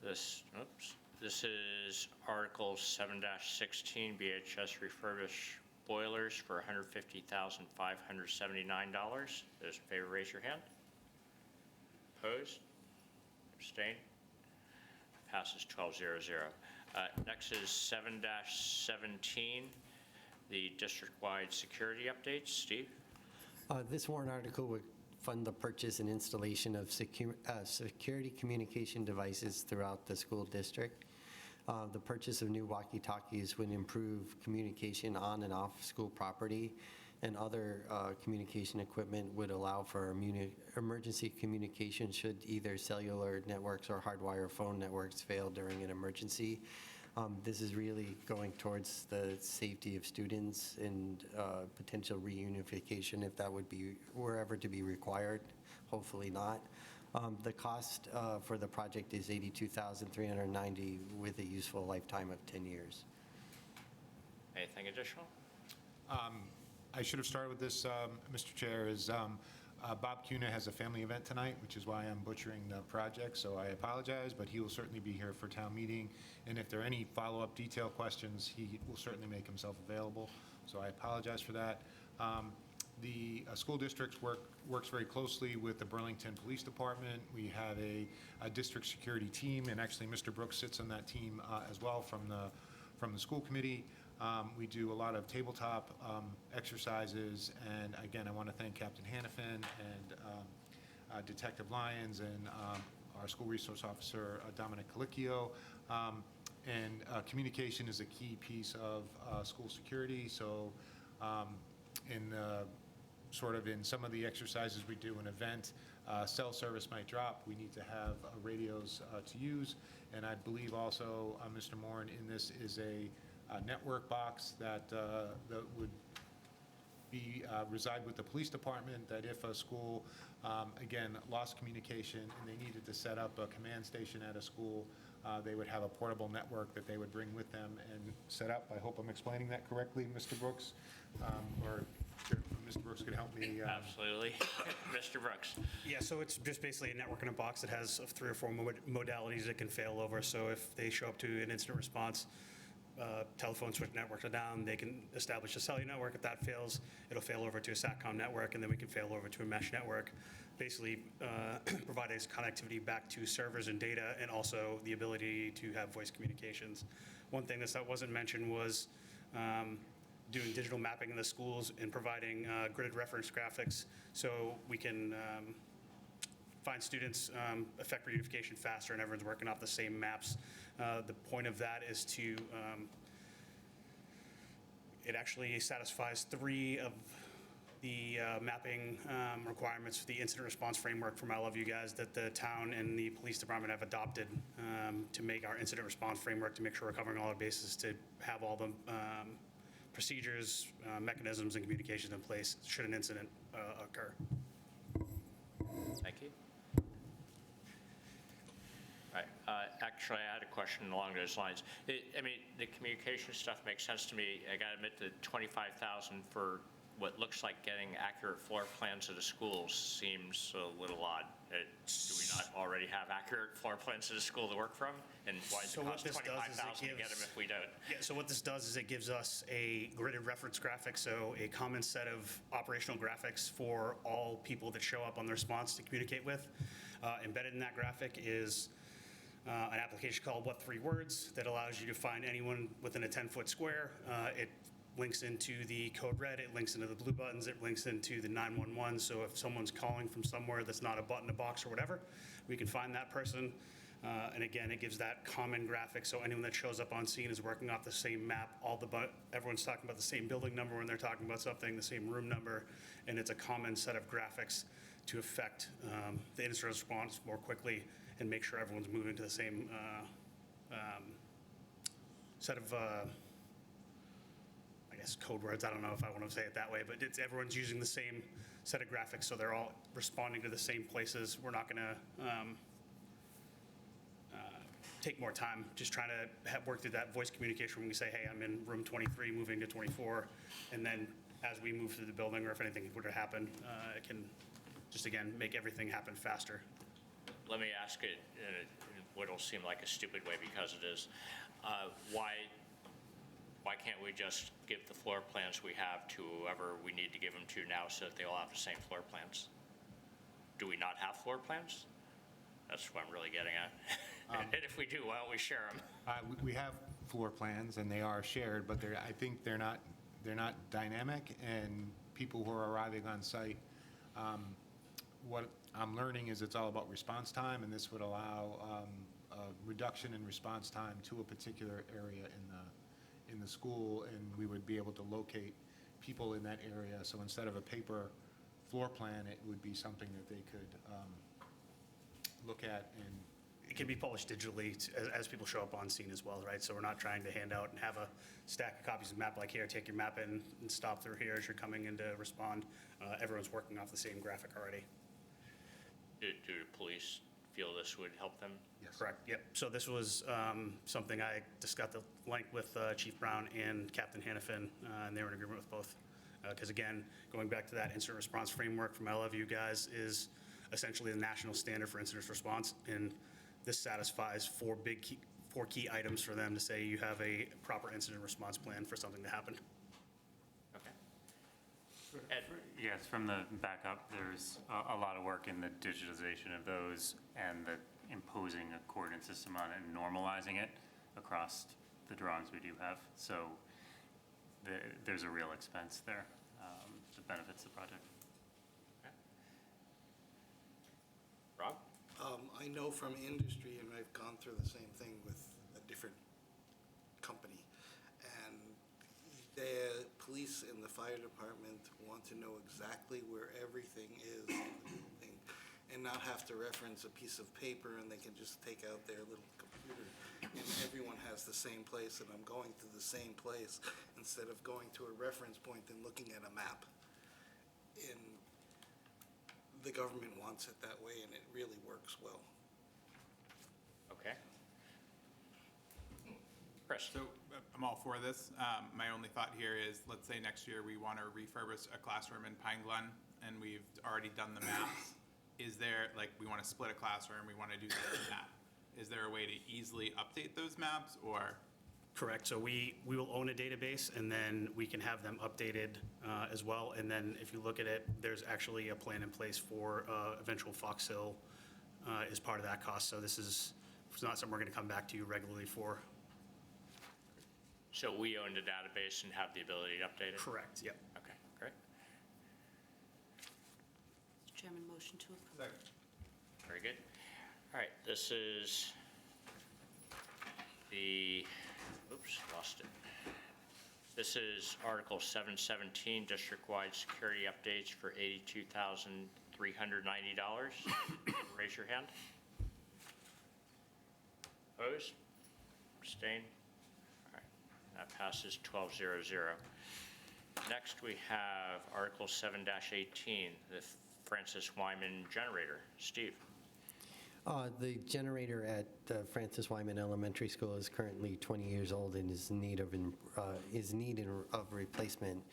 This is Article 7-16, BHS refurbish boilers for $150,579. Those in favor, raise your hand. Opposed? Abstain? Passes 12-0-0. Next is 7-17, the district-wide security updates. Steve? This warrant article would fund the purchase and installation of security communication devices throughout the school district. The purchase of new walkie-talkies would improve communication on and off school property, and other communication equipment would allow for emergency communication should either cellular networks or hardwire phone networks fail during an emergency. This is really going towards the safety of students and potential reunification if that would be wherever to be required, hopefully not. The cost for the project is $82,390 with a useful lifetime of 10 years. Anything additional? I should have started with this, Mr. Chair, is Bob Cuna has a family event tonight, which is why I'm butchering the project, so I apologize, but he will certainly be here for town meeting, and if there are any follow-up detail questions, he will certainly make himself available, so I apologize for that. The school districts works very closely with the Burlington Police Department. We have a district security team, and actually Mr. Brooks sits on that team as well from the school committee. We do a lot of tabletop exercises, and again, I want to thank Captain Hannafin and Detective Lyons and our school resource officer, Dominic Colicchio. And communication is a key piece of school security, so in some of the exercises we do an event, cell service might drop, we need to have radios to use, and I believe also, Mr. Moran, in this is a network box that would be reside with the police department, that if a school, again, lost communication and they needed to set up a command station at a school, they would have a portable network that they would bring with them and set up. I hope I'm explaining that correctly, Mr. Brooks, or Mr. Brooks could help me. Absolutely. Mr. Brooks? Yeah, so it's just basically a network in a box that has 3 or 4 modalities it can fail over. So if they show up to an incident response, telephone switch networks are down, they can establish a cellular network. If that fails, it'll fail over to a SATCOM network, and then we can fail over to a mesh network. Basically, provide us connectivity back to servers and data, and also the ability to have voice communications One thing that wasn't mentioned was doing digital mapping in the schools and providing gridded reference graphics so we can find students, affect reunification faster, and everyone's working off the same maps. The point of that is to, it actually satisfies 3 of the mapping requirements for the incident response framework from I Love You Guys that the town and the police department have adopted to make our incident response framework, to make sure we're covering all our bases, to have all the procedures, mechanisms, and communications in place should an incident occur. Thank you. All right, actually, I had a question along those lines. I mean, the communication stuff makes sense to me. I gotta admit, the 25,000 for what looks like getting accurate floor plans of the schools seems a little odd. Do we not already have accurate floor plans of the school to work from? And why does So it what cost this does is it 25,000 to get them gives- if we don't? Yeah, so what this does is it gives us a gridded reference graphic, so a common set of operational graphics for all people that show up on the response to communicate with. Embedded in that graphic is an application called What 3 Words that allows you to find anyone within a 10-foot square. It links into the code red, it links into the blue buttons, it links into the 911. So if someone's calling from somewhere that's not a button, a box, or whatever, we can find that person. And again, it gives that common graphic, so anyone that shows up on scene is working off the same map. Everyone's talking about the same building number when they're talking about something, the same room number, and it's a common set of graphics to affect the incident response more quickly and make sure everyone's moving to the same set of, I guess, code words. I don't know if I want to say it that way, but everyone's using the same set of graphics, so they're all responding to the same places. We're not going to take more time, just trying to work through that voice communication when we say, hey, I'm in room 23, moving to 24, and then as we move through the building, or if anything were to happen, it can just, again, make everything happen faster. Let me ask it in what'll seem like a stupid way because it is. Why can't we just give the floor plans we have to whoever we need to give them to now so that they all have the same floor plans? Do we not have floor plans? That's what I'm really getting at. And if we do, why don't we share them? We have floor plans, and they are shared, but I think they're not dynamic, and people who are arriving on site, what I'm learning is it's all about response time, and this would allow a reduction in response time to a particular area in the school, and we would be able to locate people in that area. So instead of a paper floor plan, it would be something that they could look at. And it can be published digitally as people show up on scene as well, right? So we're not trying to hand out and have a stack of copies of map like here, take your map in and stop through here as you're coming in to respond. Everyone's working off the same graphic already. Do the police feel this would help them? Yes. Correct, yep. So this was something I discussed at length with Chief Brown and Captain Hannafin, and they were in agreement with both. Because again, going back to that incident response framework from I Love You Guys is essentially the national standard for incident response, and this satisfies four key items for them to say you have a proper incident response plan for something to happen. Okay. Ed? Yes, from the backup, there's a lot of work in the digitization of those and the imposing a coordinate system on it and normalizing it across the drawings we do have. So there's a real expense there that benefits the project. Okay. Rob? I know from industry, and I've gone through the same thing with a different company, and the police and the fire department want to know exactly where everything is in the building and not have to reference a piece of paper, and they can just take out their little computer and everyone has the same place, and I'm going to the same place instead of going to a reference point and looking at a map. And the government wants it that way, and it really works well. Okay. Chris? So I'm all for this. My only thought here is, let's say next year we want to refurbish a classroom in Pine Glen, and we've already done the maps. Is there, like, we want to split a classroom, we want to do this and that. Is there a way to easily update those maps, or? Correct, so we will own a database, and then we can have them updated as well. And then if you look at it, there's actually a plan in place for eventual Fox Hill as part of that cost. So this is, it's not something we're going to come back to you regularly for. So we own the database and have the ability to update it? Correct, yep. Okay, great. Mr. Chairman, motion to approve. Very good. All right, this is the, oops, lost it. This is Article 717, district-wide security updates for $82,390. Raise your hand. Opposed? Abstain? All right, that passes 12-0-0. Next, we have Article 7-18, the Francis Wyman generator. Steve? The generator at Francis Wyman Elementary School is currently 20 years old and is in need of replacement.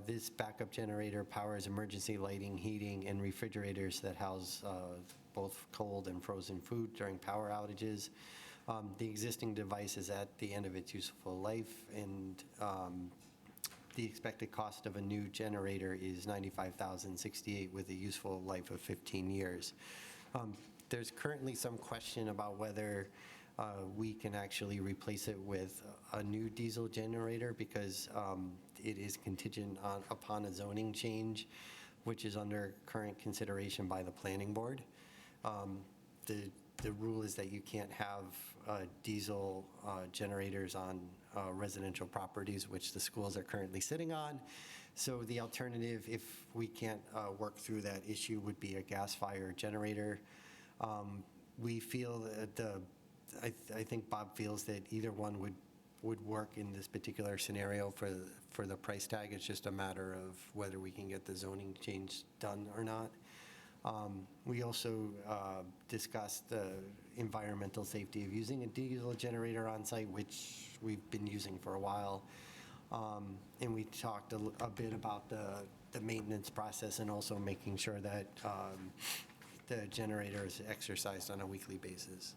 This backup generator powers emergency lighting, heating, and refrigerators that house both cold and frozen food during power outages. The existing device is at the end of its useful life, and the expected cost of a new generator is $95,068 with a useful life of 15 years. There's currently some question about whether we can actually replace it with a new diesel generator because it is contingent upon a zoning change, which is under current consideration by the planning board. The rule is that you can't have diesel generators on residential properties, which the schools are currently sitting on. So the alternative, if we can't work through that issue, would be a gas-fired generator. We feel that I think Bob feels that either one would work in this particular scenario for the price tag. It's just a matter of whether we can get the zoning change done or not. We also discussed the environmental safety of using a diesel generator on site, which we've been using for a while. And we talked a bit about the maintenance process and also making sure that the generator is exercised on a weekly basis.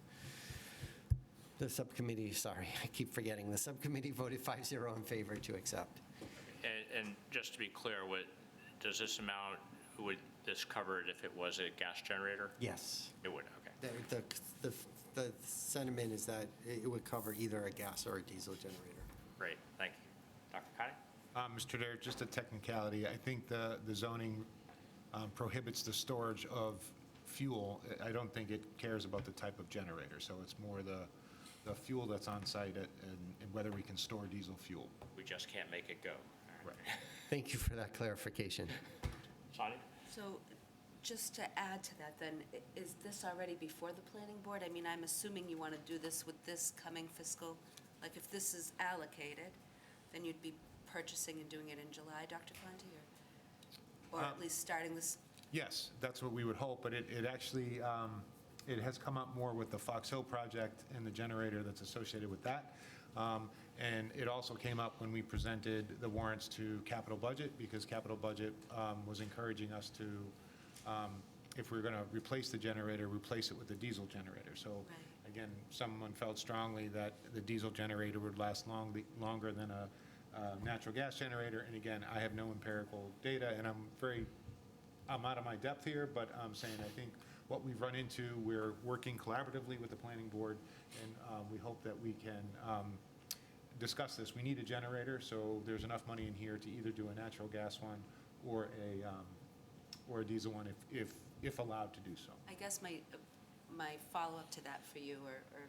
The subcommittee, sorry, I keep forgetting, the subcommittee voted 5-0 in favor to accept. And just to be clear, does this amount, would this cover it if it was a gas generator? Yes. It would, okay. The sentiment is that it would cover either a gas or a diesel generator. Great, thank you. Dr. Connie? Mr. Dare, just a technicality. I think the zoning prohibits the storage of fuel. I don't think it cares about the type of generator, so it's more the fuel that's on site and whether we can store diesel fuel. We just can't make it go. All right. Thank you for that clarification. Sonny? So just to add to that then, is this already before the planning board? I mean, I'm assuming you want to do this with this coming fiscal, like if this is allocated, then you'd be purchasing and doing it in July, Dr. Conti, or at least starting this? Yes, that's what we would hope, but it actually, it has come up more with the Fox Hill project and the generator that's associated with that. And it also came up when we presented the warrants to capital budget, because capital budget was encouraging us to, if we were going to replace the generator, replace it with a diesel generator. So again, someone felt strongly that the diesel generator would last longer than a natural gas generator. And again, I have no empirical data, and I'm out of my depth here, but I'm saying I think what we've run into, we're working collaboratively with the planning board, and we hope that we can discuss this. We need a generator, so there's enough money in here to either do a natural gas one or a diesel one if allowed to do so. I guess my follow-up to that for you, or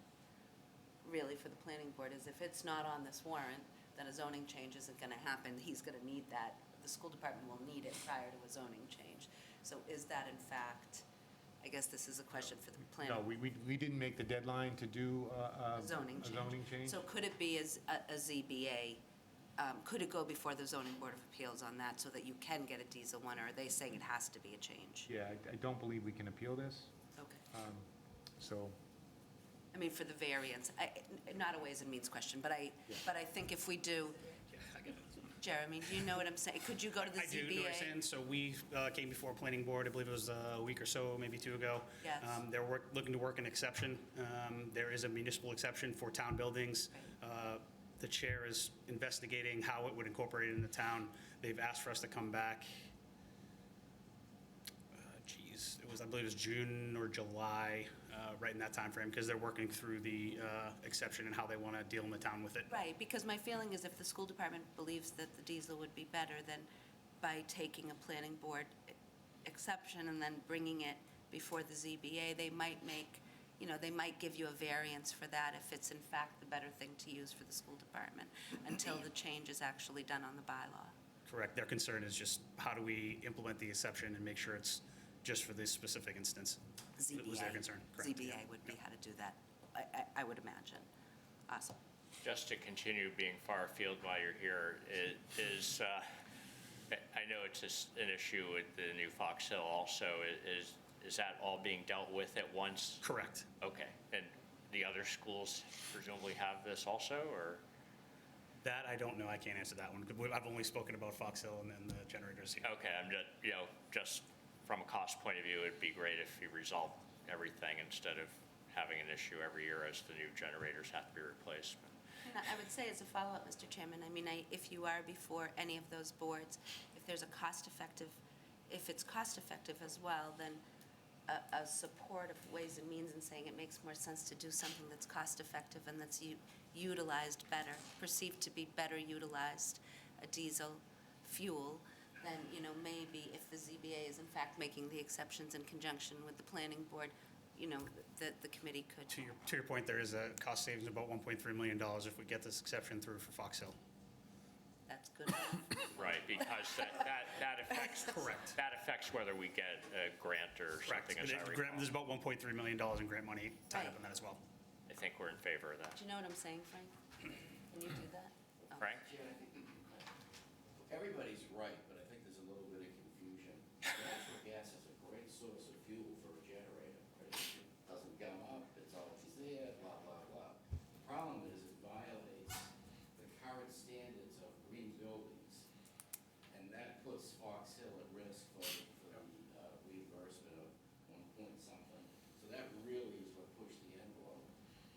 really for the planning board, is if it's not on this warrant, then a zoning change isn't going to happen. He's going to need that. The school department will need it prior to a zoning change. So is that in fact, I guess this is a question for the planning. No, we didn't make the deadline to do a zoning change. So could it be as a ZBA, could it go before the zoning board of appeals on that so that you can get a diesel one, or are they saying it has to be a change? Yeah, I don't believe we can appeal this. Okay. So. I mean, for the variance, not a Ways and Means question, but I think if we do, Jeremy, do you know what I'm saying? Could you go to the ZBA? I do know what you're saying. So we came before planning board, I believe it was a week or so, maybe 2 ago. Yes. They're looking to work an exception. There is a municipal exception for town buildings. The chair is investigating how it would incorporate it in the town. They've asked for us to come back. I believe it was June or July, right in that timeframe, because they're working through the exception and how they want to deal in the town with it. Right, because my feeling is if the school department believes that the diesel would be better, then by taking a planning board exception and then bringing it before the ZBA, they might make, they might give you a variance for that if it's in fact the better thing to use for the school department, until the change is actually done on the bylaw. Correct. Their concern is just how do we implement the exception and make sure it's just for this specific instance? That was their ZBA. concern. Correct, yeah. ZBA would be how to do that, I would imagine. Awesome. Just to continue being far afield while you're here, I know it's an issue with the new Fox Hill also. Is that all being dealt with at once? Correct. Okay. And the other schools presumably have this also, or? That I don't know. I can't answer that one. I've only spoken about Fox Hill and then the generators here. Okay, I'm just, just from a cost point of view, it'd be great if you resolve everything instead of having an issue every year as the new generators have to be replaced. And I would say as a follow-up, Mr. Chairman, if you are before any of those boards, if it's cost-effective as well, then a support of Ways and Means and saying it makes more sense to do something that's cost-effective and that's utilized better, perceived to be better utilized, a diesel fuel, then, maybe if the ZBA is in fact making the exceptions in conjunction with the planning board, the committee could. To your point, there is a cost savings of about $1.3 million if we get this exception through for Fox Hill. That's good. Right, because that affects. Correct. That affects whether we get a grant or Correct. something, as I recall. There's about $1.3 million in grant money tied up in that as well. I think we're in favor of that. Do you know what I'm saying, Frank? Can you do that? Oh. Frank? Everybody's right, but I think there's a little bit of confusion. Natural gas is a great source of fuel for a generator, but it doesn't come up, it's always there, blah, blah, blah. The problem is it violates the current standards of green buildings, and that puts Fox Hill at risk for the reimbursement of 1 point something. So that really is what pushed the envelope.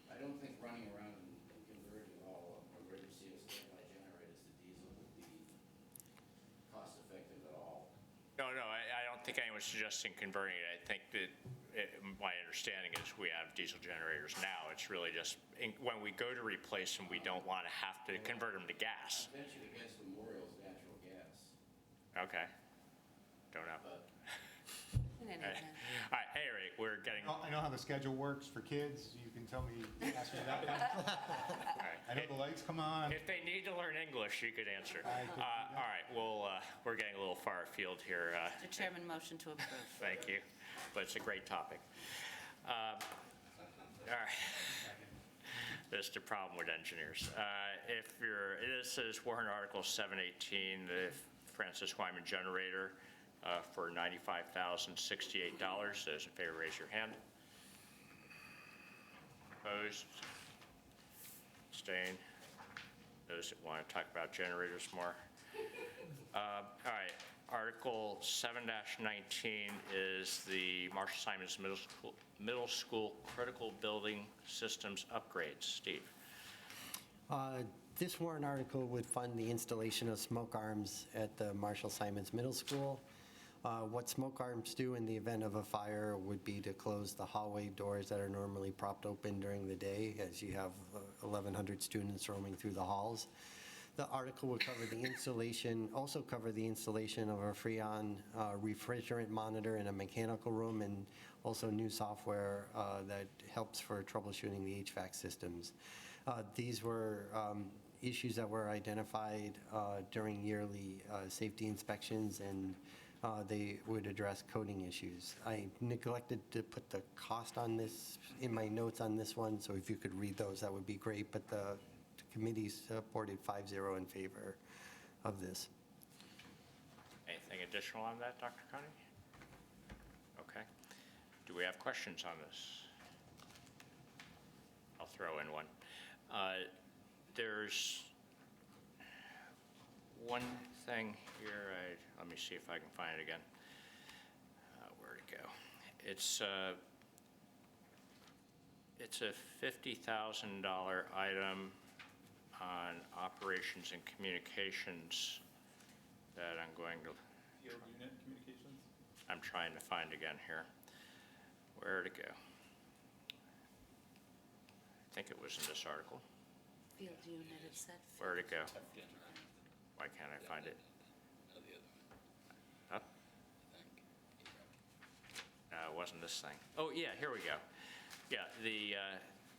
I don't think running around and converting all emergency or standby generators to diesel would be cost-effective at all. No, I don't think anyone's suggesting converting it. I think that, my understanding is we have diesel generators now. It's really just, when we go to replace them, we don't want to have to convert them to gas. I venture to guess Memorial's natural gas, Okay. Don't know. but In any All event. right, at any rate, we're getting, all I know how the schedule works for kids. You can tell me, ask me that. I know the lights come on. If they need to learn English, you could answer. I could do that. All right, we're getting a little far afield here. Mr. Chairman, motion to approve. Thank you, but it's a great topic. All right. This is the problem with engineers. This is warrant article 718, the Francis Wyman generator for $95,068. Those in favor, raise your hand. Opposed? Abstain? Those that want to talk about generators more? All right, Article 7-19 is the Marshall Simons Middle School Critical Building Systems Upgrades. Steve? This warrant article would fund the installation of smoke arms at the Marshall Simons Middle School. What smoke arms do in the event of a fire would be to close the hallway doors that are normally propped open during the day, as you have 1,100 students roaming through the halls. The article would cover the installation, also cover the installation of a Freon refrigerant monitor in a mechanical room, and also new software that helps for troubleshooting the HVAC systems. These were issues that were identified during yearly safety inspections, and they would address coding issues. I neglected to put the cost on this in my notes on this one, so if you could read those, that would be great, but the committee supported 5-0 in favor of this. Anything additional on that, Dr. Connie? Okay. Do we have questions on this? I'll throw in one. There's one thing here, let me see if I can find it again. Where'd it go? It's a $50,000 item on operations and communications that I'm going to. Field unit communications? I'm trying to find again here. Where'd it go? I think it was in this article. Field unit, it said. Where'd it go? Why can't I find it? Up? No, it wasn't this thing. Oh, yeah, here we go. Yeah,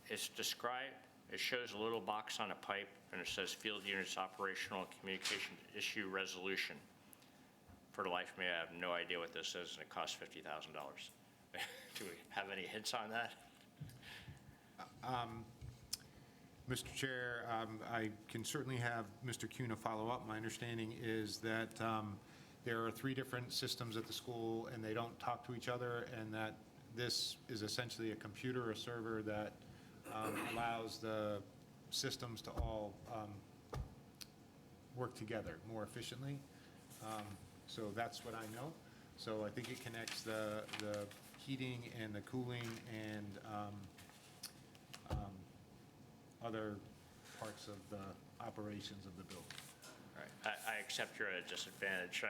it's described, it shows a little box on a pipe, and it says field units operational communication issue resolution. For the life of me, I have no idea what this is, and it costs $50,000. Do we have any hints on that? Mr. Chair, I can certainly have Mr. Cuna follow up. My understanding is that there are 3 different systems at the school, and they don't talk to each other, and that this is essentially a computer, a server that allows the systems to all work together more efficiently. So that's what I know. So I think it connects the heating and the cooling and other parts of the operations of the building. Right. I accept you're at a disadvantage.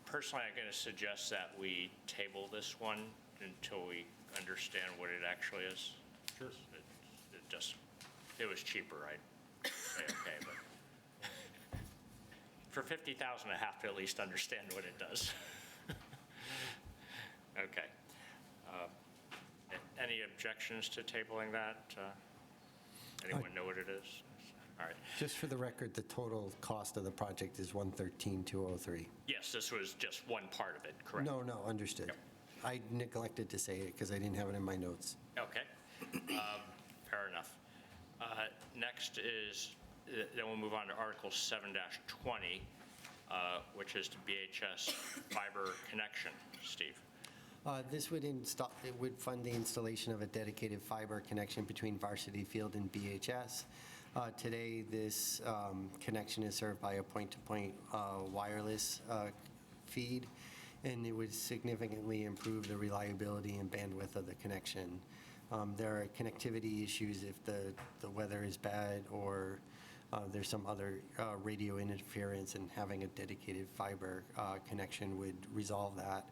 Personally, I'm going to suggest that we table this one until we understand what it actually is. Sure. It was cheaper, I'd say okay, but for $50,000, I have to at least understand what it does. Okay. Any objections to tabling that? Anyone know what it is? All right. Just for the record, the total cost of the project is $113,203. Yes, this was just one part of it, correct? No, understood. Yep. I neglected to say it because I didn't have it in my notes. Okay, fair enough. Next is, then we'll move on to Article 7-20, which is to BHS fiber connection. Steve? This would fund the installation of a dedicated fiber connection between Varsity Field and BHS. Today, this connection is served by a point-to-point wireless feed, and it would significantly improve the reliability and bandwidth of the connection. There are connectivity issues if the weather is bad or there's some other radio interference, and having a dedicated fiber connection would resolve that.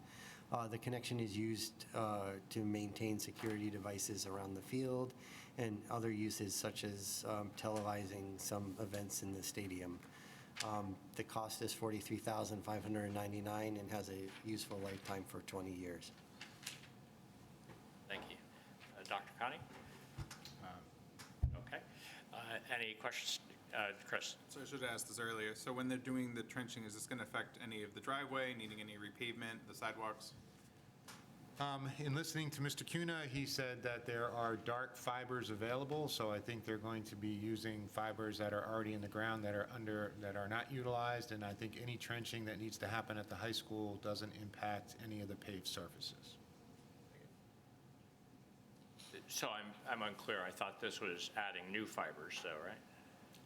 The connection is used to maintain security devices around the field and other uses such as televising some events in the stadium. The cost is $43,599 and has a useful lifetime for 20 years. Thank you. Dr. Connie? Okay. Any questions? Chris? So I should have asked this earlier. So when they're doing the trenching, is this going to affect any of the driveway, needing any repavement, the sidewalks? In listening to Mr. Cuna, he said that there are dark fibers available, so I think they're going to be using fibers that are already in the ground that are not utilized, and I think any trenching that needs to happen at the high school doesn't impact any of the paved surfaces. So I'm unclear. I thought this was adding new fibers, though, right?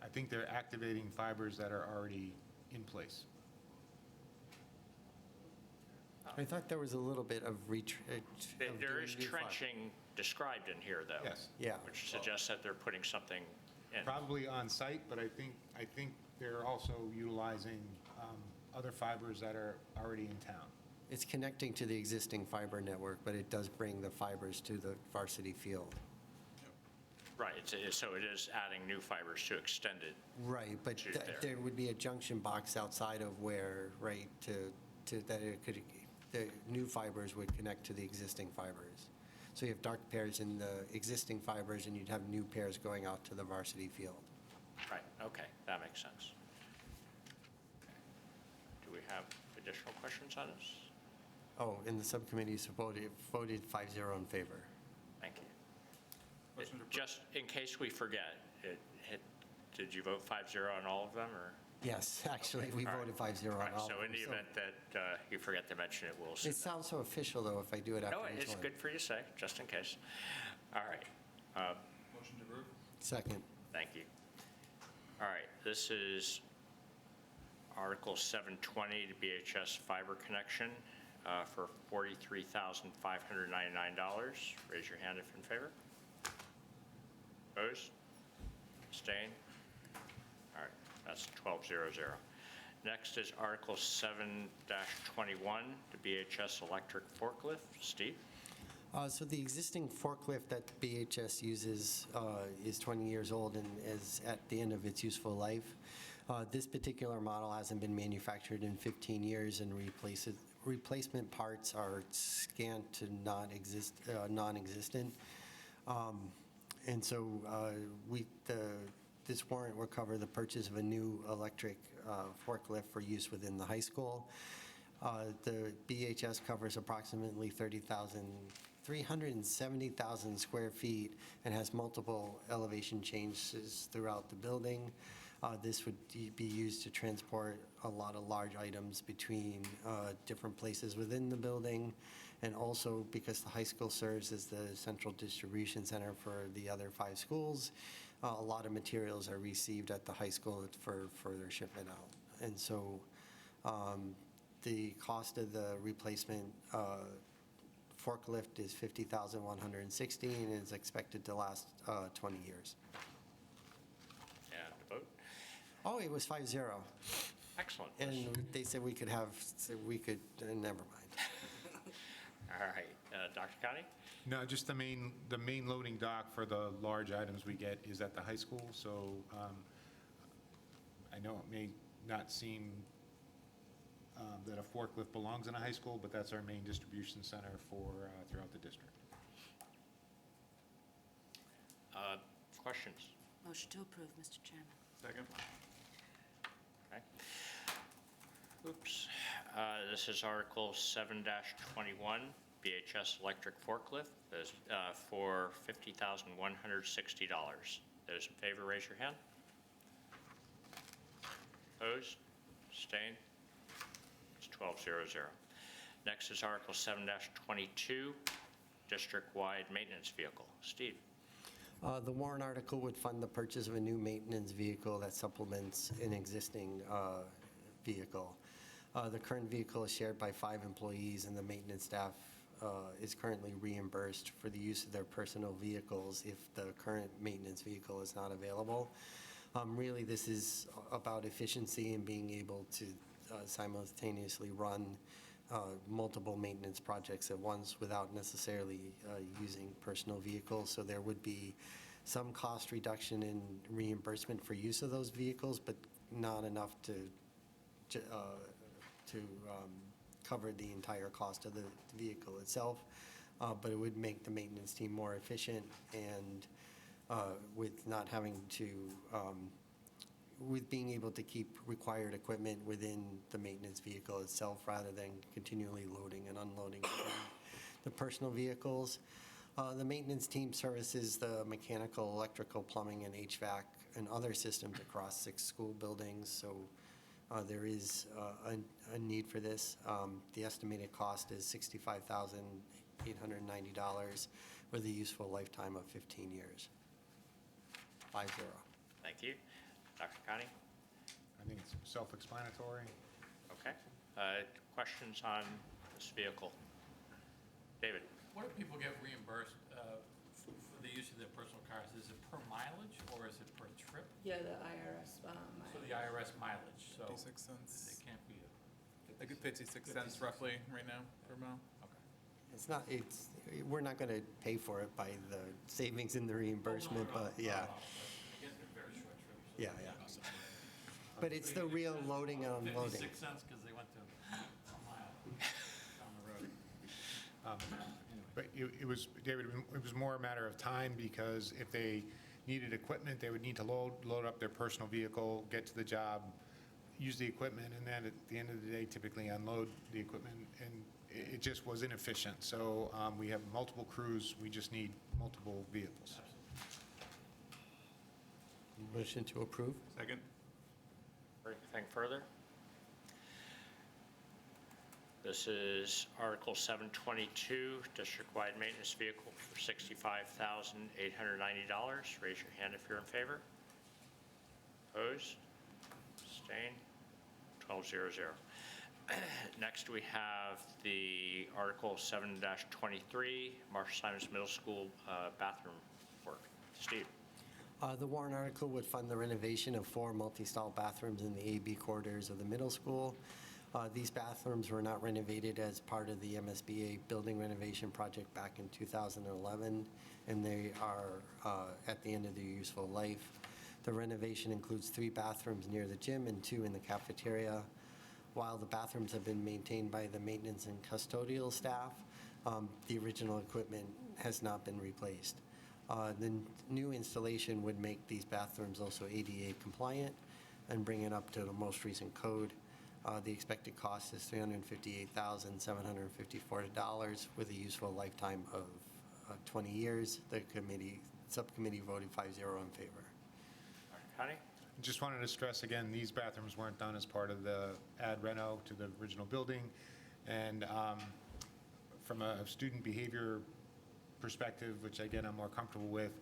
I think they're activating fibers that are already in place. I thought there was a little bit of There is trenching described in here, though. Yes. Yeah. Which suggests that they're putting something in. Probably on site, but I think they're also utilizing other fibers that are already in town. It's connecting to the existing fiber network, but it does bring the fibers to the Varsity Field. Right, so it is adding new fibers to extend it. Right, but To there. there would be a junction box outside of where, right, that it could, the new fibers would connect to the existing fibers. So you have dark pairs in the existing fibers, and you'd have new pairs going out to the Varsity Field. Right, okay, that makes sense. Do we have additional questions on this? Oh, and the subcommittees voted 5-0 in favor. Thank you. Motion to approve. Just in case we forget, did you vote 5-0 on all of them, or? Yes, actually, we All voted right. 5-0 on all All right, of so them. in the event that you forget to mention it, we'll. It sounds so official, though, if I do it after No, each it's one. good for you to say, just in case. All right. Motion to approve? Second. Thank you. All right, this is Article 720 to BHS fiber connection for $43,599. Raise your hand if in favor. Opposed? Abstained? All right, that's 12-0-0. Next is Article 7-21, the BHS electric forklift. Steve? So the existing forklift that BHS uses is 20 years old and is at the end of its useful life. This particular model hasn't been manufactured in 15 years, and replacement parts are scant to non-existent. And so this warrant will cover the purchase of a new electric forklift for use within the high school. The BHS covers approximately 370,000 square feet and has multiple elevation changes throughout the building. This would be used to transport a lot of large items between different places within the building. And also, because the high school serves as the central distribution center for the other 5 schools, a lot of materials are received at the high school for further shipment out. And so the cost of the replacement forklift is $50,160 and is expected to last 20 years. And the vote? Oh, it was 5-0. Excellent. And they said we could never mind. All right, Dr. Connie? No, just the main loading dock for the large items we get is at the high school, so I know it may not seem that a forklift belongs in a high school, but that's our main distribution center for throughout the district. Questions? Motion to approve, Mr. Chairman. Second. Okay. Oops. This is Article 7-21, BHS electric forklift, for $50,160. Those in favor, raise your hand. Opposed? Abstained? It's 12-0-0. Next is Article 7-22, district-wide maintenance vehicle. Steve? The warrant article would fund the purchase of a new maintenance vehicle that supplements an existing vehicle. The current vehicle is shared by 5 employees, and the maintenance staff is currently reimbursed for the use of their personal vehicles if the current maintenance vehicle is not available. Really, this is about efficiency and being able to simultaneously run multiple maintenance projects at once without necessarily using personal vehicles. So there would be some cost reduction in reimbursement for use of those vehicles, but not enough to cover the entire cost of the vehicle itself. But it would make the maintenance team more efficient, and with not having to, with being able to keep required equipment within the maintenance vehicle itself rather than continually loading and unloading the personal vehicles. The maintenance team services the mechanical, electrical, plumbing, and HVAC and other systems across 6 school buildings, so there is a need for this. The estimated cost is $65,890 with a useful lifetime of 15 years. 5-0. Thank you. Dr. Connie? I think it's self-explanatory. Okay. Questions on this vehicle? David? What do people get reimbursed for the use of their personal cars? Is it per mileage or is it per trip? Yeah, the IRS So the IRS mileage, so 56 cents. it can't be I think 56 cents roughly right now per mile. okay. We're not going to pay for it by the savings in the reimbursement, but yeah. I guess they're very short trips. Yeah. But it's the real loading and unloading. 56 cents because they went to a mile down the road. But it was, David, it was more a matter of time, because if they needed equipment, they would need to load up their personal vehicle, get to the job, use the equipment, and then at the end of the day, typically unload the equipment, and it just was inefficient. So we have multiple crews, we just need multiple vehicles. Motion to approve? Second. Anything further? This is Article 722, district-wide maintenance vehicle for $65,890. Raise your hand if you're in favor. Opposed? Abstained? 12-0-0. Next, we have the Article 7-23, Marshall Simons Middle School bathroom work. Steve? The warrant article would fund the renovation of 4 multi-stall bathrooms in the A-B corridors of the middle school. These bathrooms were not renovated as part of the MSBA building renovation project back in 2011, and they are at the end of their useful life. The renovation includes 3 bathrooms near the gym and 2 in the cafeteria. While the bathrooms have been maintained by the maintenance and custodial staff, the original equipment has not been replaced. The new installation would make these bathrooms also ADA compliant and bring it up to the most recent code. The expected cost is $358,754 with a useful lifetime of 20 years. The subcommittee voted 5-0 in favor. Connie? Just wanted to stress again, these bathrooms weren't done as part of the ad reno to the original building. And from a student behavior perspective, which again I'm more comfortable with,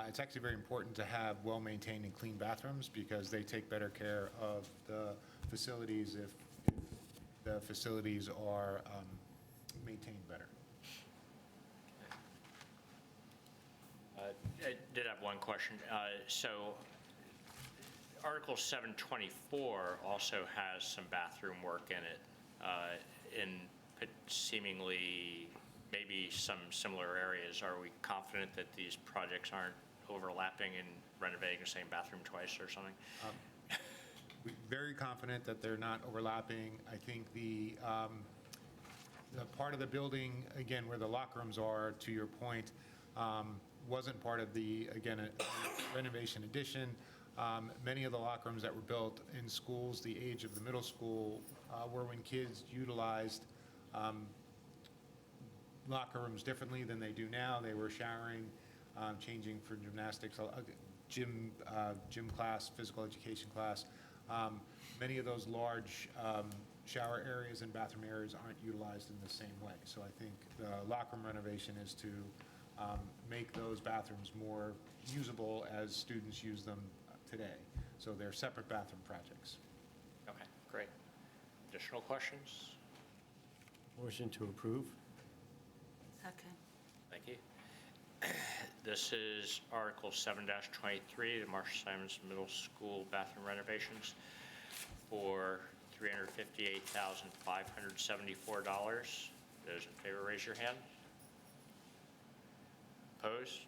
it's actually very important to have well-maintained and clean bathrooms because they take better care of the facilities if the facilities are maintained better. I did have one question. So Article 724 also has some bathroom work in it, in seemingly maybe some similar areas. Are we confident that these projects aren't overlapping and renovating the same bathroom twice or something? We're very confident that they're not overlapping. I think the part of the building, again, where the locker rooms are, to your point, wasn't part of the, again, a renovation addition. Many of the locker rooms that were built in schools, the age of the middle school, were when kids utilized locker rooms differently than they do now. They were showering, changing for gymnastics, gym class, physical education class. Many of those large shower areas and bathroom areas aren't utilized in the same way. So I think the locker room renovation is to make those bathrooms more usable as students use them today. So they're separate bathroom projects. Okay, great. Additional questions? Motion to approve. Second. Thank you. This is Article 7-23, the Marshall Simons Middle School bathroom renovations for $358,574. Those in favor, raise your hand. Opposed?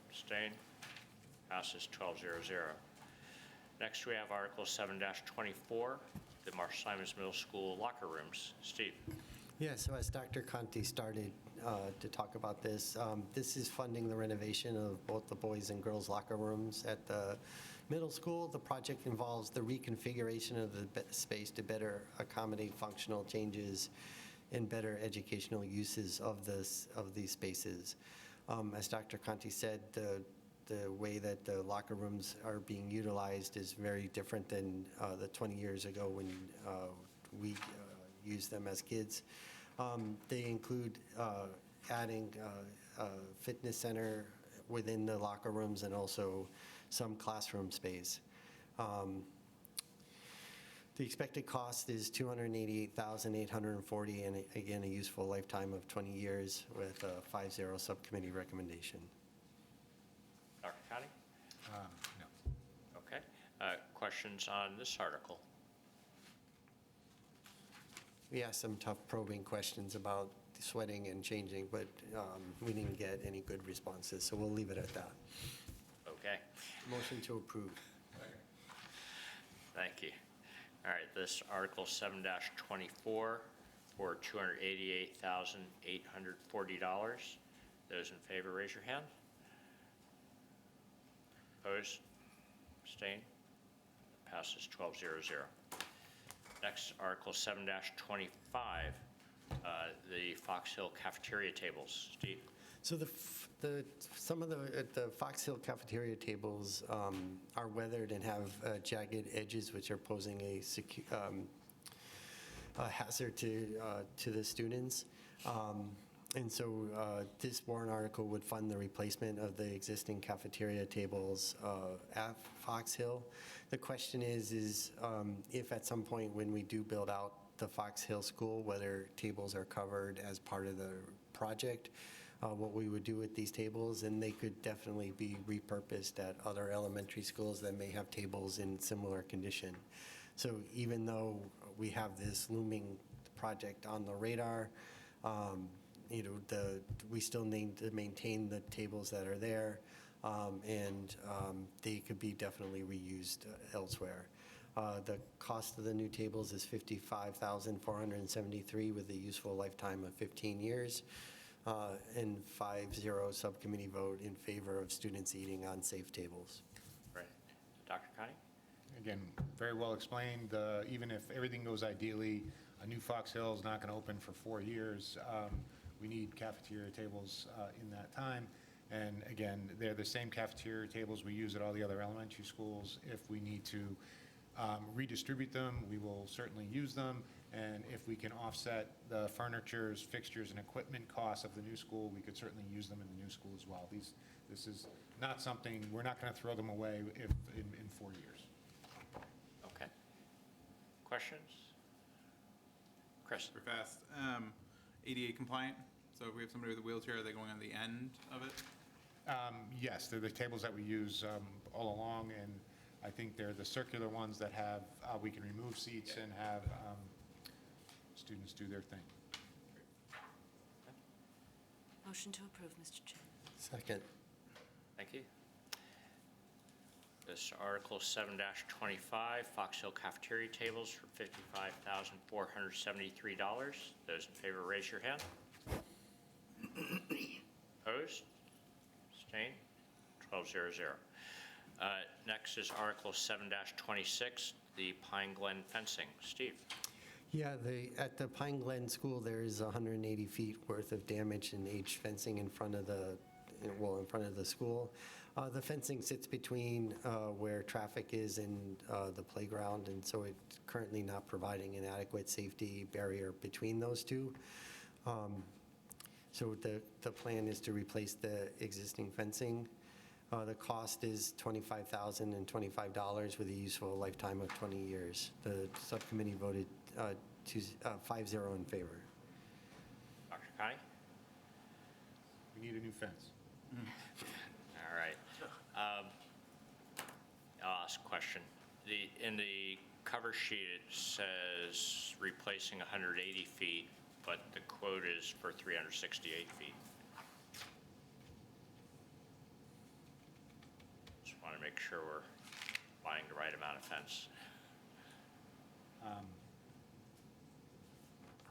Abstained? Passes 12-0-0. Next, we have Article 7-24, the Marshall Simons Middle School locker rooms. Steve? Yeah, so as Dr. Conti started to talk about this, this is funding the renovation of both the boys and girls locker rooms at the middle school. The project involves the reconfiguration of the space to better accommodate functional changes and better educational uses of these spaces. As Dr. Conti said, the way that the locker rooms are being utilized is very different than the 20 years ago when we used them as kids. They include adding a fitness center within the locker rooms and also some classroom space. The expected cost is $288,840, and again, a useful lifetime of 20 years with a 5-0 subcommittee recommendation. Dr. Conti? No. Okay. Questions on this article? We asked some tough probing questions about sweating and changing, but we didn't get any good responses, so we'll leave it at that. Okay. Motion to approve. Thank you. All right, this Article 7-24 for $288,840. Those in favor, raise your hand. Opposed? Abstained? Passes 12-0-0. Next, Article 7-25, the Fox Hill cafeteria tables. Steve? So some of the Fox Hill cafeteria tables are weathered and have jagged edges, which are posing a hazard to the students. And so this warrant article would fund the replacement of the existing cafeteria tables at Fox Hill. The question is if at some point when we do build out the Fox Hill School, whether tables are covered as part of the project. what we would do with these tables, and they could definitely be repurposed at other elementary schools that may have tables in similar condition. So even though we have this looming project on the radar, we still need to maintain the tables that are there, and they could be definitely reused elsewhere. The cost of the new tables is $55,473 with a useful lifetime of 15 years, and 5-0 subcommittee vote in favor of students eating on safe tables. Right. Dr. Connie? Again, very well explained. Even if everything goes ideally, a new Fox Hill is not going to open for 4 years. We need cafeteria tables in that time. And again, they're the same cafeteria tables we use at all the other elementary schools. If we need to redistribute them, we will certainly use them. And if we can offset the furnitures, fixtures, and equipment costs of the new school, we could certainly use them in the new school as well. This is not something, we're not going to throw them away if in 4 years. Okay. Questions? Chris? Super fast. ADA compliant, so if we have somebody with a wheelchair, are they going on the end of it? Yes, they're the tables that we use all along, and I think they're the circular ones that have, we can remove seats and have students do their thing. Motion to approve, Mr. Chair. Second. Thank you. This is Article 7-25, Fox Hill cafeteria tables for $55,473. Those in favor, raise your hand. Opposed? Abstained? 12-0-0. Next is Article 7-26, the Pine Glen fencing. Steve? Yeah, at the Pine Glen School, there is 180 feet worth of damage and aged fencing in front of the school. The fencing sits between where traffic is and the playground, and so it's currently not providing an adequate safety barrier between those two. So the plan is to replace the existing fencing. The cost is $25,025 with a useful lifetime of 20 years. The subcommittee voted 5-0 in favor. Dr. Connie? We need a new fence. All right. I'll ask a question. In the cover sheet, it says replacing 180 feet, but the quote is for 368 feet. Just want to make sure we're buying the right amount of fence.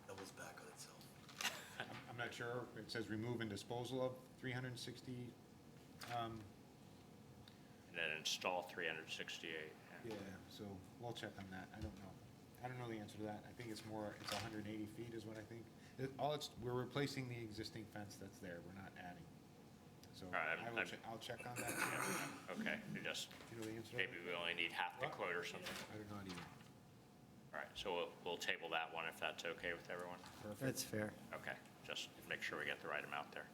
Doubles back on itself. I'm not sure. It says remove and disposal of 360. And then install 368. Yeah, so we'll check on that. I don't know. I don't know the answer to that. I think it's 180 feet is what I think. We're replacing the existing fence that's there. We're not adding. So All right, I'll check on that. Okay, we just, Do you know the answer to that? maybe we only need half the quote or something. I do not either. All right, so we'll table that one if that's okay with everyone. That's fair. Okay, just make sure we get the right amount there.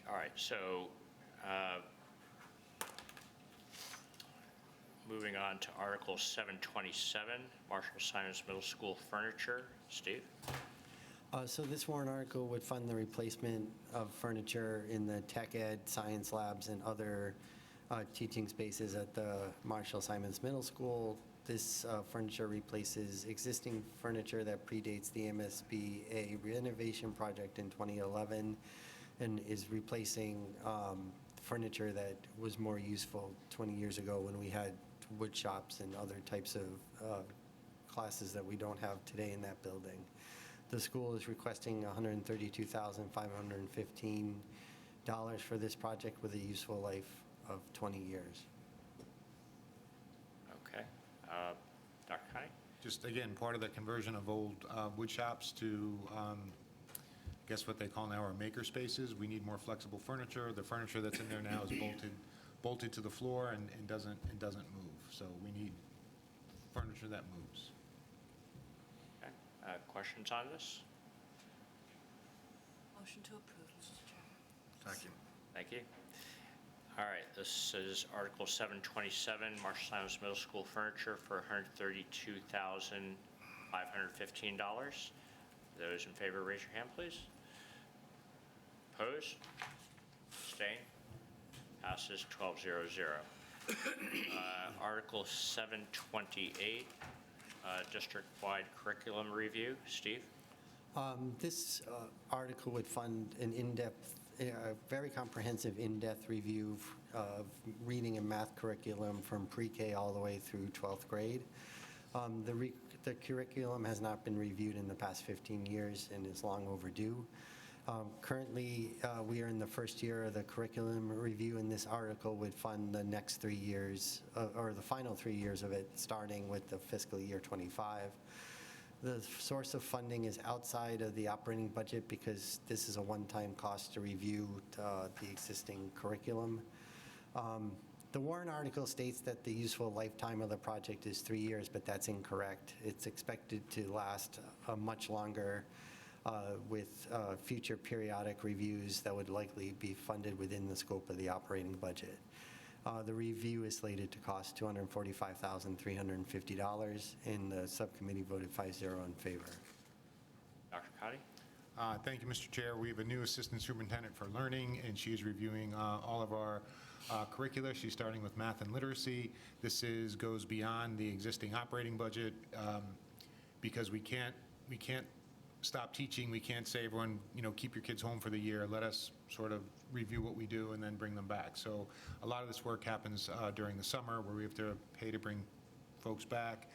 All right, so moving on to Article 727, Marshall Simons Middle School furniture. Steve? So this warrant article would fund the replacement of furniture in the tech ed, science labs, and other teaching spaces at the Marshall Simons Middle School. This furniture replaces existing furniture that predates the MSBA renovation project in 2011 and is replacing furniture that was more useful 20 years ago when we had wood shops and other types of classes that we don't have today in that building. The school is requesting $132,515 for this project with a useful life of 20 years. Okay. Dr. Connie? Just again, part of the conversion of old wood shops to, guess what they call now our maker spaces. We need more flexible furniture. The furniture that's in there now is bolted to the floor and doesn't move. So we need furniture that moves. Okay. Questions on this? Motion to approve, Mr. Chairman. Second. Thank you. All right, this is Article 727, Marshall Simons Middle School furniture for $132,515. Those in favor, raise your hand, please. Opposed? Abstained? Passes 12-0-0. Article 728, district-wide curriculum review. Steve? This article would fund an in-depth, a very comprehensive in-depth review of reading and math curriculum from pre-K all the way through 12th grade. The curriculum has not been reviewed in the past 15 years and is long overdue. Currently, we are in the first year of the curriculum review, and this article would fund the next 3 years, or the final 3 years of it, starting with the fiscal year '25. The source of funding is outside of the operating budget because this is a one-time cost to review the existing curriculum. The warrant article states that the useful lifetime of the project is 3 years, but that's incorrect. It's expected to last much longer with future periodic reviews that would likely be funded within the scope of the operating budget. The review is slated to cost $245,350, and the subcommittee voted 5-0 in favor. Dr. Cotty? Thank you, Mr. Chair. We have a new Assistant Superintendent for Learning, and she is reviewing all of our curricula. She's starting with math and literacy. This goes beyond the existing operating budget because we can't stop teaching. We can't say, everyone, keep your kids home for the year. Let us sort of review what we do and then bring them back. So a lot of this work happens during the summer where we have to pay to bring folks back.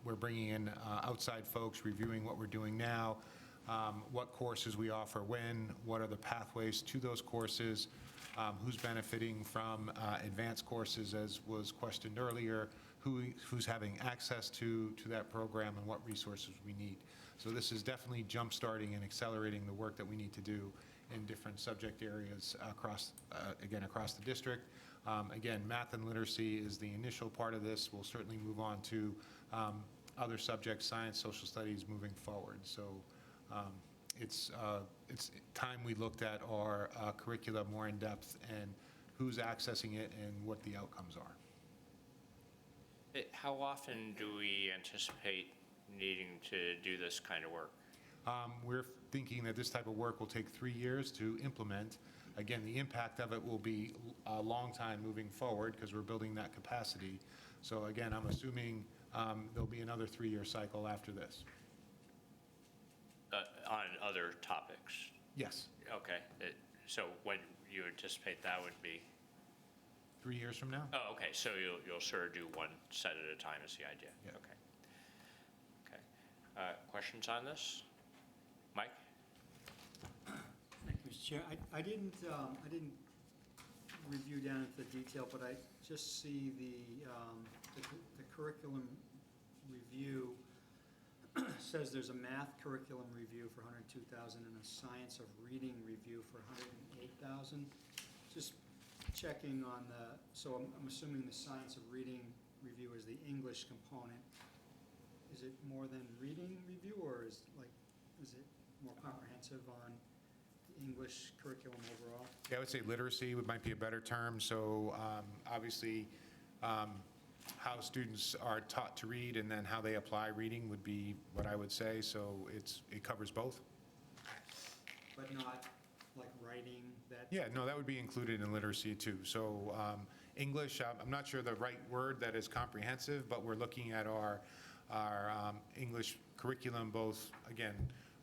We're bringing in outside folks, reviewing what we're doing now, what courses we offer when, what are the pathways to those courses, who's benefiting from advanced courses, as was questioned earlier, who's having access to that program, and what resources we need. So this is definitely jump-starting and accelerating the work that we need to do in different subject areas across the district. Again, math and literacy is the initial part of this. We'll certainly move on to other subjects, science, social studies, moving forward. So it's time we looked at our curricula more in depth and who's accessing it and what the outcomes are. How often do we anticipate needing to do this kind of work? We're thinking that this type of work will take 3 years to implement. Again, the impact of it will be a long time moving forward because we're building that capacity. So again, I'm assuming there'll be another 3-year cycle after this. On other topics? Yes. Okay. So when you anticipate that would be? 3 years from now? Oh, okay. So you'll sort of do one set at a time is the idea? Yeah. Okay. Questions on this? Mike? Thank you, Mr. Chair. I didn't review down into the detail, but I just see the curriculum review says there's a math curriculum review for $102,000 and a science of reading review for $108,000. Just checking on so I'm assuming the science of reading review is the English component. Is it more than reading review, or is it more comprehensive on the English curriculum overall? Yeah, I would say literacy might be a better term. So obviously, how students are taught to read and then how they apply reading would be what I would say. So it covers both. But not like writing that? Yeah, no, that would be included in literacy too. So English, I'm not sure the right word that is comprehensive, but we're looking at our English curriculum, both, again,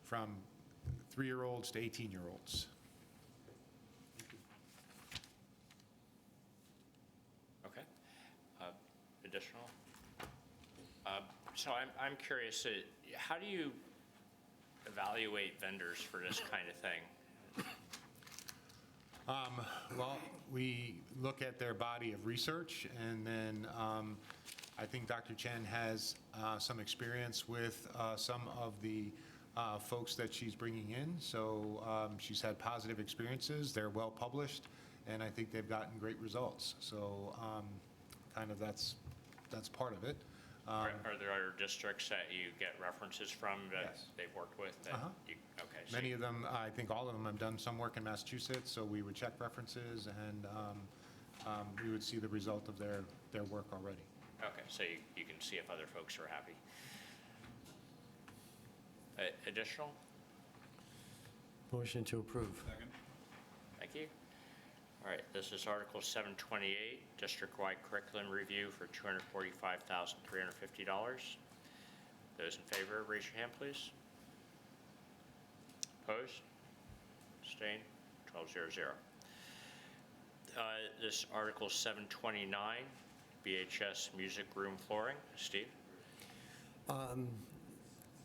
from 3-year-olds to 18-year-olds. Okay. Additional? So I'm curious, how do you evaluate vendors for this kind of thing? Well, we look at their body of research, and then I think Dr. Chen has some experience with some of the folks that she's bringing in. So she's had positive experiences. They're well published, and I think they've gotten great results. So kind of that's part of it. Are there other districts that you get references from that Yes. they've worked with? Okay. So Many of them, I think all of them have done some work in Massachusetts, so we would check references, and we would see the result of their work already. Okay, so you can see if other folks are happy. Additional? Motion to approve. Thank you. All right, this is Article 728, district-wide curriculum review for $245,350. Those in favor, raise your hand, please. Opposed? Abstained? 12-0-0. This Article 729, BHS music room flooring. Steve?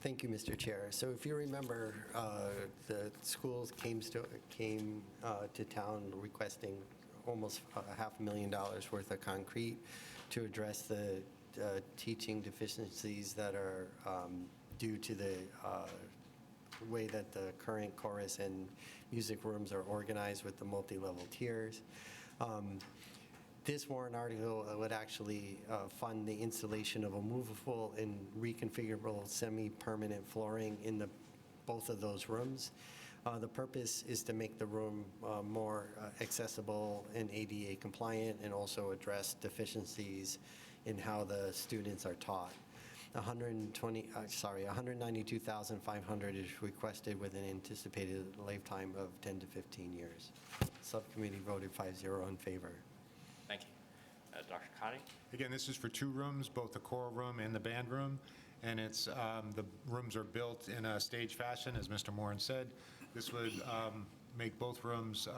Thank you, Mr. Chair. So if you remember, the schools came to town requesting almost $500,000 worth of concrete to address the teaching deficiencies that are due to the way that the current chorus and music rooms are organized with the multi-level tiers. This warrant article would actually fund the installation of a movable and reconfigurable semi-permanent flooring in both of those rooms. The purpose is to make the room more accessible and ADA compliant, and also address deficiencies in how the students are taught. $192,500 is requested with an anticipated lifetime of 10 to 15 years. Subcommittee voted 5-0 in favor. Thank you. Dr. Connie? Again, this is for 2 rooms, both the choral room and the band room, and it's, the rooms are built in a stage fashion, as Mr. Moran said. This would make both rooms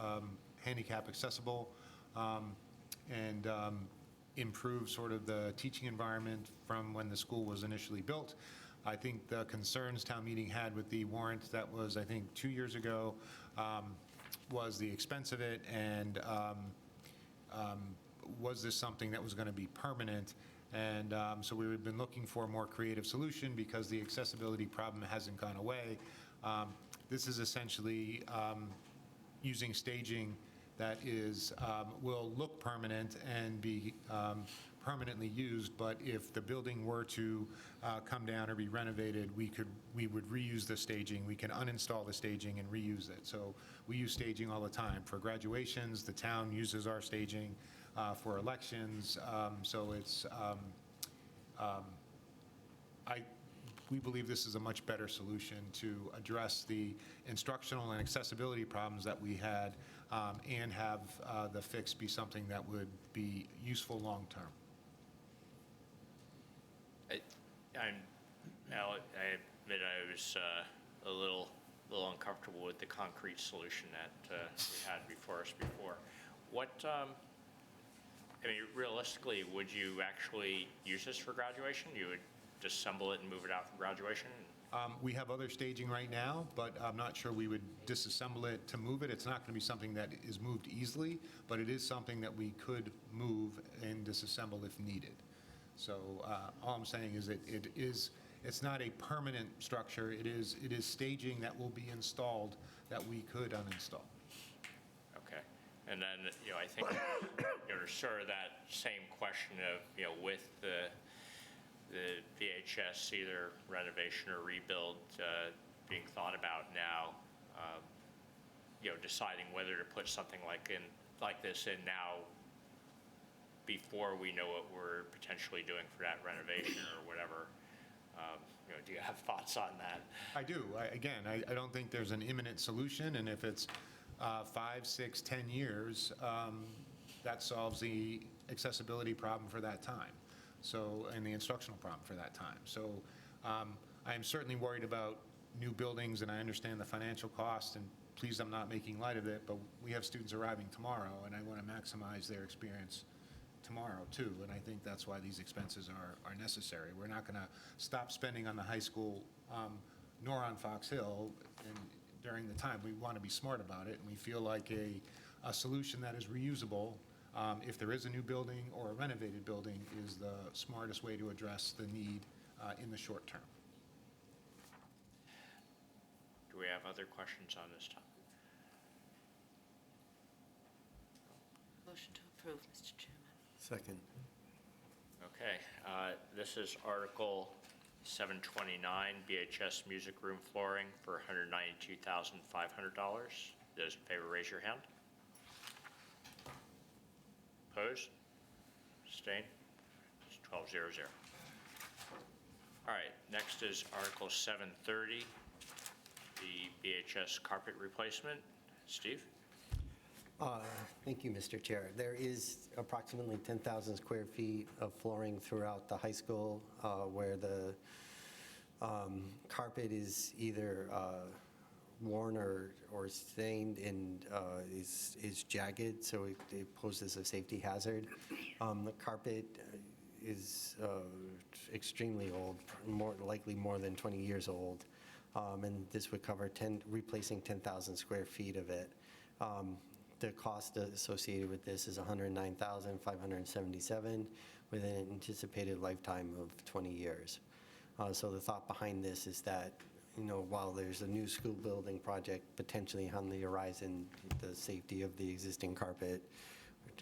handicap accessible and improve sort of the teaching environment from when the school was initially built. I think the concerns town meeting had with the warrant that was, I think, 2 years ago, was the expense of it, and was this something that was going to be permanent? And so we've been looking for a more creative solution because the accessibility problem hasn't gone away. This is essentially using staging that is, will look permanent and be permanently used, but if the building were to come down or be renovated, we would reuse the staging. We can uninstall the staging and reuse it. So we use staging all the time. For graduations, the town uses our staging. For elections, so it's, we believe this is a much better solution to address the instructional and accessibility problems that we had, and have the fix be something that would be useful long-term. I admit I was a little uncomfortable with the concrete solution that we had before us before. What, I mean, realistically, would you actually use this for graduation? You would disassemble it and move it out for graduation? We have other staging right now, but I'm not sure we would disassemble it to move it. It's not going to be something that is moved easily, but it is something that we could move and disassemble if needed. So all I'm saying is that it's not a permanent structure. It is staging that will be installed that we could uninstall. Okay. And then, I think, sort of that same question of, with the VHS, either renovation or rebuild being thought about now, deciding whether to put something like this in now before we know what we're potentially doing for that renovation or whatever. Do you have thoughts on that? I do. I don't think there's an imminent solution, and if it's 5, 6, 10 years, that solves the accessibility problem for that time, so, and the instructional problem for that time. So I am certainly worried about new buildings, and I understand the financial cost, and please, I'm not making light of it, but we have students arriving tomorrow, and I want to maximize their experience tomorrow too, and I think that's why these expenses are necessary. We're not going to stop spending on the high school nor on Fox Hill, and during the time we want to be smart about it, and we feel like a solution that is reusable, if there is a new building or a renovated building, is the smartest way to address the need in the short term. Do we have other questions on this topic? Motion to approve, Mr. Chairman. Second. Okay, this is Article 729, BHS music room flooring for $192,500. Those in favor, raise your hand. Opposed? Abstained? It's 12-0-0. All right, next is Article 730, the BHS carpet replacement. Steve? Thank you, Mr. Chair. There is approximately 10,000 square feet of flooring throughout the high school where the carpet is either worn or stained and is jagged, so it poses a safety hazard. The carpet is extremely old, likely more than 20 years old, and this would cover replacing 10,000 square feet of it. The cost associated with this is $109,577 with an anticipated lifetime of 20 years. So the thought behind this is that, while there's a new school building project potentially on the horizon, the safety of the existing carpet,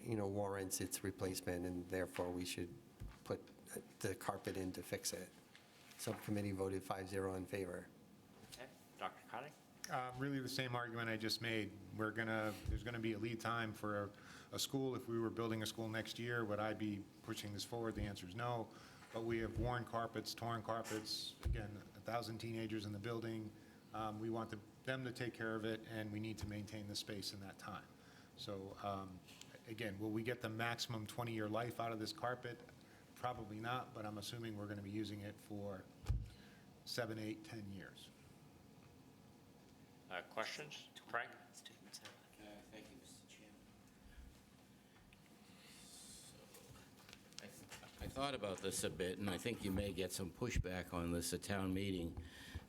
warrants its replacement, and therefore we should put the carpet in to fix it. Subcommittee voted 5-0 in favor. Okay, Dr. Connie? Really the same argument I just made. There's going to be a lead time for a school. If we were building a school next year, would I be pushing this forward? The answer is no. But we have worn carpets, torn carpets, again, 1,000 teenagers in the building. We want them to take care of it, and we need to maintain the space in that time. So again, will we get the maximum 20-year life out of this carpet? Probably not, but I'm assuming we're going to be using it for 7, 8, 10 years. Questions? Frank? Thank you, Mr. Chairman. I thought about this a bit, and I think you may get some pushback on this at town meeting,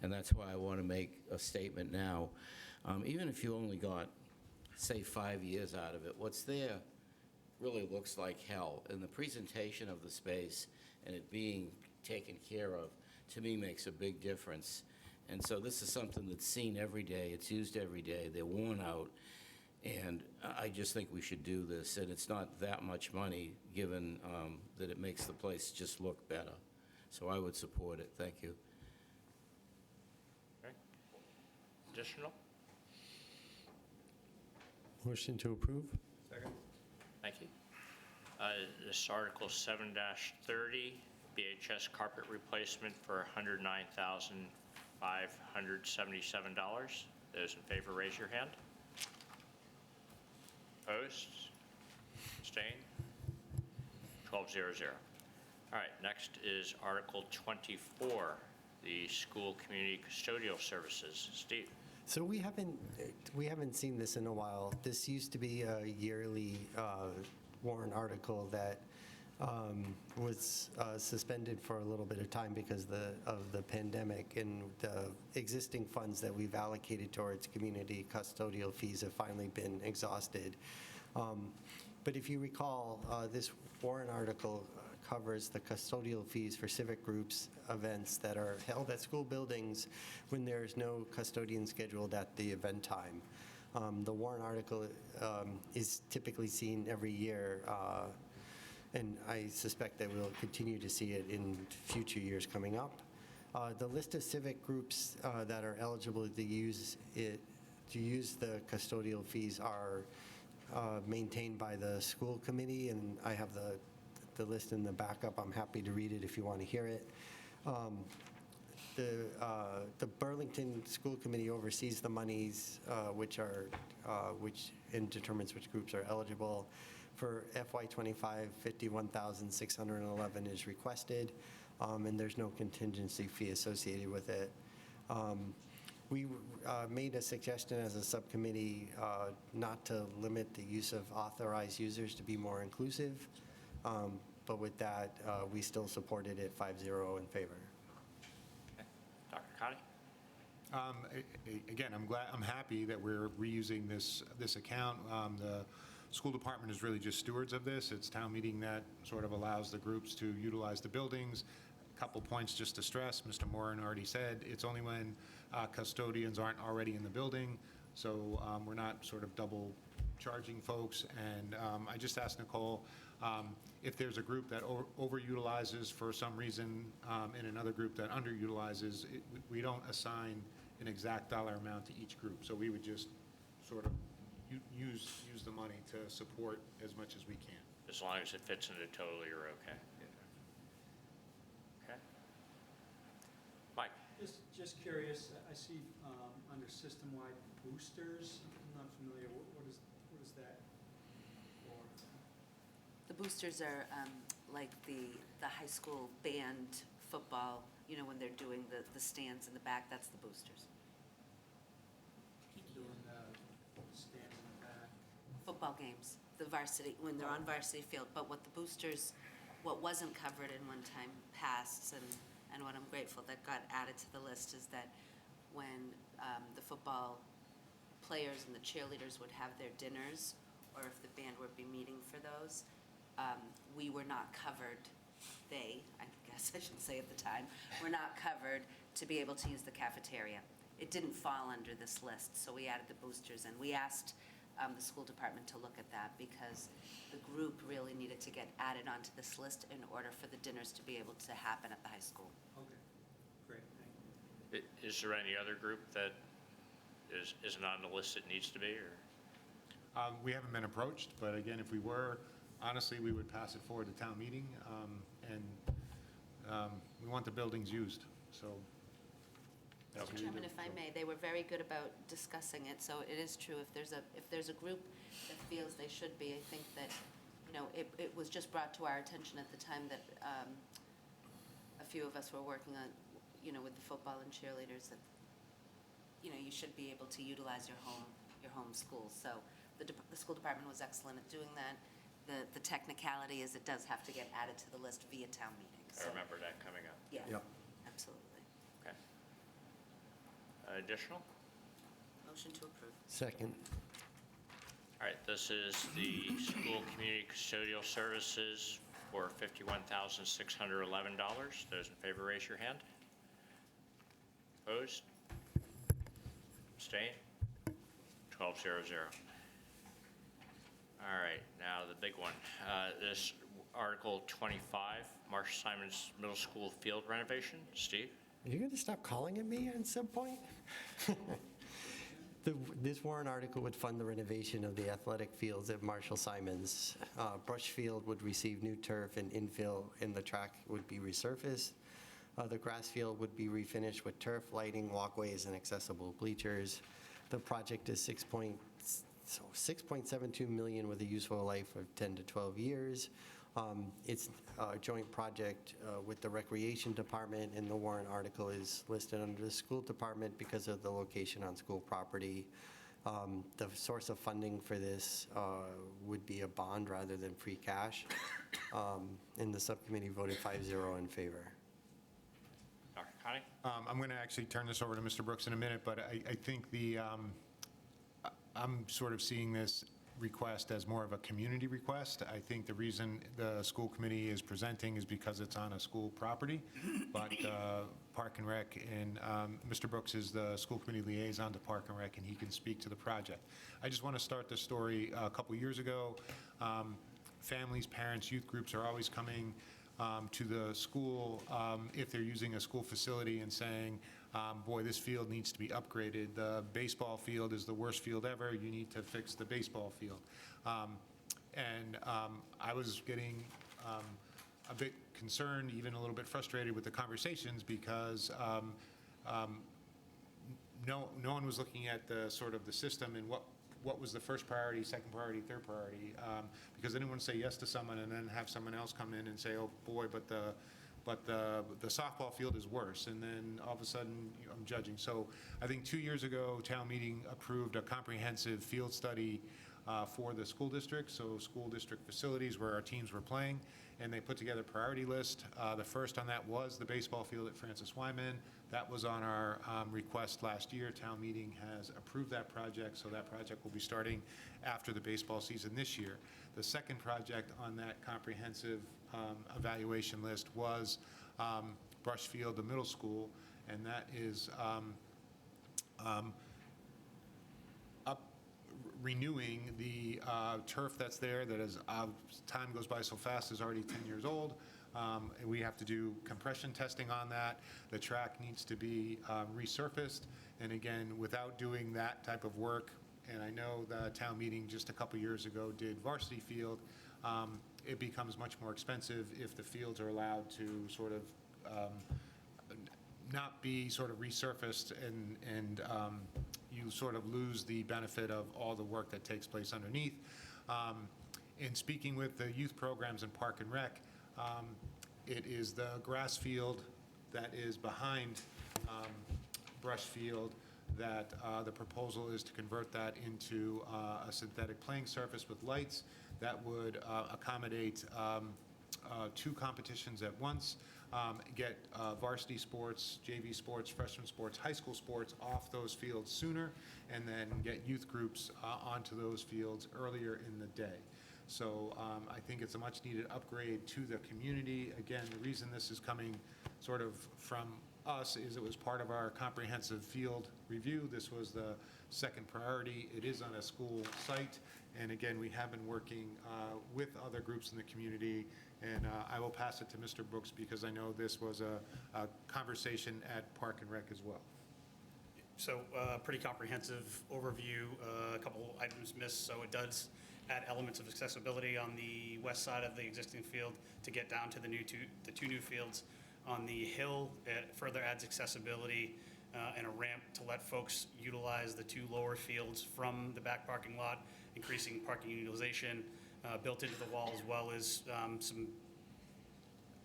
and that's why I want to make a statement now. Even if you only got, say, 5 years out of it, what's there really looks like hell. And the presentation of the space and it being taken care of, to me, makes a big difference. And so this is something that's seen every day, it's used every day, they're worn out, and I just think we should do this, and it's not that much money, given that it makes the place just look better. So I would support it, thank you. Okay. Additional? Motion to approve? Thank you. This is Article 7-30, BHS carpet replacement for $109,577. Those in favor, raise your hand. Opposed? Abstained? 12-0-0. All right, next is Article 24, the school community custodial services. Steve? So we haven't seen this in a while. This used to be a yearly warrant article that was suspended for a little bit of time because of the pandemic, and the existing funds that we've allocated towards community custodial fees have finally been exhausted. But if you recall, this warrant article covers the custodial fees for civic groups events that are held at school buildings when there's no custodian scheduled at the event time. The warrant article is typically seen every year, and I suspect that we'll continue to see it in future years coming up. The list of civic groups that are eligible to use the custodial fees are maintained by the school committee, and I have the list in the backup. I'm happy to read it if you want to hear it. The Burlington School Committee oversees the monies which determines which groups are eligible. For FY25, $51,611 is requested, and there's no contingency fee associated with it. We made a suggestion as a subcommittee not to limit the use of authorized users to be more inclusive, but with that, we still supported it 5-0 in favor. Okay. Dr. Connie? Again, I'm happy that we're reusing this account. The school department is really just stewards of this. It's town meeting that sort of allows the groups to utilize the buildings. A couple points just to stress, Mr. Moran already said, it's only when custodians aren't already in the building, so we're not sort of double charging folks. And I just asked Nicole, if there's a group that overutilizes for some reason and another group that underutilizes, we don't assign an exact dollar amount to each group. So we would just sort of use the money to support as much as we can. As long as it fits into total, you're okay. Okay. Mike? Just curious, I see under system-wide boosters, I'm not familiar, what is that for? The boosters are like the high school band football, you know, when they're doing the stands in the back, that's the boosters. Doing the stand in the back? Football games, the varsity, when they're on varsity field, but what the boosters, what wasn't covered in one time past, and what I'm grateful that got added to the list is that when the football players and the cheerleaders would have their dinners, or if the band would be meeting for those, we were not covered, I guess I should say at the time, were not covered to be able to use the cafeteria. It didn't fall under this list, so we added the boosters, and we asked the school department to look at that because the group really needed to get added onto this list in order for the dinners to be able to happen at the high school. Okay, great, thank you. Is there any other group that isn't on the list that needs to be, or? We haven't been approached, but again, if we were, honestly, we would pass it forward to town meeting, and we want the buildings used, so. that's what we Mr. Chairman, do, if I so. may, they were very good about discussing it, so it is true, if there's a group that feels they should be, I think that, you know, it was just brought to our attention at the time that a few of us were working on, you know, with the football and cheerleaders, that, you know, you should be able to utilize your home schools. So the school department was excellent at doing that. The technicality is it does have to get added to the list via town meeting. I remember that coming up. Yeah, Yep. absolutely. Okay. Additional? Motion to approve. Second. All right, this is the school community custodial services for $51,611. Those in favor, raise your hand. Opposed? Abstain? 12-0-0. All right, now the big one. This Article 25, Marshall Simons Middle School field renovation. Steve? Are you going to stop calling at me at some point? This warrant article would fund the renovation of the athletic fields at Marshall Simons. Brush Field would receive new turf and infill, and the track would be resurfaced. The grass field would be refinished with turf, lighting, walkways, and accessible bleachers. The project is $6.72 million with a useful life of 10 to 12 years. It's a joint project with the Recreation Department, and the warrant article is listed under the School Department because of the location on school property. The source of funding for this would be a bond rather than free cash, and the subcommittee voted 5-0 in favor. Dr. Connie? I'm going to actually turn this over to Mr. Brooks in a minute, but I think I'm sort of seeing this request as more of a community request. I think the reason the school committee is presenting is because it's on a school property, but Park and Rec, and Mr. Brooks is the school committee liaison to Park and Rec, and he can speak to the project. I just want to start the story. A couple years ago, families, parents, youth groups are always coming to the school if they're using a school facility and saying, boy, this field needs to be upgraded. The baseball field is the worst field ever. You need to fix the baseball field. I was getting a bit concerned, even a little bit frustrated with the conversations because no one was looking at the sort of the system and what was the first priority, second priority, third priority, because I didn't want to say yes to someone and then have someone else come in and say, oh boy, but the softball field is worse, and then all of a sudden I'm judging. So I think 2 years ago, town meeting approved a comprehensive field study for the school district, so school district facilities where our teams were playing, and they put together a priority list. The first on that was the baseball field at Francis Wyman. That was on our request last year. Town meeting has approved that project, so that project will be starting after the baseball season this year. The second project on that comprehensive evaluation list was Brush Field, the middle school, and that is renewing the turf that's there that is, time goes by so fast, is already 10 years old. And we have to do compression testing on that. The track needs to be resurfaced. And again, without doing that type of work, and I know the town meeting just a couple years ago did varsity field, it becomes much more expensive if the fields are allowed to sort of not be sort of resurfaced and you sort of lose the benefit of all the work that takes place underneath. In speaking with the youth programs in Park and Rec, it is the grass field that is behind Brush Field that the proposal is to convert that into a synthetic playing surface with lights that would accommodate two competitions at once, get varsity sports, JV sports, freshman sports, high school sports off those fields sooner, and then get youth groups onto those fields earlier in the day. So I think it's a much-needed upgrade to the community. Again, the reason this is coming sort of from us is it was part of our comprehensive field review. This was the second priority. It is on a school site, and again, we have been working with other groups in the community, and I will pass it to Mr. Brooks because I know this was a conversation at Park and Rec as well. So, pretty comprehensive overview, a couple items missed, so it does add elements of accessibility on the west side of the existing field to get down to the two new fields. On the hill, it further adds accessibility and a ramp to let folks utilize the two lower fields from the back parking lot, increasing parking utilization built into the wall, as well as some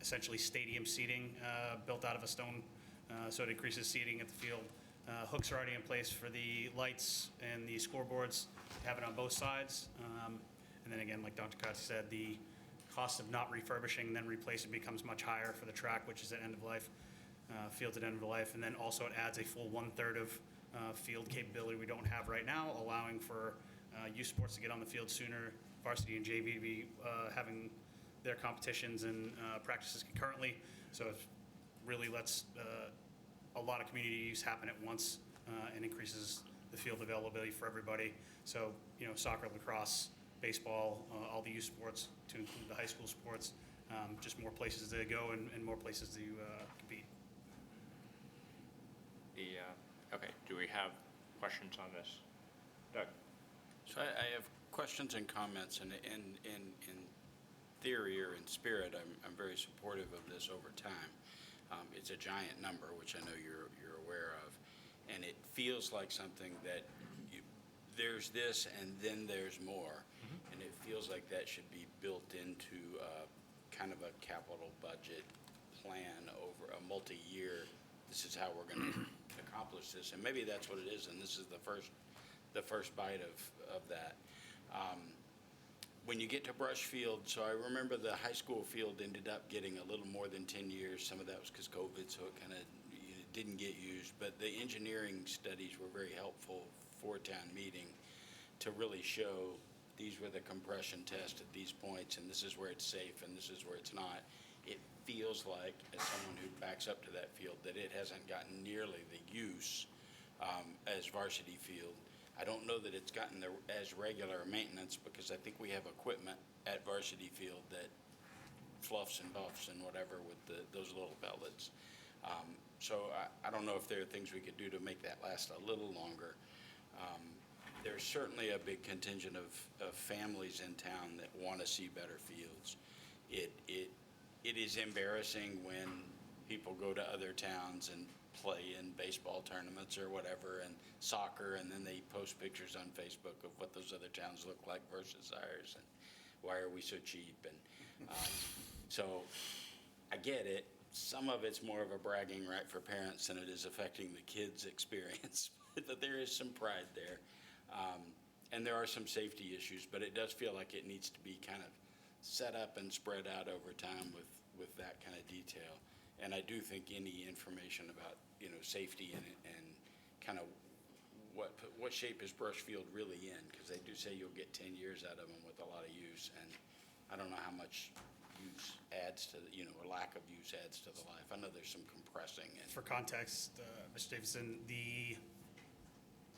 essentially stadium seating built out of a stone, so it increases seating at the field. Hooks are already in place for the lights and the scoreboards, have it on both sides. And then again, like Dr. Kotz said, the cost of not refurbishing and then replacing becomes much higher for the track, which is at end of life, fields at end of life. And then also it adds a full 1/3 of field capability we don't have right now, allowing for youth sports to get on the field sooner, varsity and JV to be having their competitions and practices concurrently. So it really lets a lot of community use happen at once and increases the field availability for everybody. So, you know, soccer, lacrosse, baseball, all the youth sports, to include the high school sports, just more places to go and more places to compete. Okay, do we have questions on this? Doug? So I have questions and comments, and in theory or in spirit, I'm very supportive of this over time. It's a giant number, which I know you're aware of, and it feels like something that there's this and then there's more, and it feels like that should be built into kind of a capital budget plan over a multi-year. This is how we're going to accomplish this, and maybe that's what it is, and this is the first bite of that. When you get to Brush Field, so I remember the high school field ended up getting a little more than 10 years. Some of that was because COVID, so it kind of didn't get used. But the engineering studies were very helpful for town meeting to really show these were the compression tests at these points, and this is where it's safe, and this is where it's not. It feels like, as someone who backs up to that field, that it hasn't gotten nearly the use as varsity field. I don't know that it's gotten as regular maintenance, because I think we have equipment at varsity field that fluffs and buffs and whatever with those little pellets. So I don't know if there are things we could do to make that last a little longer. There's certainly a big contingent of families in town that want to see better fields. It is embarrassing when people go to other towns and play in baseball tournaments or whatever, and soccer, and then they post pictures on Facebook of what those other towns look like versus ours, and why are we so cheap? And so I get it. Some of it's more of a bragging right for parents than it is affecting the kids' experience, but there is some pride there. And there are some safety issues, but it does feel like it needs to be kind of set up and spread out over time with that kind of detail. And I do think any information about, you know, safety and kind of what shape is Brush Field really in, because they do say you'll get 10 years out of them with a lot of use, and I don't know how much use adds to, you know, or lack of use adds to the life. I know there's some compressing. For context, Mr. Davidson,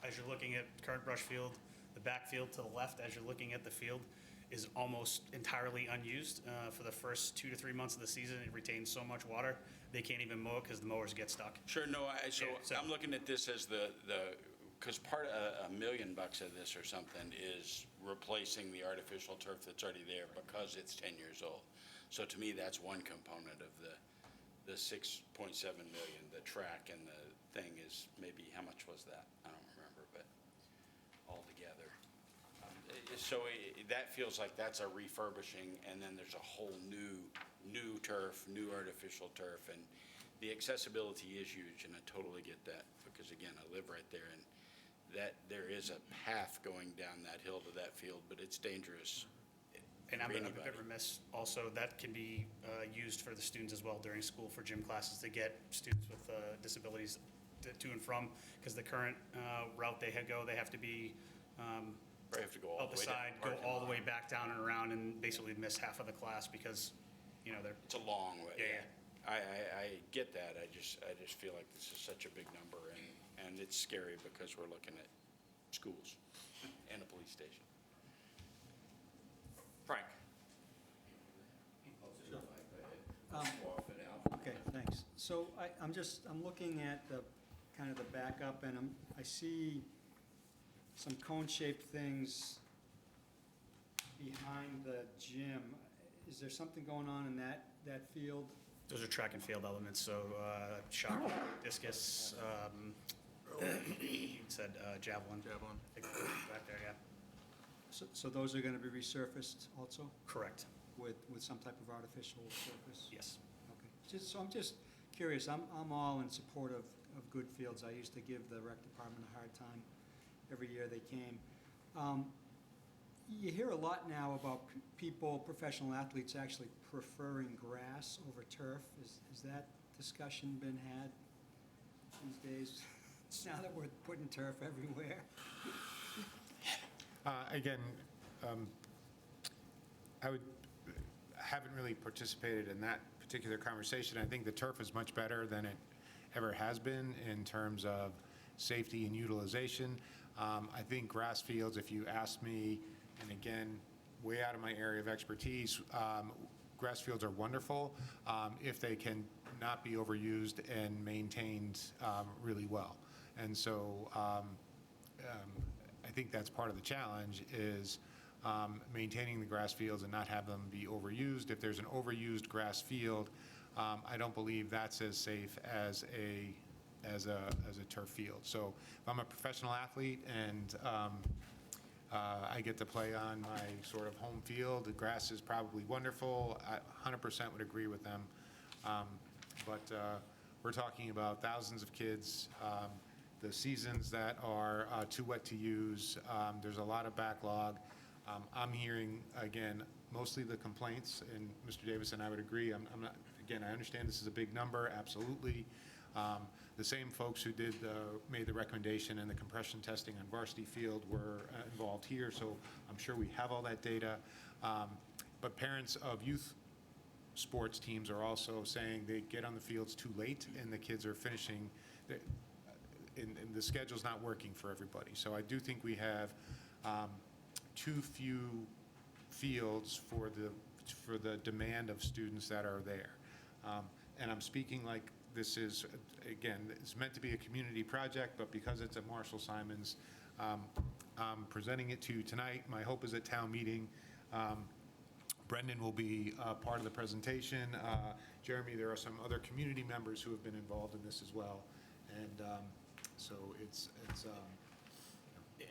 as you're looking at current Brush Field, the backfield to the left, as you're looking at the field, is almost entirely unused. For the first 2 to 3 months of the season, it retains so much water, they can't even mow it because the mowers get stuck. Sure, no, so I'm looking at this as because part of $1 million of this or something is replacing the artificial turf that's already there because it's 10 years old. So to me, that's one component of the 6.7 million. The track and the thing is maybe, how much was that? I don't remember, but altogether. That feels like that's a refurbishing, and then there's a whole new turf, new artificial turf, and the accessibility is huge, and I totally get that, because again, I live right there, and that, there is a path going down that hill to that field, but it's dangerous And I'm for a anybody. bit remiss, also, that can be used for the students as well during school for gym classes to get students with disabilities to and from, because the current route they go, they have to be They have to go all out the the way down. side, go all the way back down and around, and basically miss half of the class because, you know, they're, It's a long way. Yeah, I get that, I just feel like this is such a big number, and it's scary because we're looking at schools and a police station. Frank? Okay, thanks. So I'm looking at the, kind of the backup, and I see some cone-shaped things behind the gym. Is there something going on in that field? those are track and field elements, so shot, discus, you said javelin. Javelin. Back there, yeah. So those are gonna be resurfaced also Correct, with some type of artificial surface? yes. Okay, so I'm just curious, I'm all in support of good fields. I used to give the rec department a hard time every year they came. You hear a lot now about people, professional athletes actually preferring grass over turf. Has that discussion been had these days, now that we're putting turf everywhere? Again, haven't really participated in that particular conversation. I think the turf is much better than it ever has been in terms of safety and utilization. I think grass fields, if you ask me, and again, way out of my area of expertise, grass fields are wonderful if they can not be overused and maintained really well. And so I think that's part of the challenge is maintaining the grass fields and not have them be overused. If there's an overused grass field, I don't believe that's as safe as a turf field. So if I'm a professional athlete and I get to play on my sort of home field, the grass is probably wonderful. I 100% would agree with them. But we're talking about thousands of kids, the seasons that are too wet to use. There's a lot of backlog. I'm hearing, again, mostly the complaints, and Mr. Davis and I would agree. I'm not, again, I understand this is a big number, absolutely. The same folks who made the recommendation and the compression testing on Varsity Field were involved here, so I'm sure we have all that data. But parents of youth sports teams are also saying they get on the fields too late and the kids are finishing, and the schedule's not working for everybody. So I do think we have too few fields for the demand of students that are there. And I'm speaking like this is, again, it's meant to be a community project, but because it's at Marshall Simons, I'm presenting it to you tonight. My hope is at town meeting. Brendan will be part of the presentation. Jeremy, there are some other community members who have been involved in this as well. And so it's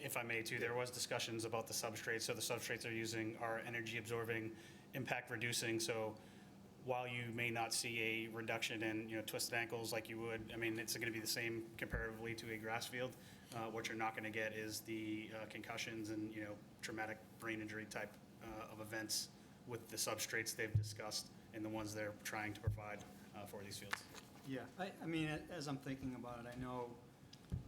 If I may too, there was discussions about the substrates. So the substrates they're using are energy absorbing, impact reducing. So while you may not see a reduction in, twisted ankles like you would, I mean, it's going to be the same comparatively to a grass field. What you're not going to get is the concussions and, traumatic brain injury type of events with the substrates they've discussed and the ones they're trying to provide for these fields. Yeah, I mean, as I'm thinking about it, I know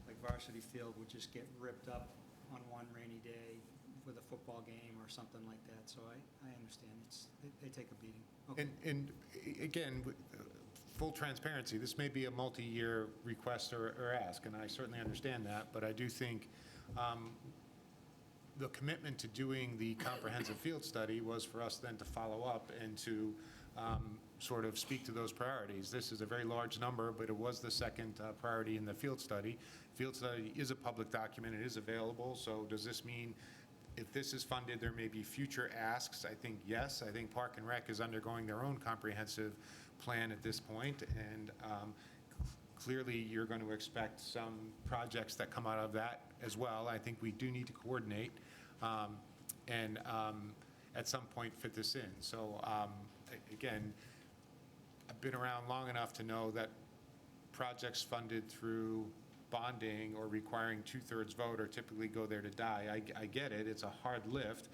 like Varsity Field would just get ripped up on one rainy day with a football game or something like that, so I understand, they take a beating. Okay. And again, full transparency, this may be a multi-year request or ask, and I certainly understand that, but I do think the commitment to doing the comprehensive field study was for us then to follow up and to sort of speak to those priorities. This is a very large number, but it was the second priority in the field study. Field study is a public document, it is available, so does this mean if this is funded, there may be future asks? I think yes. I think Park and Rec is undergoing their own comprehensive plan at this point, and Clearly, you're going to expect some projects that come out of that as well. I think we do need to coordinate and at some point fit this in. So again, I've been around long enough to know that projects funded through bonding or requiring 2/3 vote or typically go there to die. I get it, it's a hard lift,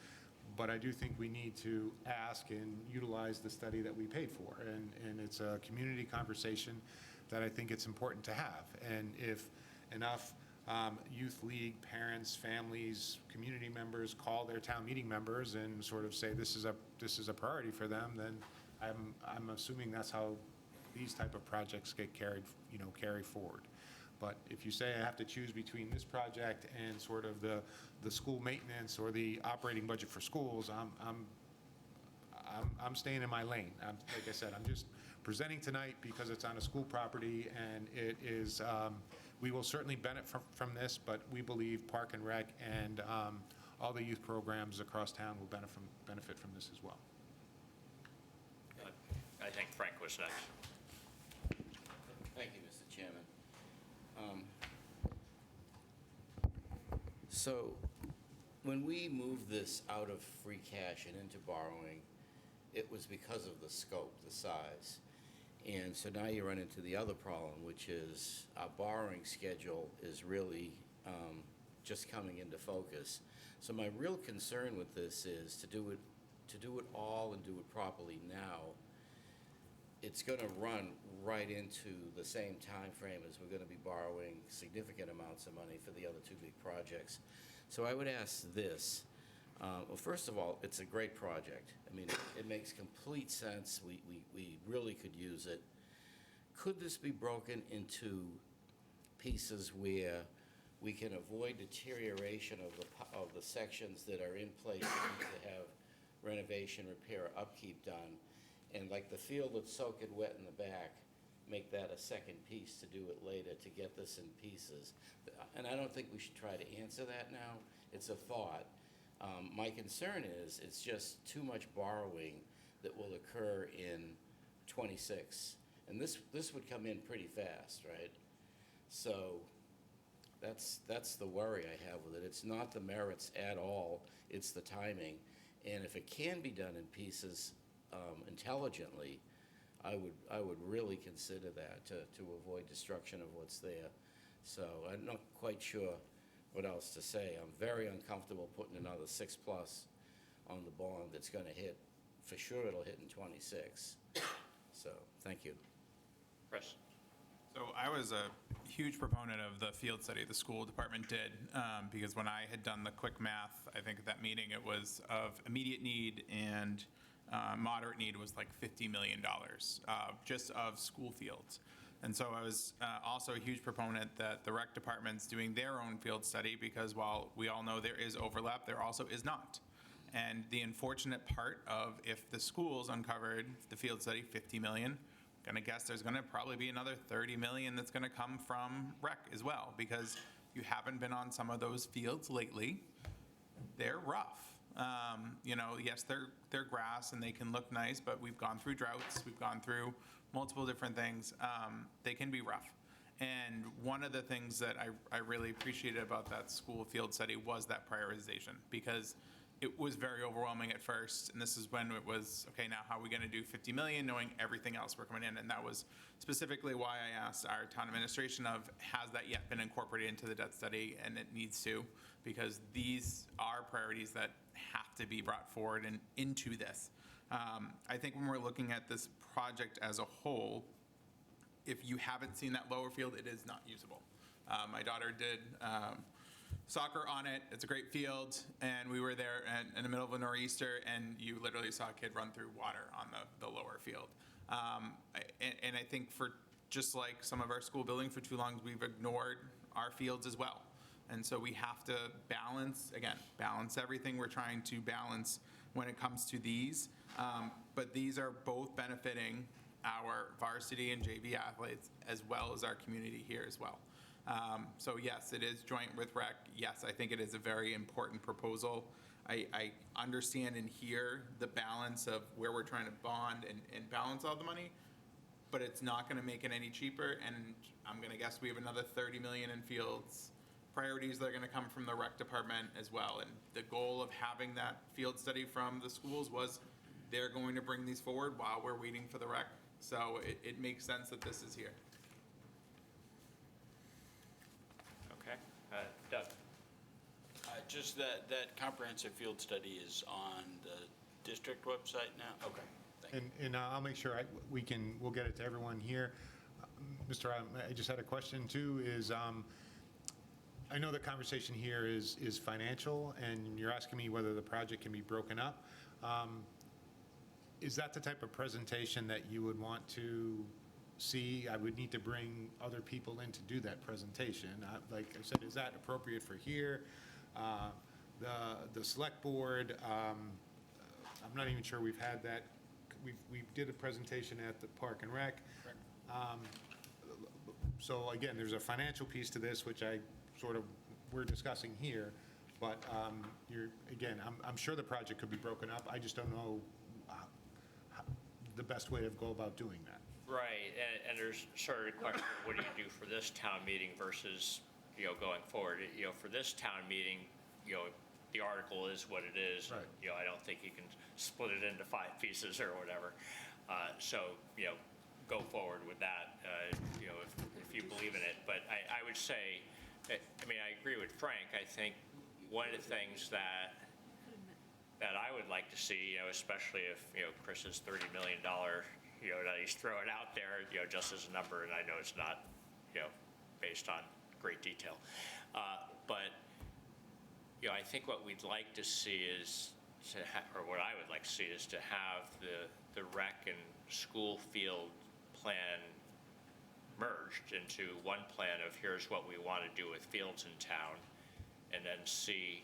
but I do think we need to ask and utilize the study that we paid for. And it's a community conversation that I think it's important to have. And if enough youth league, parents, families, community members call their town meeting members and sort of say this is a priority for them, then I'm assuming that's how these type of projects get carry forward. But if you say I have to choose between this project and sort of the school maintenance or the operating budget for schools, I'm staying in my lane. Like I said, I'm just presenting tonight because it's on a school property, and it is, we will certainly benefit from this, but we believe Park and Rec and all the youth programs across town will benefit from this as well. I think Frank was next. Thank you, Mr. Chairman. So when we moved this out of free cash and into borrowing, it was because of the scope, the size. And so now you run into the other problem, which is our borrowing schedule is really just coming into focus. So my real concern with this is to do it all and do it properly now. It's going to run right into the same time frame as we're going to be borrowing significant amounts of money for the other two big projects. So I would ask this. Well, first of all, it's a great project. I mean, it makes complete sense. We really could use it. Could this be broken into pieces where we can avoid deterioration of the sections that are in place that need to have renovation, repair, upkeep done? And like the field that's soaking wet in the back, make that a second piece to do it later to get this in pieces. And I don't think we should try to answer that now. It's a thought. My concern is it's just too much borrowing that will occur in '26. And this would come in pretty fast, right? So that's the worry I have with it. It's not the merits at all, it's the timing. And if it can be done in pieces intelligently, I would really consider that to avoid destruction of what's there. So I'm not quite sure what else to say. I'm very uncomfortable putting another 6+ on the bond that's going to hit. For sure it'll hit in '26. So, thank you. Chris? So I was a huge proponent of the field study the school department did, because when I had done the quick math, I think at that meeting it was of immediate need and moderate need was like $50 million just of school fields. And so I was also a huge proponent that the rec department's doing their own field study, because while we all know there is overlap, there also is not. And the unfortunate part of if the schools uncovered the field study, 50 million, I'm gonna guess there's gonna probably be another 30 million that's gonna come from rec as well, because you haven't been on some of those fields lately. They're rough. Yes, they're grass and they can look nice, but we've gone through droughts, we've gone through multiple different things. They can be rough. And one of the things that I really appreciated about that school field study was that prioritization, because it was very overwhelming at first. And this is when it was, okay, now how are we going to do 50 million, knowing everything else we're coming in? And that was specifically why I asked our town administration of, has that yet been incorporated into the debt study? And it needs to, because these are priorities that have to be brought forward and into this. I think when we're looking at this project as a whole, if you haven't seen that lower field, it is not usable. My daughter did soccer on it. It's a great field, and we were there in the middle of a nor'easter, and you literally saw a kid run through water on the lower field. And I think for just like some of our school buildings for too long, we've ignored our fields as well. And so we have to balance everything we're trying to balance when it comes to these. But these are both benefiting our varsity and JV athletes as well as our community here as well. So yes, it is joint with rec. Yes, I think it is a very important proposal. I understand and hear the balance of where we're trying to bond and balance all the money. but it's not gonna make it any cheaper, and I'm gonna guess we have another 30 million in fields priorities that are gonna come from the rec department as well. And the goal of having that field study from the schools was they're going to bring these forward while we're waiting for the rec. So it makes sense that this is here. Okay, Doug? Just that comprehensive field study is on the district website now? Okay. And I'll make sure we'll get it to everyone here. Mr. Adam, I just had a question too, is, I know the conversation here is financial, and you're asking me whether the project can be broken up. Is that the type of presentation that you would want to see? I would need to bring other people in to do that presentation. Like I said, is that appropriate for here? The select board, I'm not even sure we've had that. We did a presentation at the Park and Rec. So again, there's a financial piece to this, which we're discussing here, but again, I'm sure the project could be broken up. I just don't know the best way to go about doing that. Right, and there's sort of a question, of what do you do for this town meeting versus, going forward? For this town meeting, the article is what it is. Right. I don't think you can split it into 5 pieces or whatever. So, go forward with that, if you believe in it. But I would say, I agree with Frank. I think one of the things that I would like to see, especially if, Chris's $30 million, that he's throwing out there, just as a number, and I know it's not, based on great detail. But, I think what we'd like to see is, or what I would like to see is to have the rec and school field plan merged into one plan of here's what we want to do with fields in town, and then see,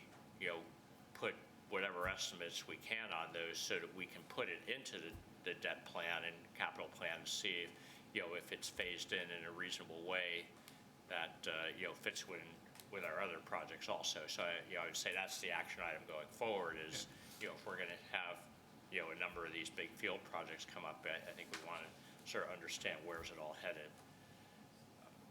put whatever estimates we can on those so that we can put it into the debt plan and capital plan, see, if it's phased in a reasonable way that, fits with our other projects also. So, I would say that's the action item going forward is, if we're going to have, a number of these big field projects come up, I think we want to sort of understand where's it all headed.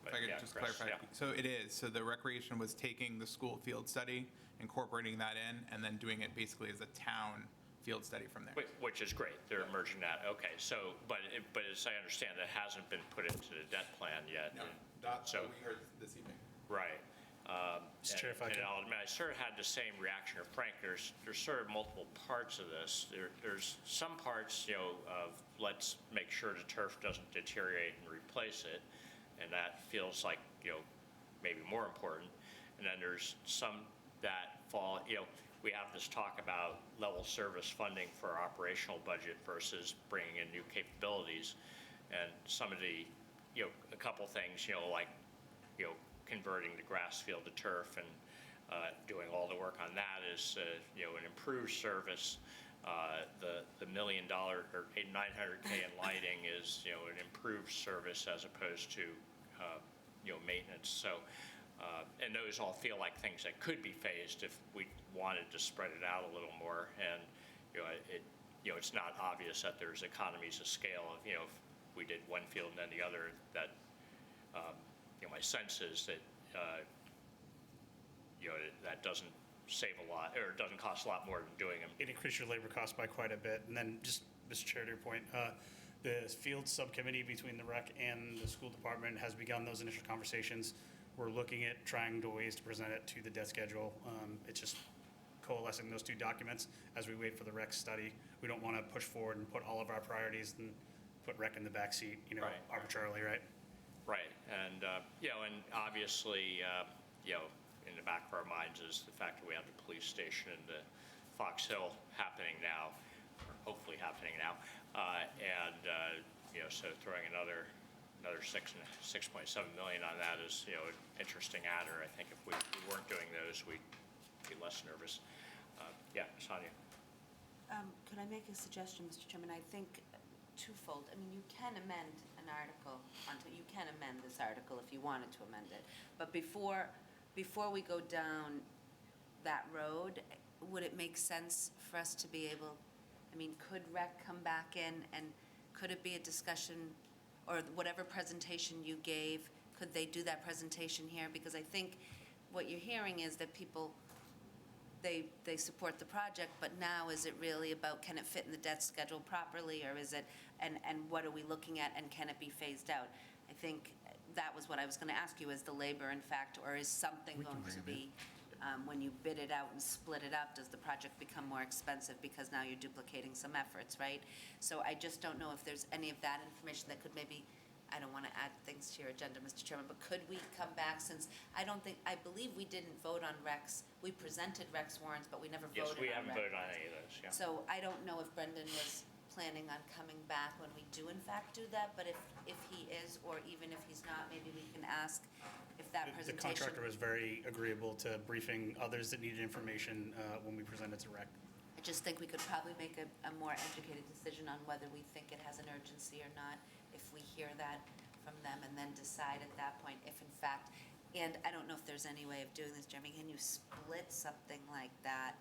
If I could just Chris, clarify. yeah. So it is, so the recreation was taking the school field study, incorporating that in, and then doing it basically as a town field study from there. Which is great, they're merging that, okay, so, but as I understand, it hasn't been put into the debt plan yet. No, that's So, what we heard this evening. right. Mr. Chair, if I And could- I'll admit, I sort of had the same reaction of Frank. There's sort of multiple parts of this. There's some parts, of let's make sure the turf doesn't deteriorate and replace it, and that feels like, maybe more important. And then there's some that fall, we have this talk about level service funding for our operational budget versus bringing in new capabilities. And some of the, a couple things, like, converting the grass field to turf and doing all the work on that is, an improved service. The $1 million or $900K in lighting is, an improved service as opposed to, maintenance. So, and those all feel like things that could be phased if we wanted to spread it out a little more. And, it's not obvious that there's economies of scale of, if we did one field and then the other, that, my sense is that, that doesn't save a lot, or it doesn't cost a lot more than doing them. It increased your labor costs by quite a bit. And then just, Mr. Chair, to your point, the field subcommittee between the rec and the school department has begun those initial conversations. We're looking at trying to ways to present it to the debt schedule. It's just coalescing those 2 documents as we wait for the rec study. We don't want to push forward and put all of our priorities and put rec in the backseat, Right. arbitrarily, right? Right, and, and obviously, in the back of our minds is the fact that we have the police station in the Fox Hill happening now, or hopefully happening now, and, so throwing another 6.7 million on that is, an interesting adder. I think if we weren't doing those, we'd be less nervous. Yeah, Sonia? Could I make a suggestion, Mr. Chairman? I think twofold. I mean, you can amend an article, you can amend this article if you wanted to amend it. But before we go down that road, would it make sense for us to be able, could rec come back in, and could it be a discussion or whatever presentation you gave, could they do that presentation here? Because I think what you're hearing is that people, they support the project, but now is it really about, can it fit in the debt schedule properly, or is it, and what are we looking at, and can it be phased out? I think that was what I was going to ask you, is the labor in fact, or is something going to be, when you bid it out and split it up, does the project become more expensive because now you're duplicating some efforts, right? So I just don't know if there's any of that information that could maybe, I don't want to add things to your agenda, Mr. Chairman, but could we come back, since I believe we didn't vote on Rex. We presented Rex warrants, but we never voted on Yes, Rex. we haven't voted on any of those, yeah. So I don't know if Brendan was planning on coming back when we do in fact do that, but if he is, or even if he's not, maybe we can ask if that The presentation. contractor was very agreeable to briefing others that needed information when we presented to REC. I just think we could probably make a more educated decision on whether we think it has an urgency or not, if we hear that from them, and then decide at that point if in fact, and I don't know if there's any way of doing this, Jeremy, can you split something like that?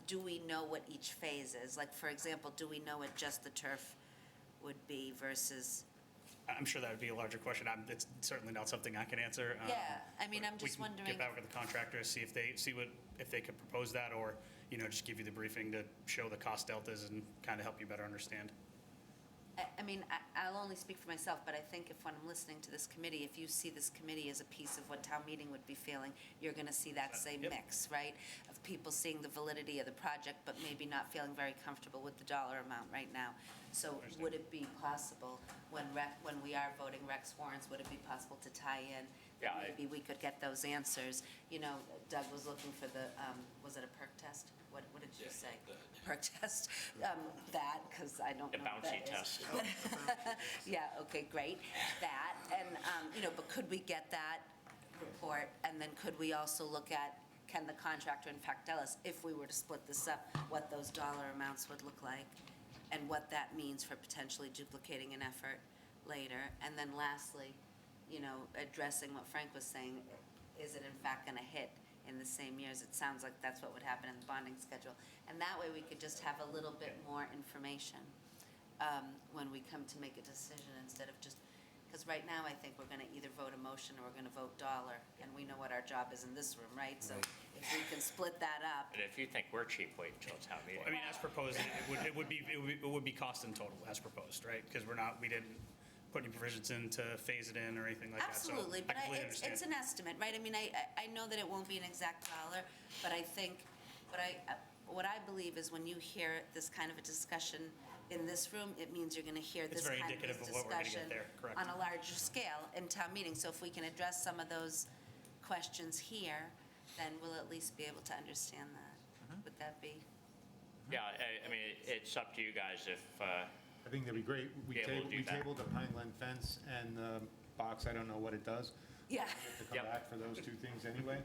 Do we know what each phase is? Like, for example, do we know what just the turf would be versus? I'm sure that would be a larger question. It's certainly not something I can answer. Yeah, I mean, I'm We just can wondering. get back with the contractors, see if they could propose that, or, just give you the briefing to show the cost deltas and kind of help you better understand. I mean, I'll only speak for myself, but I think if when I'm listening to this committee, if you see this committee as a piece of what town meeting would be feeling, you're going to see that same Yep. mix, right? Of people seeing the validity of the project, but maybe not feeling very comfortable with the dollar amount right now. So would it be possible, when we are voting Rex warrants, would it be possible to tie in? Yeah, Maybe we could get those answers. Doug was looking for the, was it a perk test? What did you say? Perk test, that, because I don't The know what that bouncy is. test. Yeah, okay, great, that, and, but could we get that report, and then could we also look at, can the contractor in fact tell us, if we were to split this up, what those dollar amounts would look like, and what that means for potentially duplicating an effort later, and then lastly, addressing what Frank was saying, is it in fact gonna hit in the same years? It sounds like that's what would happen in the bonding schedule. And that way, we could just have a little bit more information when we come to make a decision, instead of just, because right now, I think we're gonna either vote a motion or we're gonna vote dollar, and we know what our job is in this room, right? So if we can split that up, And if you think we're cheap, wait until town meeting. I mean, as proposed, it would be cost in total as proposed, right? Because we didn't put any provisions in to phase it in or anything like that. So absolutely, but I completely it's understand. an estimate, right? I mean, I know that it won't be an exact dollar, but I think, what I believe is when you hear this kind of a discussion in this room, it means you're gonna hear It's this very kind of indicative of what we're gonna discussion get there, correct. on a larger scale in town meeting. So if we can address some of those questions here, then we'll at least be able to understand that. Would that be? Yeah, I mean, it's up to you guys if, I think that'd be great. We Be able to do we that. tabled the Pine Glen fence and the box, I don't know what it does, Yeah. to come Yep. back for those two things anyway.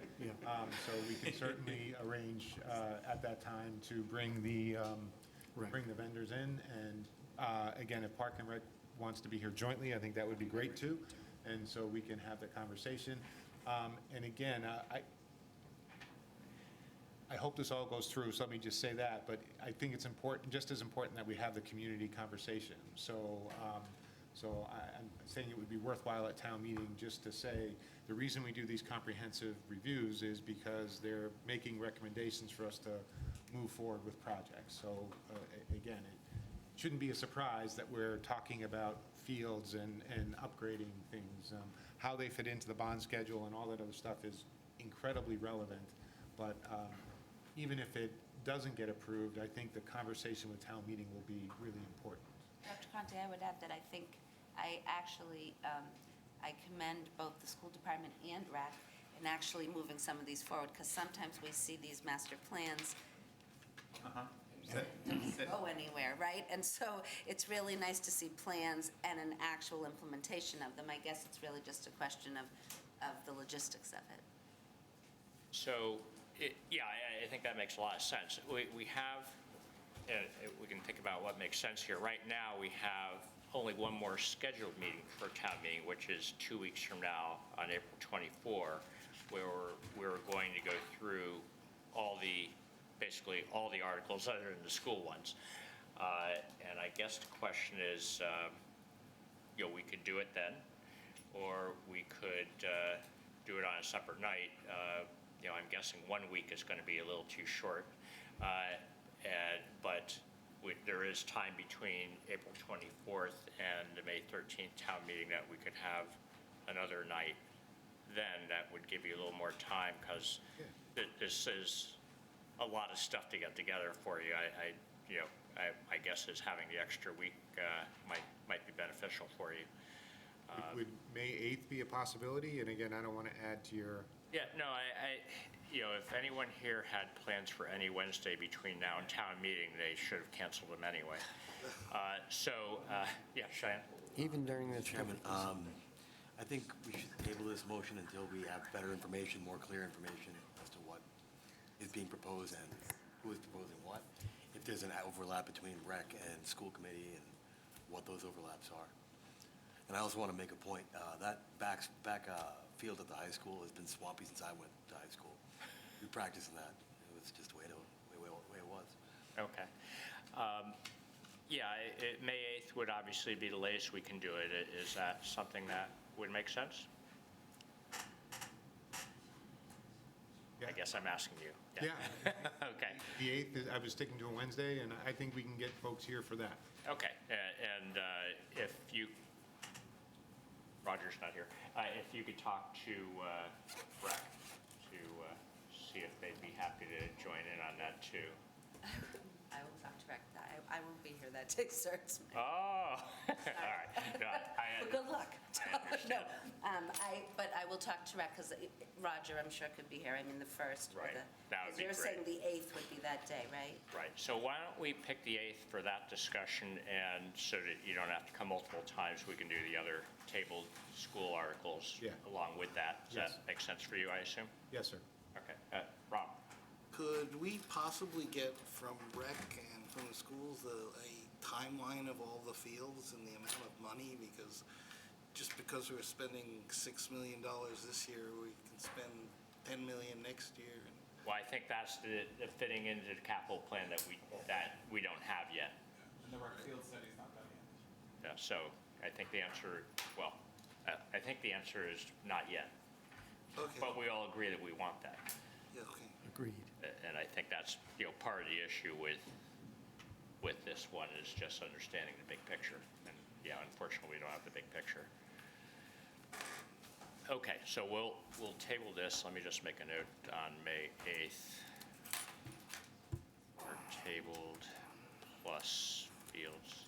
So we can certainly arrange at that time to bring the vendors in. And again, if Park and Rec wants to be here jointly, I think that would be great too. And so we can have that conversation. And again, I hope this all goes through, so let me just say that, but I think it's important, just as important that we have the community conversation. So I'm saying it would be worthwhile at town meeting just to say, the reason we do these comprehensive reviews is because they're making recommendations for us to move forward with projects. So again, it shouldn't be a surprise that we're talking about fields and upgrading things. How they fit into the bond schedule and all that other stuff is incredibly relevant, but even if it doesn't get approved, I think the conversation with town meeting will be really important. Dr. Conte, I would add that I think, I actually, I commend both the school department and RAC in actually moving some of these forward, because sometimes we see these master plans don't go anywhere, right? And so it's really nice to see plans and an actual implementation of them. I guess it's really just a question of the logistics of it. so, yeah, I think that makes a lot of sense. We have, we can think about what makes sense here. Right now, we have only one more scheduled meeting for town meeting, which is 2 weeks from now on April 24, where we're going to go through basically all the articles other than the school ones. And I guess the question is, we could do it then, or we could do it on a separate night. I'm guessing 1 week is going to be a little too short. But there is time between April 24th and the May 13th town meeting that we could have another night then that would give you a little more time, because this is a lot of stuff to get together for you. I guess is having the extra week might be beneficial for you. Would May 8th be a possibility? And again, I don't want to add to your, Yeah, no, if anyone here had plans for any Wednesday between now and town meeting, they should have canceled them anyway. Yeah, Cheyenne? Even during the. Chairman, I think we should table this motion until we have better information, more clear information as to what is being proposed and who is proposing what. If there's an overlap between rec and school committee and what those overlaps are. And I also want to make a point, that back field at the high school has been swampy since I went to high school. We practiced in that. It was just the way it was. Okay. May 8th would obviously be the latest we can do it. Is that something that would make sense? I guess I'm asking you. yeah. Okay. The 8th, I was sticking to a Wednesday, and I think we can get folks here for that. Okay, and if you, Roger's not here, if you could talk to Rec to see if they'd be happy to join in on that too. I will talk to Rec. I won't be here that day, sir. It's my- Oh, all right. No, Well, good luck. I understand. But I will talk to Rec, because Roger, I'm sure, could be here. I mean, the 1st. Right. That would be You're saying the 8th would be that day, right? Right, so why don't we pick the 8th for that discussion, and so that you don't have to come multiple times, we can do the other tabled school articles along with that. Does that make sense for you, I assume? Yes, sir. Okay, Rob? Could we possibly get from rec and from the schools a timeline of all the fields and the amount of money? Because just because we're spending $6 million this year, we can spend $10 million next year. Well, I think that's the fitting into the capital plan that we don't have yet. And the rec field study's not done yet. Yeah, so I think the answer, I think the answer is not yet. Okay. But we all agree that we want that. Yeah, okay. Agreed. And I think that's, part of the issue with this one is just understanding the big picture. And unfortunately, we don't have the big picture. Okay, so we'll table this. Let me just make a note on May 8th. Are tabled plus fields.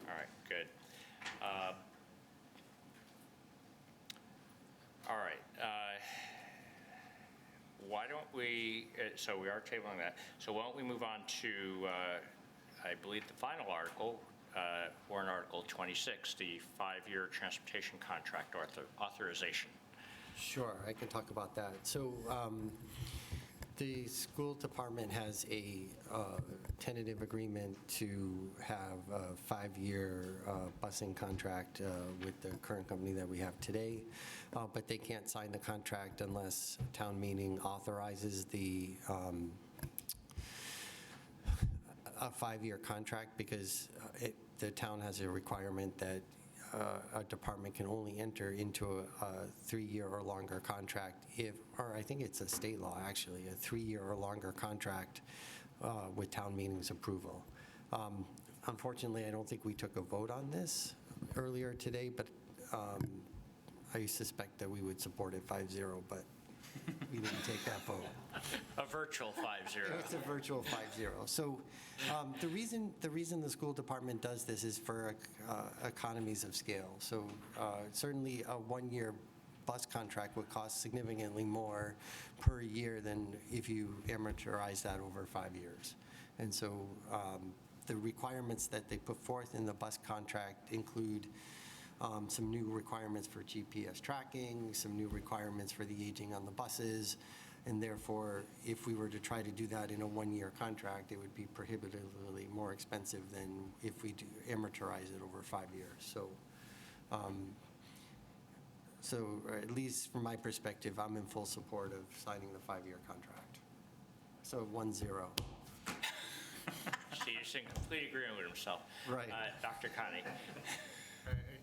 All right, good. All right. Why don't we, so we are tabling that. So why don't we move on to, I believe, the final article, warrant article 26, the 5-year transportation contract authorization. Sure, I can talk about that. So the school department has a tentative agreement to have a 5-year busing contract with the current company that we have today, but they can't sign the contract unless town meeting authorizes a 5-year contract, because the town has a requirement that a department can only enter into a 3-year or longer contract or I think it's a state law, actually, a 3-year or longer contract with town meeting's approval. Unfortunately, I don't think we took a vote on this earlier today, but I suspect that we would support it 5-0, but we didn't take that vote. A virtual 5-0. It's a virtual 5-0. So the reason the school department does this is for economies of scale. So certainly a 1-year bus contract would cost significantly more per year than if you amortize that over 5 years. And so the requirements that they put forth in the bus contract include some new requirements for GPS tracking, some new requirements for the aging on the buses, and therefore, if we were to try to do that in a 1-year contract, it would be prohibitively more expensive than if we do amortize it over 5 years. So at least from my perspective, I'm in full support of signing the 5-year contract. So 1-0. Steve's in complete agreement with himself. Right. Dr. Connie?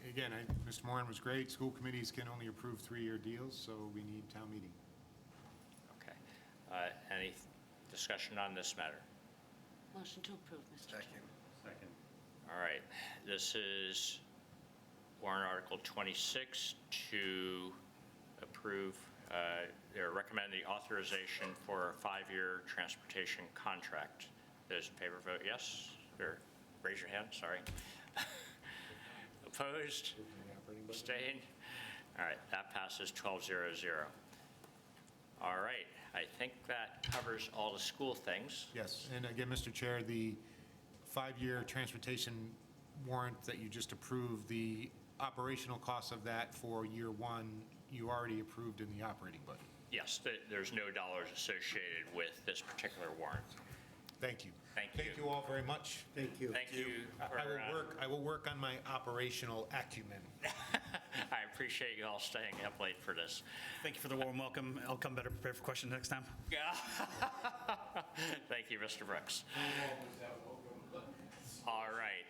again, Mr. Moran was great. School committees can only approve 3-year deals, so we need town meeting. Okay. Any discussion on this matter? Motion to approve, Mr. Chair. Second. All right, this is warrant Article 26 to approve, or recommend the authorization for a 5-year transportation contract. Those in favor vote yes, or raise your hand, sorry. Opposed? Abstained? All right, that passes 12-0-0. All right, I think that covers all the school things. Yes, and again, Mr. Chair, the 5-year transportation warrant that you just approved, the operational costs of that for year 1, you already approved in the operating budget. Yes, there's no dollars associated with this particular warrant. Thank you. Thank you. Thank you all very much. Thank you. Thank you. I will work on my operational acumen. I appreciate you all staying up late for this. Thank you for the warm welcome. I'll come better prepared for questions next time. Thank you, Mr. Brooks. All right,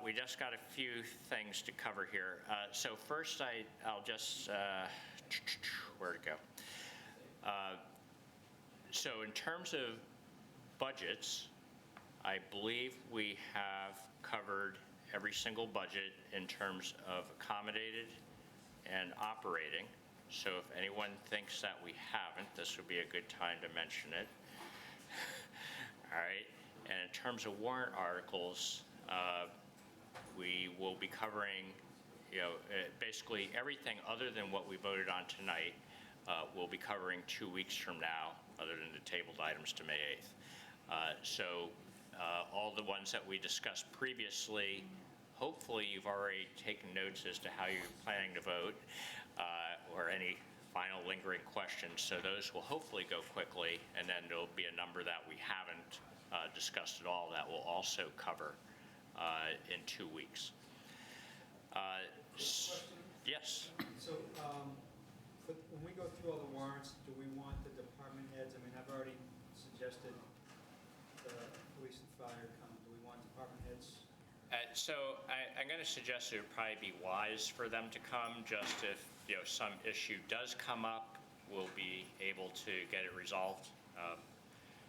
we just got a few things to cover here. So first, I'll just, where to go? So in terms of budgets, I believe we have covered every single budget in terms of accommodated and operating. So if anyone thinks that we haven't, this would be a good time to mention it. All right, and in terms of warrant articles, we will be covering, basically everything other than what we voted on tonight, we'll be covering 2 weeks from now, other than the tabled items to May 8th. So all the ones that we discussed previously, hopefully you've already taken notes as to how you're planning to vote, or any final lingering questions. So those will hopefully go quickly, and then there'll be a number that we haven't discussed at all that we'll also cover in 2 weeks. Yes? So, when we go through all the warrants, do we want the department heads, I mean, I've already suggested the police and fire come, do we want department heads? So I'm going to suggest it would probably be wise for them to come, just if, some issue does come up, we'll be able to get it resolved.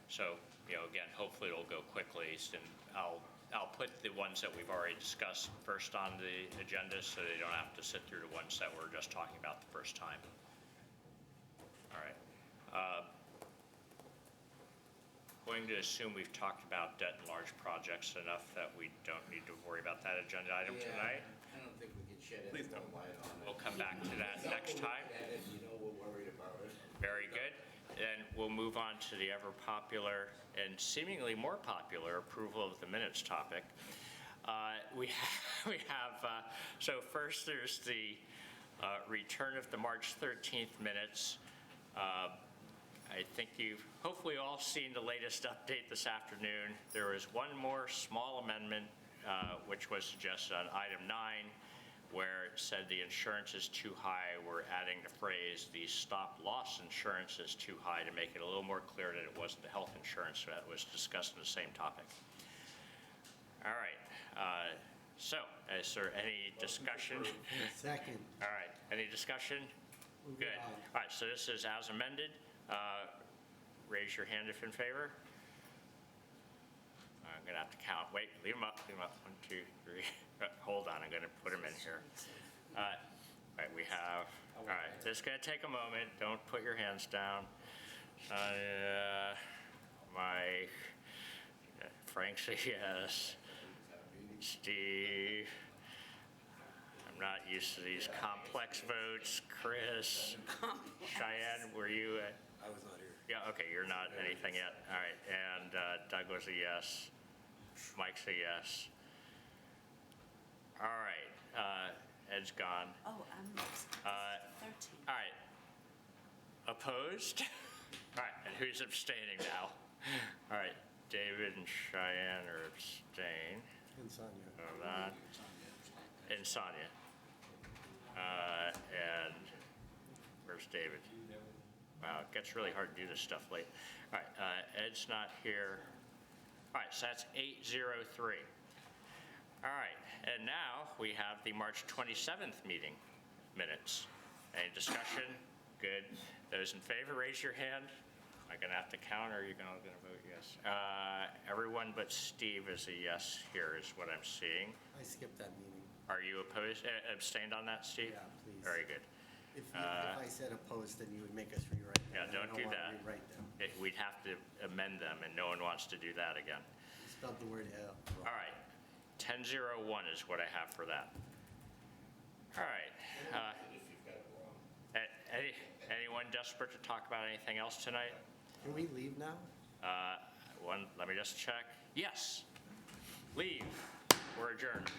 So, again, hopefully it'll go quickly, and I'll put the ones that we've already discussed first on the agenda, so they don't have to sit through the ones that we're just talking about the first time. All right. Going to assume we've talked about debt and large projects enough that we don't need to worry about that agenda item tonight. I don't think we can shed any more light on it. We'll come back to that next time. We're worried about it. Very good. Then we'll move on to the ever-popular and seemingly more popular approval of the minutes topic. So first there's the return of the March 13th minutes. I think you've hopefully all seen the latest update this afternoon. There was one more small amendment, which was suggested on item 9, where it said the insurance is too high. We're adding the phrase, the stop-loss insurance is too high, to make it a little more clear that it wasn't the health insurance that was discussed in the same topic. All right, so is there any discussion? Second. All right, any discussion? Good. All right, so this is as amended. Raise your hand if in favor. I'm going to have to count. Wait, leave them up, leave them up. 1, 2, 3. Hold on, I'm going to put them in here. All right, we have, all right, this is going to take a moment. Don't put your hands down. Mike, Frank's a yes. Steve. I'm not used to these complex votes. Chris. Cheyenne, were you at? I was not here. Yeah, okay, you're not anything yet. All right, and Doug was a yes. Mike's a yes. All right, Ed's gone. Oh, I'm 13. All right. Opposed? All right, and who's abstaining now? All right, David and Cheyenne are abstain. And Sonia. Of that. And Sonia. And where's David? Wow, it gets really hard to do this stuff late. All right, Ed's not here. All right, so that's 803. All right, and now we have the March 27th meeting minutes. Any discussion? Good. Those in favor, raise your hand. Am I going to have to count, or are you all going to vote yes? Everyone but Steve is a yes here, is what I'm seeing. I skipped that meeting. Are you opposed, abstained on that, Steve? Yeah, please. Very good. If I said opposed, then you would make us rewrite them. Yeah, and I don't do wanna that. rewrite them. We'd have to amend them, and no one wants to do that again. You spelled the word L wrong. All right, 10-01 is what I have for that. All right. Anyone desperate to talk about anything else tonight? Can we leave now? Let me just check. Yes. Leave. We're adjourned.